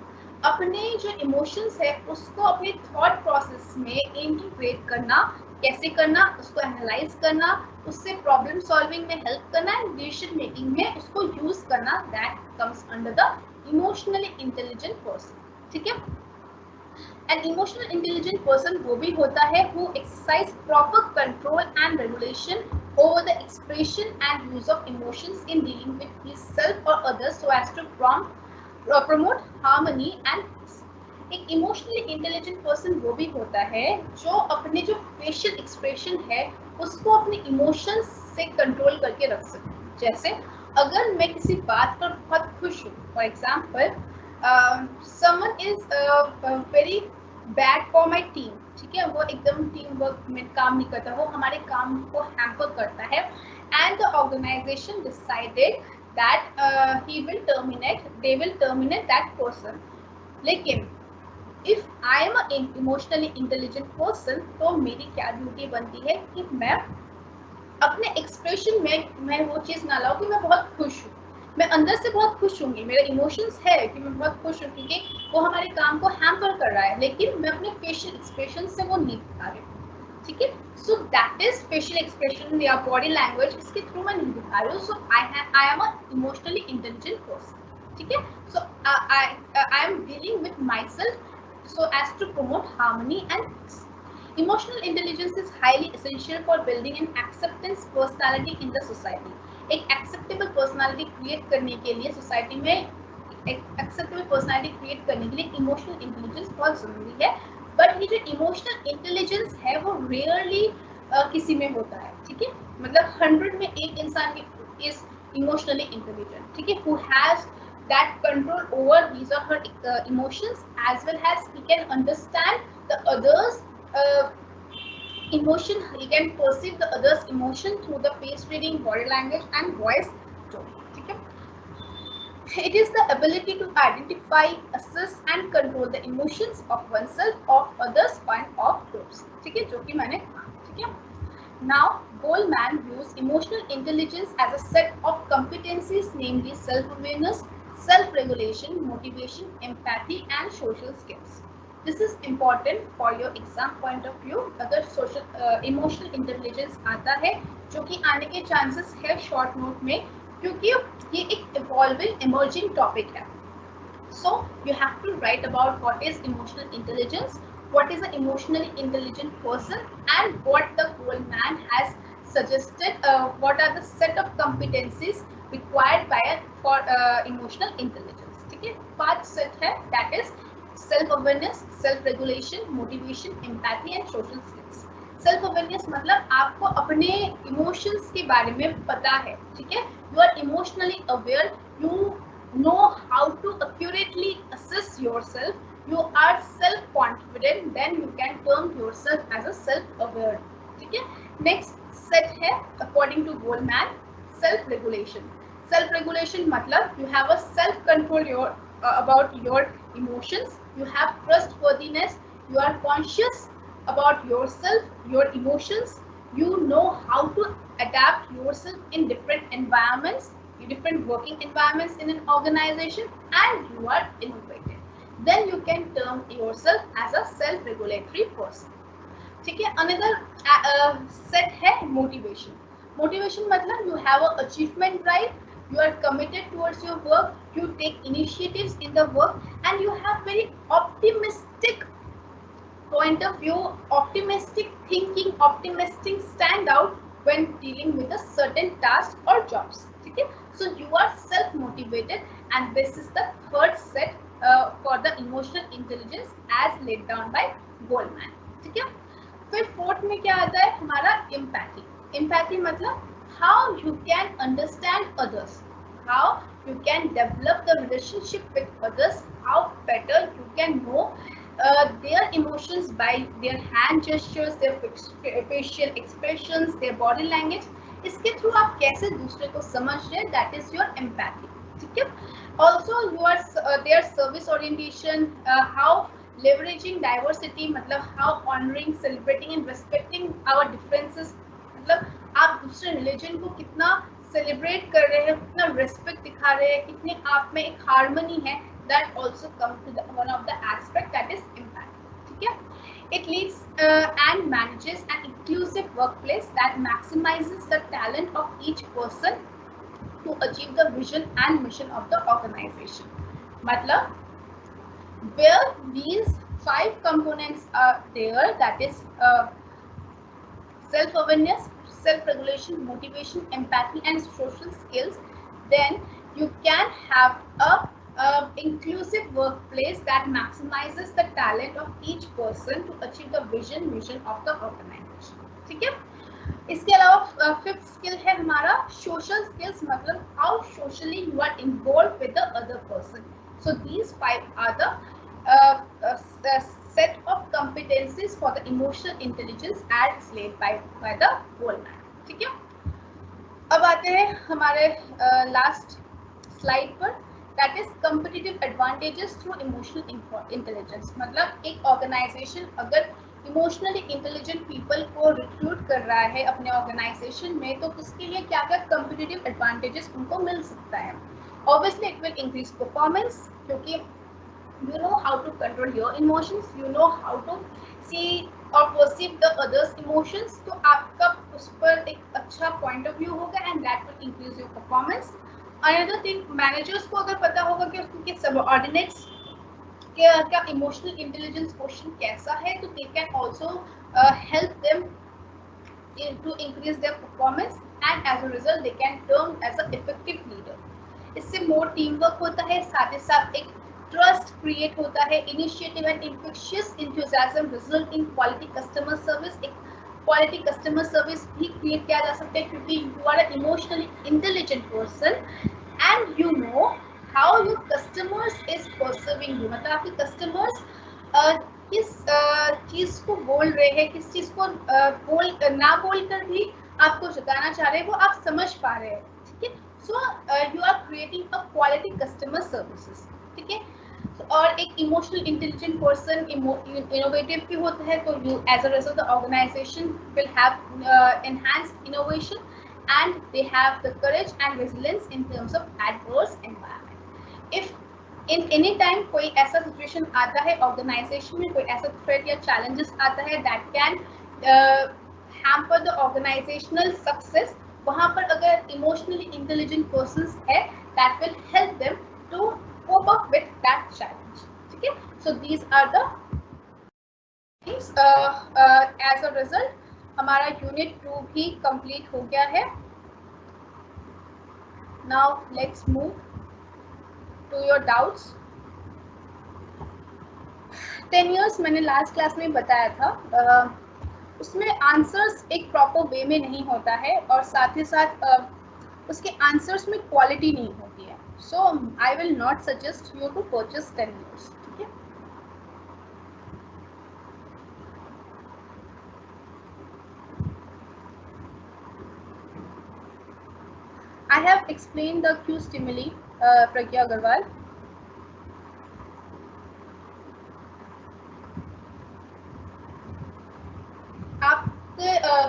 अपने जो इमोशंस है उसको अपने थॉट प्रोसेस में इंटीग्रेट करना, कैसे करना, उसको एनालाइज करना, उससे प्रॉब्लम सॉल्विंग में हेल्प करना एंड डिसीजन मेकिंग में उसको यूज करना, that comes under the emotionally intelligent person. ठीक है. An emotional intelligent person वो भी होता है who exercise proper control and regulation over the expression and use of emotions in dealing with himself or others so as to promote harmony and peace. एक emotionally intelligent person वो भी होता है जो अपने जो फेशियल एक्सप्रेशन है उसको अपने इमोशंस से कंट्रोल करके रख सके. जैसे अगर मैं किसी बात पर बहुत खुश हूँ, for example someone is very bad for my team, ठीक है, वो एकदम टीम वर्क में काम नहीं करता, वो हमारे काम को हैम्पर करता है, and the organization decided that they will terminate that person. लेकिन if I am an emotionally intelligent person, तो मेरी क्या ड्यूटी बनती है कि मैं अपने एक्सप्रेशन में मैं वो चीज़ ना लाऊं कि मैं बहुत खुश हूँ. मैं अंदर से बहुत खुश हूँगी, मेरे इमोशंस है कि मैं बहुत खुश हूँ क्योंकि वो हमारे काम को हैम्पर कर रहा है, लेकिन मैं अपने फेशियल एक्सप्रेशन से वो नहीं दिखा रही हूँ. ठीक है. So that is facial expression या बॉडी लैंग्वेज, इसके थ्रू मैं नहीं दिखा रही हूँ. So I am a emotionally intelligent person. ठीक है. So I am dealing with myself so as to promote harmony and peace. Emotional intelligence is highly essential for building an acceptance personality in the society. एक acceptable personality create करने के लिए, society में एक acceptable personality create करने के लिए emotional intelligence बहुत जरूरी है. बट ये जो इमोशनल इंटेलिजेंस है वो रेयरली किसी में होता है. ठीक है. मतलब 100 में एक इंसान इज इमोशनली इंटेलिजेंट. ठीक है. Who has that control over his or her emotions, as well as he can understand the others emotion, he can perceive the others emotion through the face reading, body language and voice tone. ठीक है. It is the ability to identify, assess and control the emotions of oneself, of others and of groups. ठीक है, जो कि मैंने कहा. ठीक है. Now, Goleman views emotional intelligence as a set of competencies, namely self-awareness, self-regulation, motivation, empathy and social skills. This is important for your exam point of view. अगर emotional intelligence आता है, जो कि आने के chances है short note में, क्योंकि ये एक evolving, emerging topic है. So you have to write about what is emotional intelligence, what is an emotionally intelligent person, and what the Goleman has suggested. What are the set of competencies required by for emotional intelligence. ठीक है. 5 set है, that is self awareness, self regulation, motivation, empathy and social skills. self awareness मतलब आपको अपने emotions के बारे में पता है. ठीक है. You are emotionally aware, you know how to accurately assess yourself, you are self confident, then you can term yourself as a self aware. ठीक है. next set है according to Goleman, self regulation. Self regulation मतलब you have a self control about your emotions, you have trustworthiness, you are conscious about yourself, your emotions, you know how to adapt yourself in different environments, different working environments in an organization, and you are innovative. Then you can term yourself as a self regulatory person. ठीक है. Another set है motivation. Motivation मतलब you have a achievement drive, you are committed towards your work, you take initiatives in the work, and you have very optimistic point of view, optimistic thinking, optimistic standout when dealing with a certain task or jobs. Okay, so you are self motivated, and this is the third set for the emotional intelligence as laid down by Goldman. ठीक है, फिर fourth में क्या आता है हमारा empathy. Empathy मतलब how you can understand others, how you can develop the relationship with others, how better you can know their emotions by their hand gestures, their facial expressions, their body language. इसके through आप कैसे दूसरे को समझ रहे हैं, that is your empathy. ठीक है, also you are there service orientation, how leveraging diversity मतलब how honoring, celebrating and respecting our differences, मतलब आप दूसरे रिलीजन को कितना सेलिब्रेट कर रहे हैं, कितना रेस्पेक्ट दिखा रहे हैं, कितने आप में एक हार्मनी है. That also comes to the one of the aspect, that is empathy. ठीक है, it leads and manages an inclusive workplace that maximizes the talent of each person to achieve the vision and mission of the organization. मतलब where these 5 components are there, that is self-awareness, self-regulation, motivation, empathy and social skills, then you can have a inclusive workplace that maximizes the talent of each person to achieve the mission of the organization. ठीक है, इसके अलावा fifth skill है हमारा social skills, मतलब how socially you are involve with the other person. So these 5 are the set of competencies for the emotional intelligence as laid by the Goldman. ठीक है, अब आते हैं हमारे लास्ट स्लाइड पर, that is competitive advantages through emotional intelligence. मतलब एक organisation अगर इमोशनली इंटेलिजेंट पीपल को रिक्रूट कर रहा है अपने ऑर्गेनाइजेशन में, तो उसके लिए क्या क्या कॉम्पिटिटिव एडवांटेजेस उनको मिल सकता है. Obviously it will increase performance, क्योंकि you know how to control your emotions, you know how to see or perceive the others emotions, तो आपका उस पर एक अच्छा point of view होगा and that will increase your performance. Another thing, managers को अगर पता होगा कि उसके subordinates क्या emotional intelligence quotient कैसा है, तो they can also help them to increase their performance and as a result they can turn as an effective leader. इससे more teamwork होता है, साथ ही साथ एक ट्रस्ट क्रिएट होता है, initiative and infectious enthusiasm result in quality customer service. एक quality customer service भी क्रिएट किया जा सकता है, क्योंकि you are a emotionally intelligent person and you know how your customers is perceiving you. मतलब आपके कस्टमर्स किस चीज को बोल रहे हैं, किस चीज को ना बोल कर भी आपको जताना चाह रहे हैं, वो आप समझ पा रहे हैं. ठीक है, so you are creating a quality customer services. ठीक है, और एक इमोशनल इंटेलिजेंट पर्सन इनोवेटिव भी होता है, तो you as a result the organisation will have enhanced innovation and they have the courage and resilience in terms of adverse environment. If in any time कोई ऐसा सिचुएशन आता है organisation में, कोई ऐसा थ्रेट या चैलेंजेस आता है that can hamper the organisational success, वहाँ पर अगर इमोशनली इंटेलिजेंट पर्सन्स है, that will help them to cope up with that challenge. ठीक है, so these are the things. As a result हमारा यूनिट 2 भी कंप्लीट हो गया है. Now let's move to your doubts. 10 years मैंने लास्ट क्लास में बताया था, उसमें आंसर्स एक प्रॉपर वे में नहीं होता है और साथ ही साथ उसके आंसर्स में क्वालिटी नहीं होती है. So I will not suggest you to purchase 10 years. Okay? I have explained the Q stimuli, Pragya Agarwal.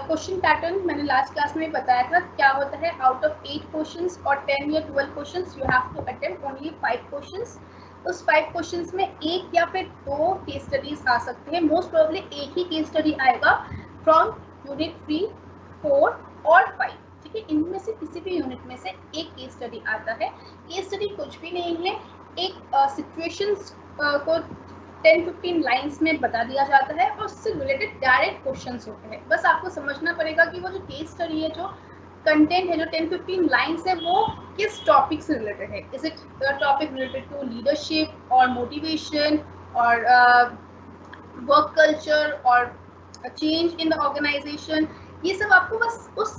Question pattern मैंने लास्ट क्लास में बताया था क्या होता है. आउट ऑफ 8 क्वेश्चंस और 10 या 12 questions you have to attempt only 5 questions. उस 5 क्वेश्चंस में एक या फिर 2 केस स्टडीज आ सकते हैं. मोस्ट प्रोबेबली एक ही केस स्टडी आएगा फ्रॉम यूनिट 3, 4 और 5. ठीक कि इनमें से किसी भी यूनिट में से एक केस स्टडी आता है। केस स्टडी कुछ भी नहीं है, एक सिचुएशंस को 10-15 लाइंस में बता दिया जाता है और उससे रिलेटेड डायरेक्ट क्वेश्चंस होते हैं। बस आपको समझना पड़ेगा कि वो जो केस स्टडी है, जो कंटेंट है, जो 10-15 लाइंस है, वो किस टॉपिक से रिलेटेड है। Is it topic related to leadership और मोटिवेशन और वर्क कल्चर और चेंज इन द ऑर्गेनाइजेशन। ये सब आपको बस उस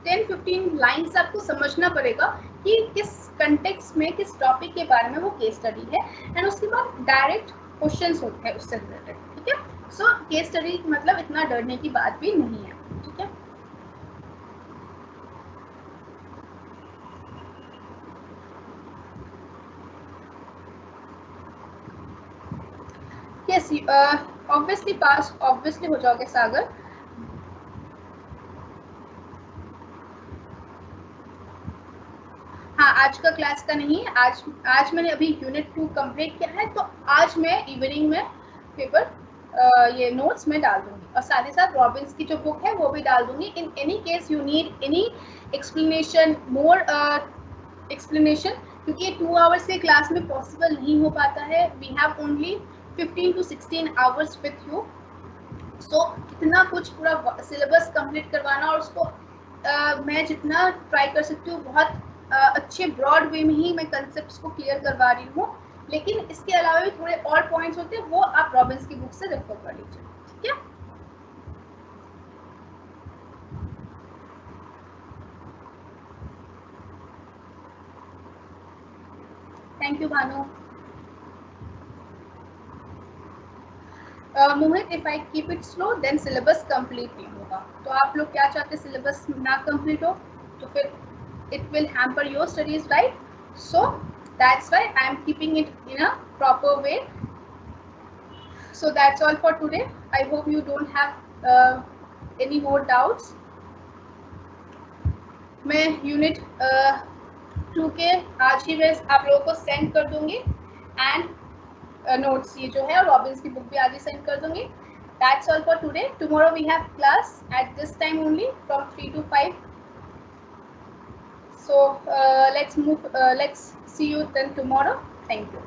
10-15 लाइन से आपको समझना पड़ेगा कि किस कंटेक्स्ट में, किस टॉपिक के बारे में वो केस स्टडी है, एंड उसके बाद डायरेक्ट क्वेश्चंस होते हैं उससे रिलेटेड। ठीक है, सो केस स्टडी मतलब इतना डरने की बात भी नहीं है। ठीक है, यस, ऑब्वियसली पास ऑब्वियसली हो जाओगे सागर। हाँ, आज का क्लास का नहीं है। आज मैंने अभी यूनिट 2 कंप्लीट किया है, तो आज मैं इवनिंग में पेपर ये नोट्स में डाल दूंगी और साथ ही साथ रॉबिन्स की जो बुक है वो भी डाल दूंगी। In any case you need any explanation, more explanation, क्योंकि ये 2 आवर्स के क्लास में पॉसिबल नहीं हो पाता है। We have only 15 to 16 hours with you. So कितना कुछ पूरा सिलेबस कंप्लीट करवाना और उसको मैं जितना ट्राई कर सकती हूँ बहुत अच्छे ब्रॉड वे में ही मैं कंसेप्ट्स को क्लियर करवा रही हूँ, लेकिन इसके अलावा भी थोड़े और पॉइंट्स होते हैं, वो आप रॉबिन्स की बुक से रेफर कर लीजिए। ठीक है, thank you Bhanu. Mohit, if I keep it slow then syllabus complete नहीं होगा। तो आप लोग क्या चाहते हैं, सिलेबस ना कंप्लीट हो तो फिर it will hamper your studies, right? So that's why I am keeping it in a proper way. So that's all for today. I hope you don't have any more doubts. मैं unit 2 के आज ही मैं आप लोगों को send कर दूंगी, and notes ये जो है रॉबिन्स की बुक भी आज ही सेंड कर दूंगी। That's all for today. Tomorrow we have class at this time only from 3 to 5. So let's see you then tomorrow. Thank you.